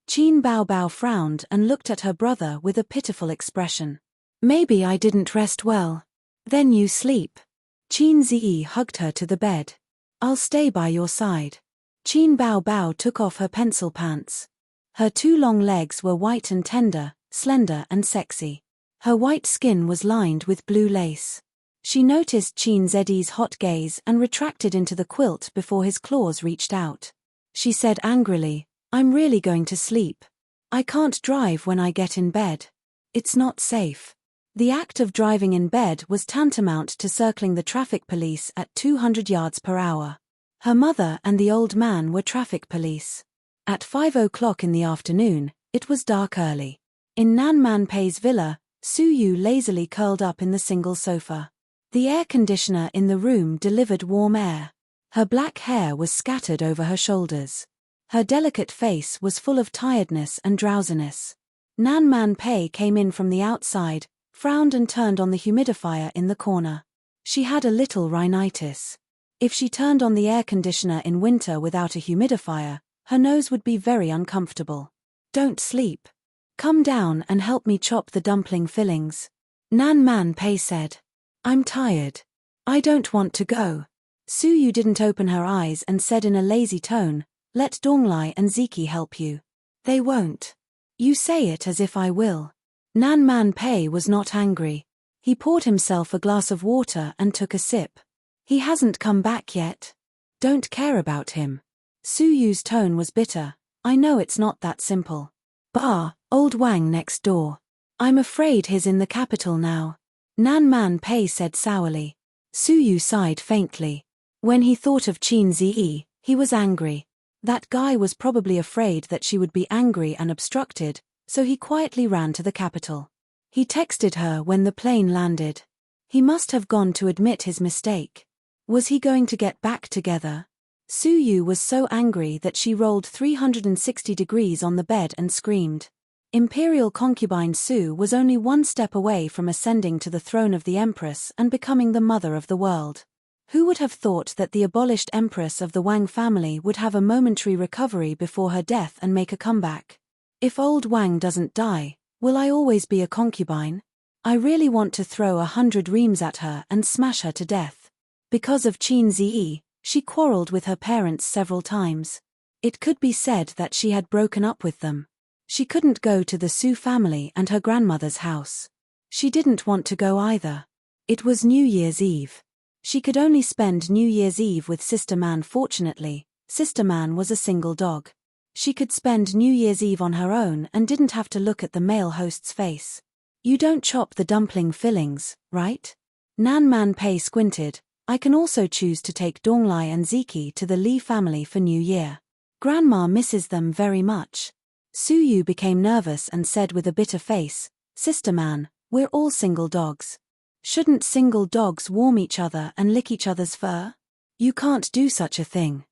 Qin Bao frowned and looked at her brother with a pitiful expression. "Maybe I didn't rest well. Then you sleep." Qin Ziyi hugged her to the bed. "I'll stay by your side." Qin Bao took off her pencil pants. Her two long legs were white and tender, slender and sexy. Her white skin was lined with blue lace. She noticed Qin Zedi's hot gaze and retracted into the quilt before his claws reached out. She said angrily, "I'm really going to sleep. I can't drive when I get in bed. It's not safe." The act of driving in bed was tantamount to circling the traffic police at 200 yards per hour. Her mother and the old man were traffic police. At 5 o'clock in the afternoon, it was dark early. In Nan Man Pei's villa, Su Yu lazily curled up in the single sofa. The air conditioner in the room delivered warm air. Her black hair was scattered over her shoulders. Her delicate face was full of tiredness and drowsiness. Nan Man Pei came in from the outside, frowned and turned on the humidifier in the corner. She had a little rhinitis. If she turned on the air conditioner in winter without a humidifier, her nose would be very uncomfortable. "Don't sleep. Come down and help me chop the dumpling fillings," Nan Man Pei said. "I'm tired. I don't want to go." Su Yu didn't open her eyes and said in a lazy tone, "Let Donglai and Ziki help you." "They won't." "You say it as if I will." Nan Man Pei was not angry. He poured himself a glass of water and took a sip. "He hasn't come back yet. Don't care about him." Su Yu's tone was bitter. "I know it's not that simple. Bah, old Wang next door. I'm afraid he's in the capital now," Nan Man Pei said sourly. Su Yu sighed faintly. When he thought of Qin Ziyi, he was angry. That guy was probably afraid that she would be angry and obstructed, so he quietly ran to the capital. He texted her when the plane landed. He must have gone to admit his mistake. Was he going to get back together? Su Yu was so angry that she rolled 360 degrees on the bed and screamed. Imperial concubine Su was only one step away from ascending to the throne of the Empress and becoming the mother of the world. Who would have thought that the abolished Empress of the Wang family would have a momentary recovery before her death and make a comeback? If old Wang doesn't die, will I always be a concubine? I really want to throw 100 reams at her and smash her to death. Because of Qin Ziyi, she quarreled with her parents several times. It could be said that she had broken up with them. She couldn't go to the Su family and her grandmother's house. She didn't want to go either. It was New Year's Eve. She could only spend New Year's Eve with Sister Man. Fortunately, Sister Man was a single dog. She could spend New Year's Eve on her own and didn't have to look at the male host's face. You don't chop the dumpling fillings, right? Nan Man Pei squinted. I can also choose to take Donglai and Ziki to the Li family for New Year. Grandma misses them very much. Su Yu became nervous and said with a bitter face, Sister Man, we're all single dogs. Shouldn't single dogs warm each other and lick each other's fur? You can't do such a thing.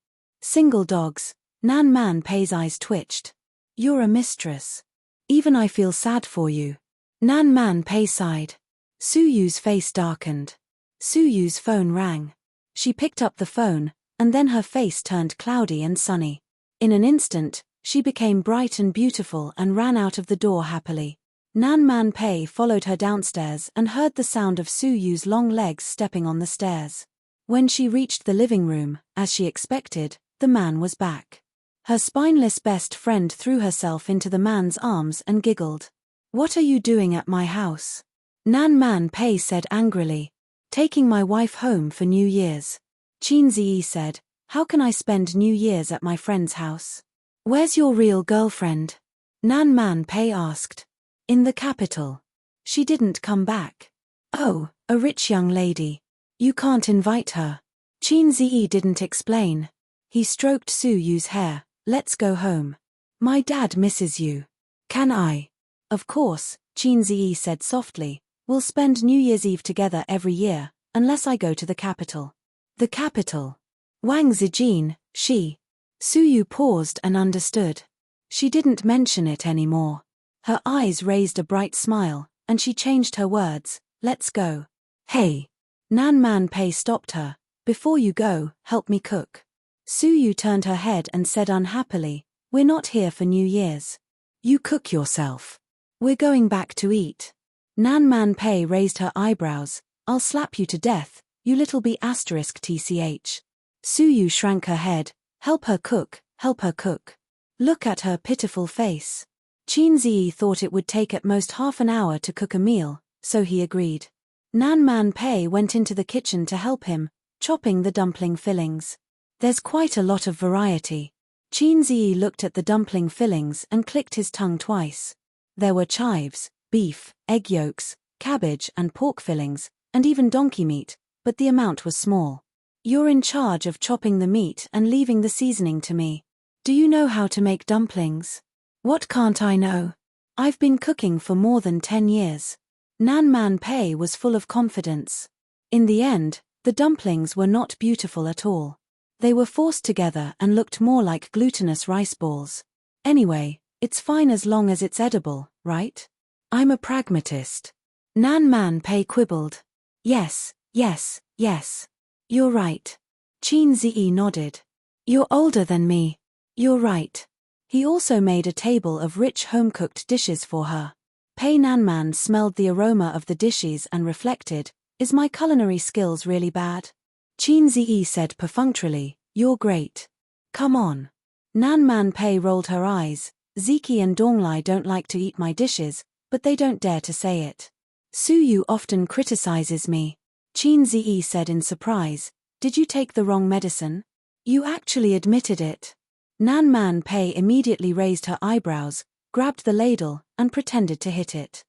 Single dogs. Nan Man Pei's eyes twitched. You're a mistress. Even I feel sad for you. Nan Man Pei sighed. Su Yu's face darkened. Su Yu's phone rang. She picked up the phone, and then her face turned cloudy and sunny. In an instant, she became bright and beautiful and ran out of the door happily. Nan Man Pei followed her downstairs and heard the sound of Su Yu's long legs stepping on the stairs. When she reached the living room, as she expected, the man was back. Her spineless best friend threw herself into the man's arms and giggled. What are you doing at my house? Nan Man Pei said angrily. Taking my wife home for New Year's. Qin Ziyi said, how can I spend New Year's at my friend's house? Where's your real girlfriend? Nan Man Pei asked. In the capital. She didn't come back. Oh, a rich young lady. You can't invite her. Qin Ziyi didn't explain. He stroked Su Yu's hair. Let's go home. My dad misses you. Can I? Of course, Qin Ziyi said softly. We'll spend New Year's Eve together every year, unless I go to the capital. The capital. Wang Zijin, she. Su Yu paused and understood. She didn't mention it anymore. Her eyes raised a bright smile, and she changed her words. Let's go. Hey. Nan Man Pei stopped her. Before you go, help me cook. Su Yu turned her head and said unhappily, we're not here for New Year's. You cook yourself. We're going back to eat. Nan Man Pei raised her eyebrows. I'll slap you to death, you little b*tch. Su Yu shrank her head. Help her cook, help her cook. Look at her pitiful face. Qin Ziyi thought it would take at most half an hour to cook a meal, so he agreed. Nan Man Pei went into the kitchen to help him, chopping the dumpling fillings. There's quite a lot of variety. Qin Ziyi looked at the dumpling fillings and clicked his tongue twice. There were chives, beef, egg yolks, cabbage and pork fillings, and even donkey meat, but the amount was small. You're in charge of chopping the meat and leaving the seasoning to me. Do you know how to make dumplings? What can't I know? I've been cooking for more than 10 years. Nan Man Pei was full of confidence. In the end, the dumplings were not beautiful at all. They were forced together and looked more like glutinous rice balls. Anyway, it's fine as long as it's edible, right? I'm a pragmatist. Nan Man Pei quibbled. Yes, yes, yes. You're right. Qin Ziyi nodded. You're older than me. You're right. He also made a table of rich home-cooked dishes for her. Pei Nanman smelled the aroma of the dishes and reflected, is my culinary skills really bad? Qin Ziyi said perfunctorily, you're great. Come on. Nanman Pei rolled her eyes. Ziki and Donglai don't like to eat my dishes, but they don't dare to say it. Su Yu often criticizes me. Qin Ziyi said in surprise, did you take the wrong medicine? You actually admitted it. Nan Man Pei immediately raised her eyebrows, grabbed the ladle, and pretended to hit it.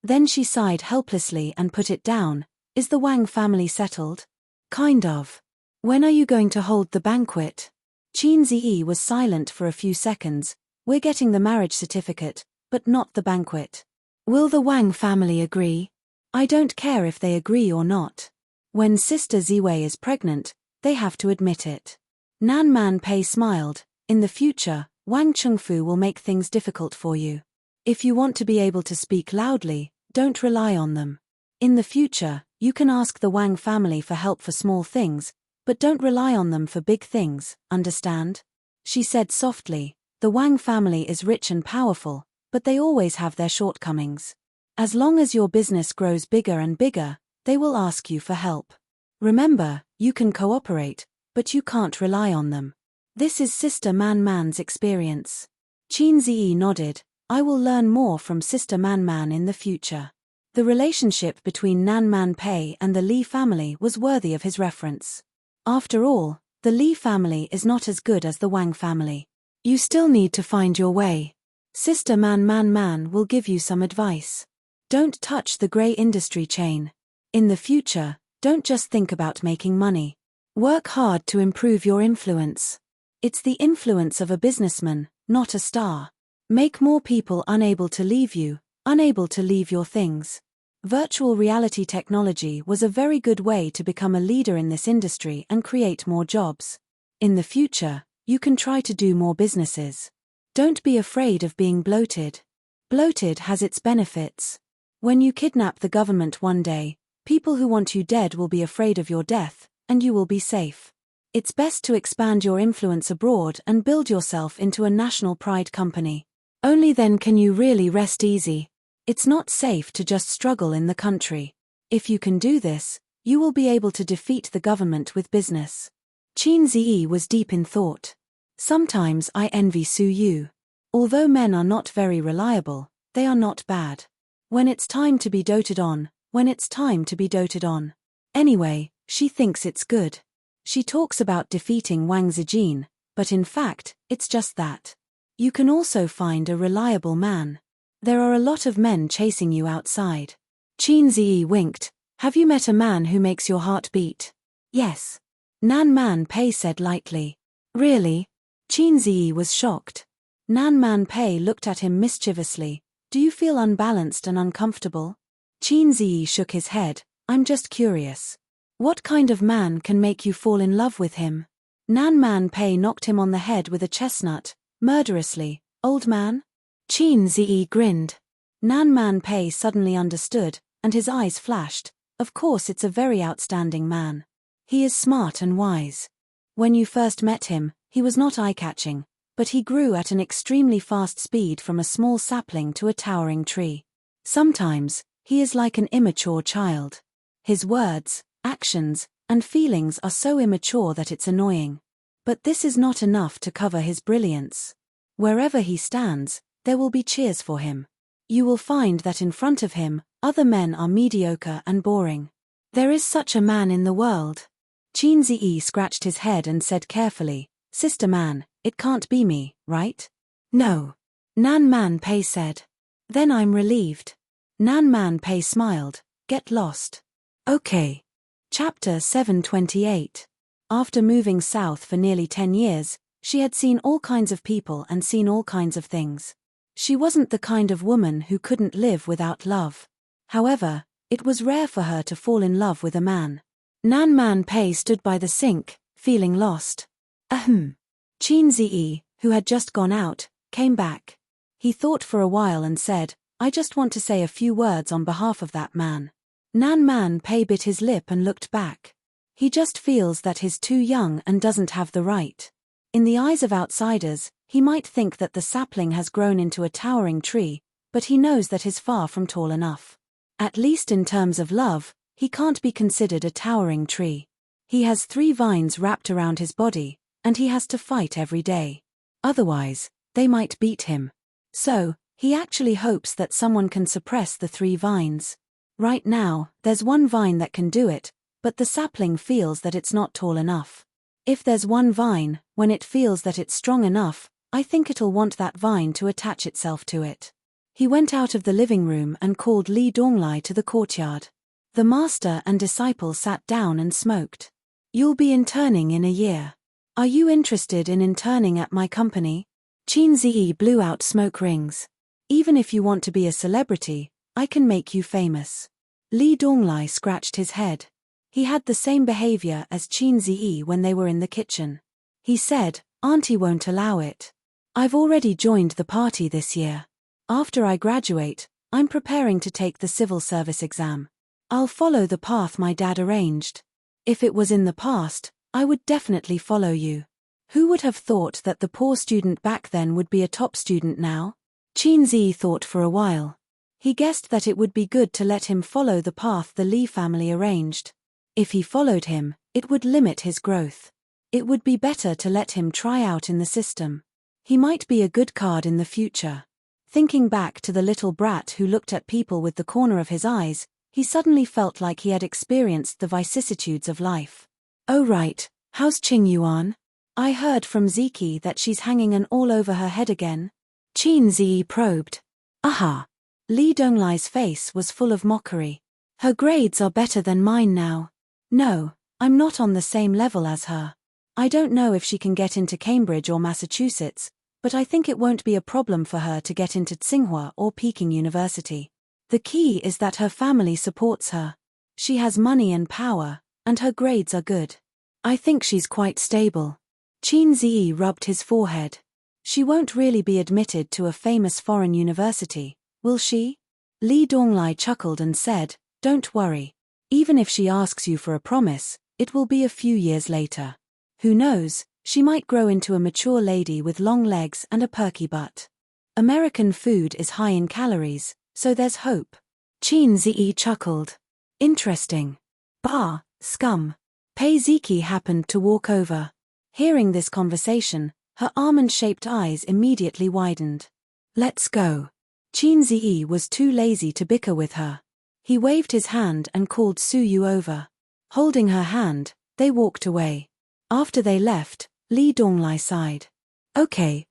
Then she sighed helplessly and put it down. Is the Wang family settled? Kind of. When are you going to hold the banquet? Qin Ziyi was silent for a few seconds. We're getting the marriage certificate, but not the banquet. Will the Wang family agree? I don't care if they agree or not. When Sister Ziwei is pregnant, they have to admit it. Nan Man Pei smiled. In the future, Wang Chengfu will make things difficult for you. If you want to be able to speak loudly, don't rely on them. In the future, you can ask the Wang family for help for small things, but don't rely on them for big things, understand? She said softly, the Wang family is rich and powerful, but they always have their shortcomings. As long as your business grows bigger and bigger, they will ask you for help. Remember, you can cooperate, but you can't rely on them. This is Sister Man Man's experience. Qin Ziyi nodded. I will learn more from Sister Man Man in the future. The relationship between Nan Man Pei and the Li family was worthy of his reference. After all, the Li family is not as good as the Wang family. You still need to find your way. Sister Man Man Man will give you some advice. Don't touch the grey industry chain. In the future, don't just think about making money. Work hard to improve your influence. It's the influence of a businessman, not a star. Make more people unable to leave you, unable to leave your things. Virtual reality technology was a very good way to become a leader in this industry and create more jobs. In the future, you can try to do more businesses. Don't be afraid of being bloated. Bloated has its benefits. When you kidnap the government one day, people who want you dead will be afraid of your death, and you will be safe. It's best to expand your influence abroad and build yourself into a national pride company. Only then can you really rest easy. It's not safe to just struggle in the country. If you can do this, you will be able to defeat the government with business. Qin Ziyi was deep in thought. Sometimes I envy Su Yu. Although men are not very reliable, they are not bad. When it's time to be doted on, when it's time to be doted on. Anyway, she thinks it's good. She talks about defeating Wang Zijin, but in fact, it's just that. You can also find a reliable man. There are a lot of men chasing you outside. Qin Ziyi winked. Have you met a man who makes your heart beat? Yes. Nan Man Pei said lightly. Really? Qin Ziyi was shocked. Nan Man Pei looked at him mischievously. Do you feel unbalanced and uncomfortable? Qin Ziyi shook his head. I'm just curious. What kind of man can make you fall in love with him? Nan Man Pei knocked him on the head with a chestnut, murderously. Old man? Qin Ziyi grinned. Nan Man Pei suddenly understood, and his eyes flashed. Of course it's a very outstanding man. He is smart and wise. When you first met him, he was not eye-catching, but he grew at an extremely fast speed from a small sapling to a towering tree. Sometimes, he is like an immature child. His words, actions, and feelings are so immature that it's annoying. But this is not enough to cover his brilliance. Wherever he stands, there will be cheers for him. You will find that in front of him, other men are mediocre and boring. There is such a man in the world. Qin Ziyi scratched his head and said carefully, Sister Man, it can't be me, right? No. Nan Man Pei said. Then I'm relieved. Nan Man Pei smiled. Get lost. Okay. Chapter 728. After moving south for nearly 10 years, she had seen all kinds of people and seen all kinds of things. She wasn't the kind of woman who couldn't live without love. However, it was rare for her to fall in love with a man. Nan Man Pei stood by the sink, feeling lost. Ahem. Qin Ziyi, who had just gone out, came back. He thought for a while and said, I just want to say a few words on behalf of that man. Nan Man Pei bit his lip and looked back. He just feels that he's too young and doesn't have the right. In the eyes of outsiders, he might think that the sapling has grown into a towering tree, but he knows that he's far from tall enough. At least in terms of love, he can't be considered a towering tree. He has 3 vines wrapped around his body, and he has to fight every day. Otherwise, they might beat him. So, he actually hopes that someone can suppress the 3 vines. Right now, there's 1 vine that can do it, but the sapling feels that it's not tall enough. If there's 1 vine, when it feels that it's strong enough, I think it'll want that vine to attach itself to it. He went out of the living room and called Li Donglai to the courtyard. The master and disciple sat down and smoked. You'll be interning in a year. Are you interested in interning at my company? Qin Ziyi blew out smoke rings. Even if you want to be a celebrity, I can make you famous. Li Donglai scratched his head. He had the same behavior as Qin Ziyi when they were in the kitchen. He said, Auntie won't allow it. I've already joined the party this year. After I graduate, I'm preparing to take the civil service exam. I'll follow the path my dad arranged. If it was in the past, I would definitely follow you. Who would have thought that the poor student back then would be a top student now? Qin Ziyi thought for a while. He guessed that it would be good to let him follow the path the Li family arranged. If he followed him, it would limit his growth. It would be better to let him try out in the system. He might be a good card in the future. Thinking back to the little brat who looked at people with the corner of his eyes, he suddenly felt like he had experienced the vicissitudes of life. Oh right, how's Qing Yuan? I heard from Ziki that she's hanging an all over her head again. Qin Zi probed. Aha. Li Donglai's face was full of mockery. Her grades are better than mine now. No, I'm not on the same level as her. I don't know if she can get into Cambridge or Massachusetts, but I think it won't be a problem for her to get into Tsinghua or Peking University. The key is that her family supports her. She has money and power, and her grades are good. I think she's quite stable. Qin Zi rubbed his forehead. She won't really be admitted to a famous foreign university, will she? Li Donglai chuckled and said, don't worry. Even if she asks you for a promise, it will be a few years later. Who knows, she might grow into a mature lady with long legs and a perky butt. American food is high in calories, so there's hope. Qin Zi chuckled. Interesting. Bah, scum. Pei Ziki happened to walk over. Hearing this conversation, her almond-shaped eyes immediately widened. Let's go. Qin Zi was too lazy to bicker with her. He waved his hand and called Su Yu over. Holding her hand, they walked away. After they left, Li Donglai sighed. Okay.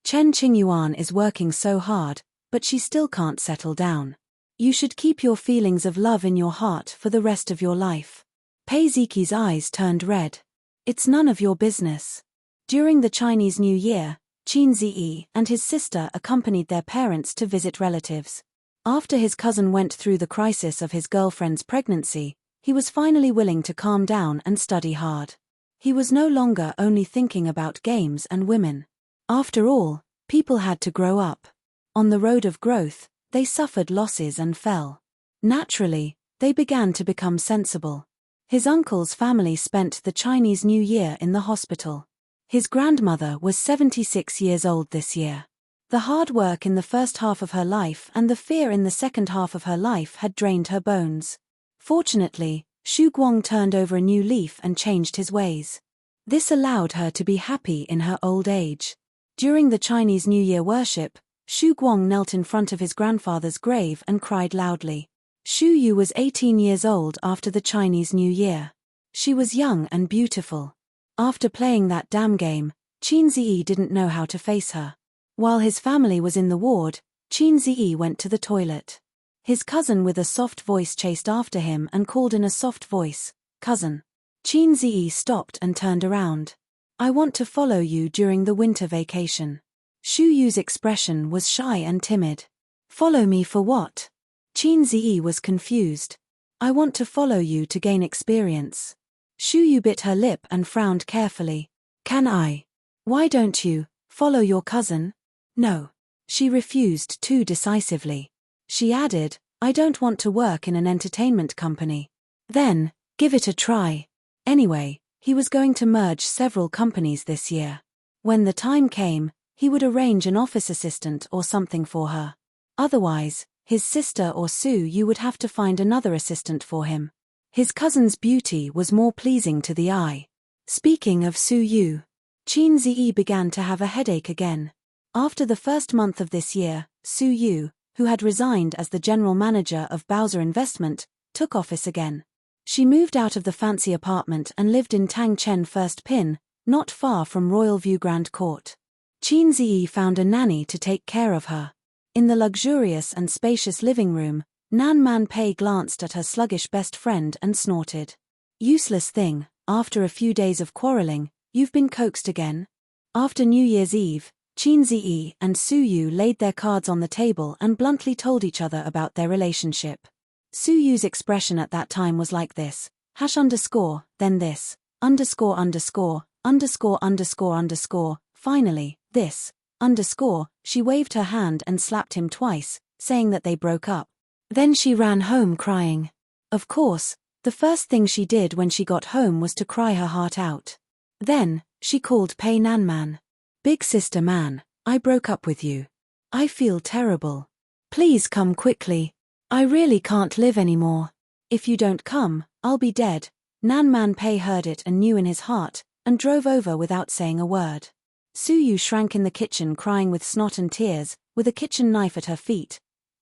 Chen Qingyuan is working so hard, but she still can't settle down. You should keep your feelings of love in your heart for the rest of your life. Pei Ziki's eyes turned red. It's none of your business. During the Chinese New Year, Qin Zi and his sister accompanied their parents to visit relatives. After his cousin went through the crisis of his girlfriend's pregnancy, he was finally willing to calm down and study hard. He was no longer only thinking about games and women. After all, people had to grow up. On the road of growth, they suffered losses and fell. Naturally, they began to become sensible. His uncle's family spent the Chinese New Year in the hospital. His grandmother was 76 years old this year. The hard work in the first half of her life and the fear in the second half of her life had drained her bones. Fortunately, Xu Guang turned over a new leaf and changed his ways. This allowed her to be happy in her old age. During the Chinese New Year worship, Xu Guang knelt in front of his grandfather's grave and cried loudly. Xu Yu was 18 years old after the Chinese New Year. She was young and beautiful. After playing that damn game, Qin Zi didn't know how to face her. While his family was in the ward, Qin Zi went to the toilet. His cousin with a soft voice chased after him and called in a soft voice, "Cousin." Qin Zi stopped and turned around. "I want to follow you during the winter vacation." Xu Yu's expression was shy and timid. "Follow me for what?" Qin Zi was confused. "I want to follow you to gain experience." Xu Yu bit her lip and frowned carefully. "Can I?" "Why don't you follow your cousin?" "No." She refused too decisively. She added, "I don't want to work in an entertainment company." "Then, give it a try." Anyway, he was going to merge several companies this year. When the time came, he would arrange an office assistant or something for her. Otherwise, his sister or Su Yu would have to find another assistant for him. His cousin's beauty was more pleasing to the eye. Speaking of Su Yu, Qin Zi began to have a headache again. After the first month of this year, Su Yu, who had resigned as the general manager of Bowser Investment, took office again. She moved out of the fancy apartment and lived in Tangchen First Pin, not far from Royal View Grand Court. Qin Zi found a nanny to take care of her. In the luxurious and spacious living room, Nan Man Pei glanced at her sluggish best friend and snorted. "Useless thing, after a few days of quarreling, you've been coaxed again." After New Year's Eve, Qin Zi and Su Yu laid their cards on the table and bluntly told each other about their relationship. Su Yu's expression at that time was like this, #_, then this, _________, finally, this, __, she waved her hand and slapped him twice, saying that they broke up. Then she ran home crying. Of course, the first thing she did when she got home was to cry her heart out. Then, she called Pei Nanman. "Big sister Man, I broke up with you. I feel terrible. Please come quickly. I really can't live anymore. If you don't come, I'll be dead. Nan Man Pei heard it and knew in his heart, and drove over without saying a word. Su Yu shrank in the kitchen crying with snot and tears, with a kitchen knife at her feet.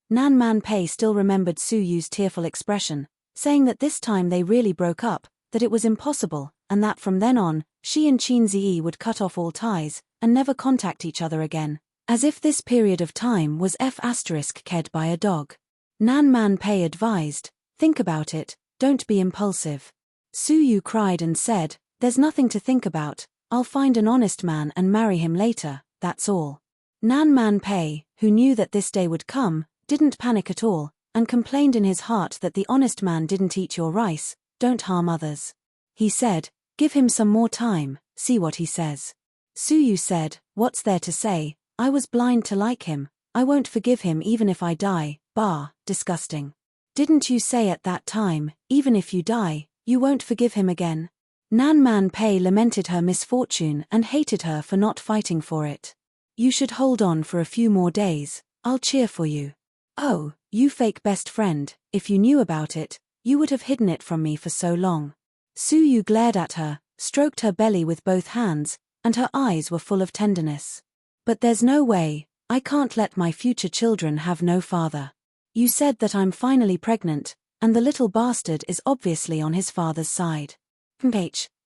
Nan Man Pei still remembered Su Yu's tearful expression, saying that this time they really broke up, that it was impossible, and that from then on, she and Qin Ziyi would cut off all ties, and never contact each other again, as if this period of time was f***ked by a dog. Nan Man Pei advised, think about it, don't be impulsive. Su Yu cried and said, there's nothing to think about, I'll find an honest man and marry him later, that's all. Nan Man Pei, who knew that this day would come, didn't panic at all, and complained in his heart that the honest man didn't eat your rice, don't harm others. He said, give him some more time, see what he says. Su Yu said, what's there to say, I was blind to like him, I won't forgive him even if I die, bah, disgusting. Didn't you say at that time, even if you die, you won't forgive him again? Nan Man Pei lamented her misfortune and hated her for not fighting for it. You should hold on for a few more days, I'll cheer for you. Oh, you fake best friend, if you knew about it, you would have hidden it from me for so long. Su Yu glared at her, stroked her belly with both hands, and her eyes were full of tenderness. But there's no way, I can't let my future children have no father. You said that I'm finally pregnant, and the little bastard is obviously on his father's side.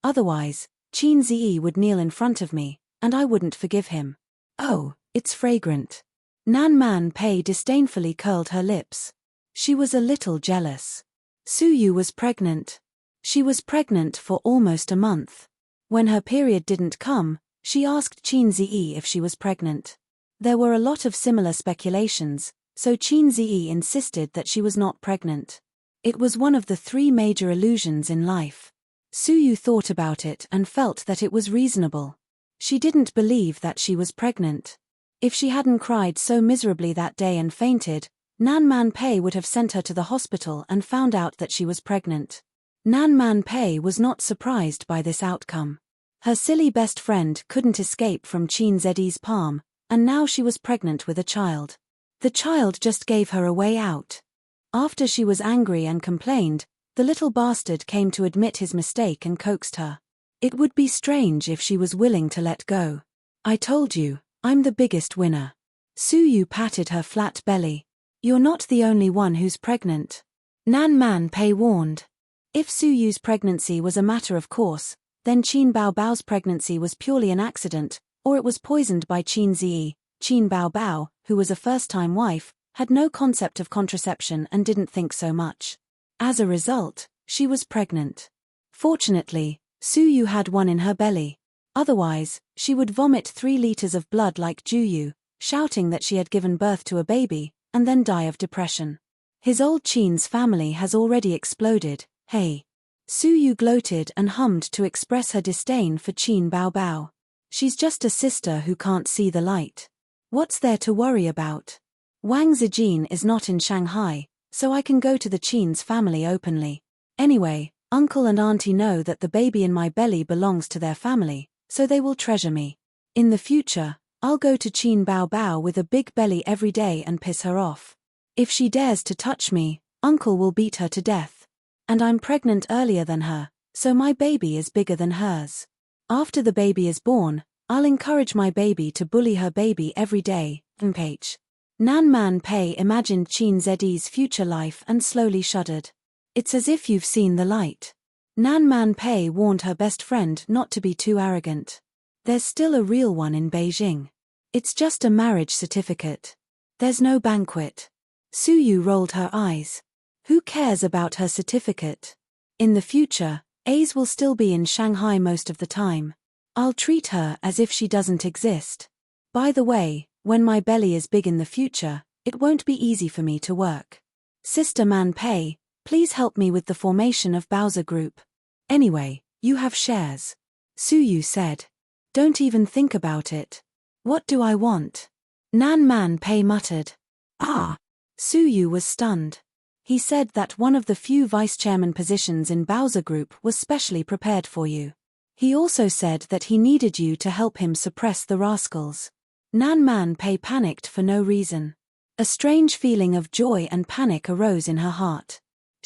Otherwise, Qin Ziyi would kneel in front of me, and I wouldn't forgive him. Oh, it's fragrant. Nan Man Pei disdainfully curled her lips. She was a little jealous. Su Yu was pregnant. She was pregnant for almost a month. When her period didn't come, she asked Qin Ziyi if she was pregnant. There were a lot of similar speculations, so Qin Ziyi insisted that she was not pregnant. It was one of the 3 major illusions in life. Su Yu thought about it and felt that it was reasonable. She didn't believe that she was pregnant. If she hadn't cried so miserably that day and fainted, Nan Man Pei would have sent her to the hospital and found out that she was pregnant. Nan Man Pei was not surprised by this outcome. Her silly best friend couldn't escape from Qin Ziyi's palm, and now she was pregnant with a child. The child just gave her a way out. After she was angry and complained, the little bastard came to admit his mistake and coaxed her. It would be strange if she was willing to let go. I told you, I'm the biggest winner. Su Yu patted her flat belly. You're not the only one who's pregnant. Nan Man Pei warned. If Su Yu's pregnancy was a matter of course, then Qin Bao Bao's pregnancy was purely an accident, or it was poisoned by Qin Ziyi. Qin Bao Bao, who was a first-time wife, had no concept of contraception and didn't think so much. As a result, she was pregnant. Fortunately, Su Yu had one in her belly. Otherwise, she would vomit 3 liters of blood like Ju Yu, shouting that she had given birth to a baby, and then die of depression. His old Qin's family has already exploded, hey. Su Yu gloated and hummed to express her disdain for Qin Bao Bao. She's just a sister who can't see the light. What's there to worry about? Wang Zijin is not in Shanghai, so I can go to the Qin's family openly. Anyway, uncle and auntie know that the baby in my belly belongs to their family, so they will treasure me. In the future, I'll go to Qin Bao Bao with a big belly every day and piss her off. If she dares to touch me, uncle will beat her to death. And I'm pregnant earlier than her, so my baby is bigger than hers. After the baby is born, I'll encourage my baby to bully her baby every day. Nan Man Pei imagined Qin Ziyi's future life and slowly shuddered. It's as if you've seen the light. Nan Man Pei warned her best friend not to be too arrogant. There's still a real one in Beijing. It's just a marriage certificate. There's no banquet. Su Yu rolled her eyes. Who cares about her certificate? In the future, A's will still be in Shanghai most of the time. I'll treat her as if she doesn't exist. By the way, when my belly is big in the future, it won't be easy for me to work. Sister Man Pei, please help me with the formation of Bowser Group. Anyway, you have shares. Su Yu said. Don't even think about it. What do I want? Nan Man Pei muttered. Ah! Su Yu was stunned. He said that one of the few vice-chairman positions in Bowser Group was specially prepared for you. He also said that he needed you to help him suppress the rascals. Nan Man Pei panicked for no reason. A strange feeling of joy and panic arose in her heart.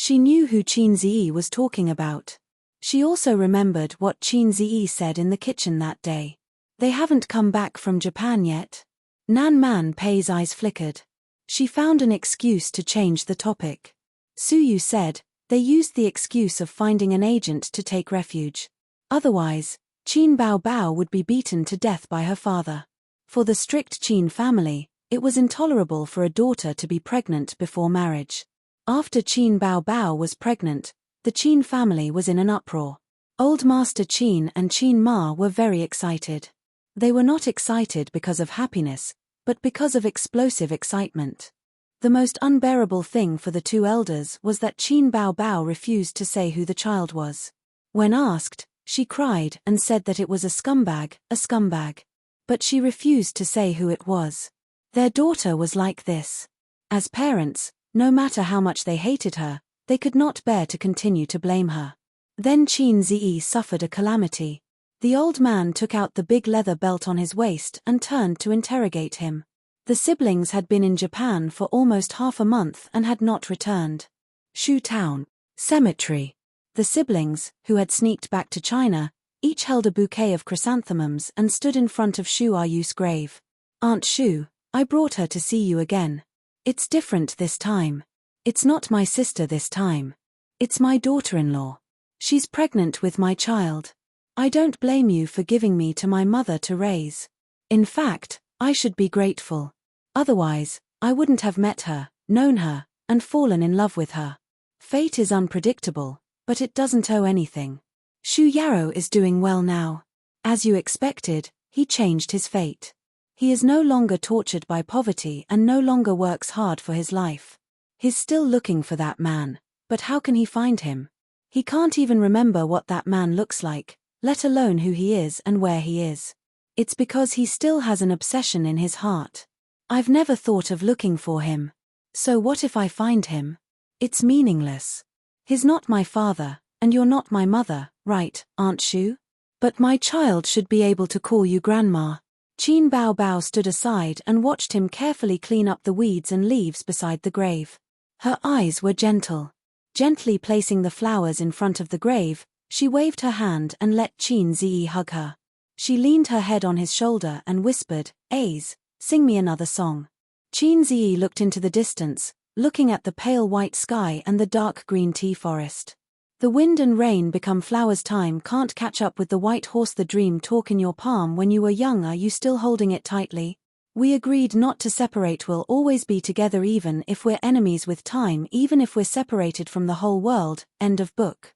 She knew who Qin Ziyi was talking about. She also remembered what Qin Ziyi said in the kitchen that day. They haven't come back from Japan yet? Nan Man Pei's eyes flickered. She found an excuse to change the topic. Suyu said, they used the excuse of finding an agent to take refuge. Otherwise, Qin Bao Bao would be beaten to death by her father. For the strict Qin family, it was intolerable for a daughter to be pregnant before marriage. After Qin Bao Bao was pregnant, the Qin family was in an uproar. Old Master Qin and Qin Ma were very excited. They were not excited because of happiness, but because of explosive excitement. The most unbearable thing for the two elders was that Qin Bao Bao refused to say who the child was. When asked, she cried and said that it was a scumbag, a scumbag. But she refused to say who it was. Their daughter was like this. As parents, no matter how much they hated her, they could not bear to continue to blame her. Then Qin Ziyi suffered a calamity. The old man took out the big leather belt on his waist and turned to interrogate him. The siblings had been in Japan for almost half a month and had not returned. Shu Town Cemetery. The siblings, who had sneaked back to China, each held a bouquet of chrysanthemums and stood in front of Shu Ayu's grave. Aunt Shu, I brought her to see you again. It's different this time. It's not my sister this time. It's my daughter-in-law. She's pregnant with my child. I don't blame you for giving me to my mother to raise. In fact, I should be grateful. Otherwise, I wouldn't have met her, known her, and fallen in love with her. Fate is unpredictable, but it doesn't owe anything. Shu Yarrow is doing well now. As you expected, he changed his fate. He is no longer tortured by poverty and no longer works hard for his life. He's still looking for that man, but how can he find him? He can't even remember what that man looks like, let alone who he is and where he is. It's because he still has an obsession in his heart. I've never thought of looking for him. So what if I find him? It's meaningless. He's not my father, and you're not my mother, right, Aunt Shu? But my child should be able to call you Grandma. Qin Bao Bao stood aside and watched him carefully clean up the weeds and leaves beside the grave. Her eyes were gentle. Gently placing the flowers in front of the grave, she waved her hand and let Qin Ziyi hug her. She leaned her head on his shoulder and whispered, "Aze, sing me another song." Qin Ziyi looked into the distance, looking at the pale white sky and the dark green tea forest. The wind and rain become flowers. Time can't catch up with the white horse. The dream talk in your palm when you were young. Are you still holding it tightly? We agreed not to separate. We'll always be together even if we're enemies with time, even if we're separated from the whole world. End of book.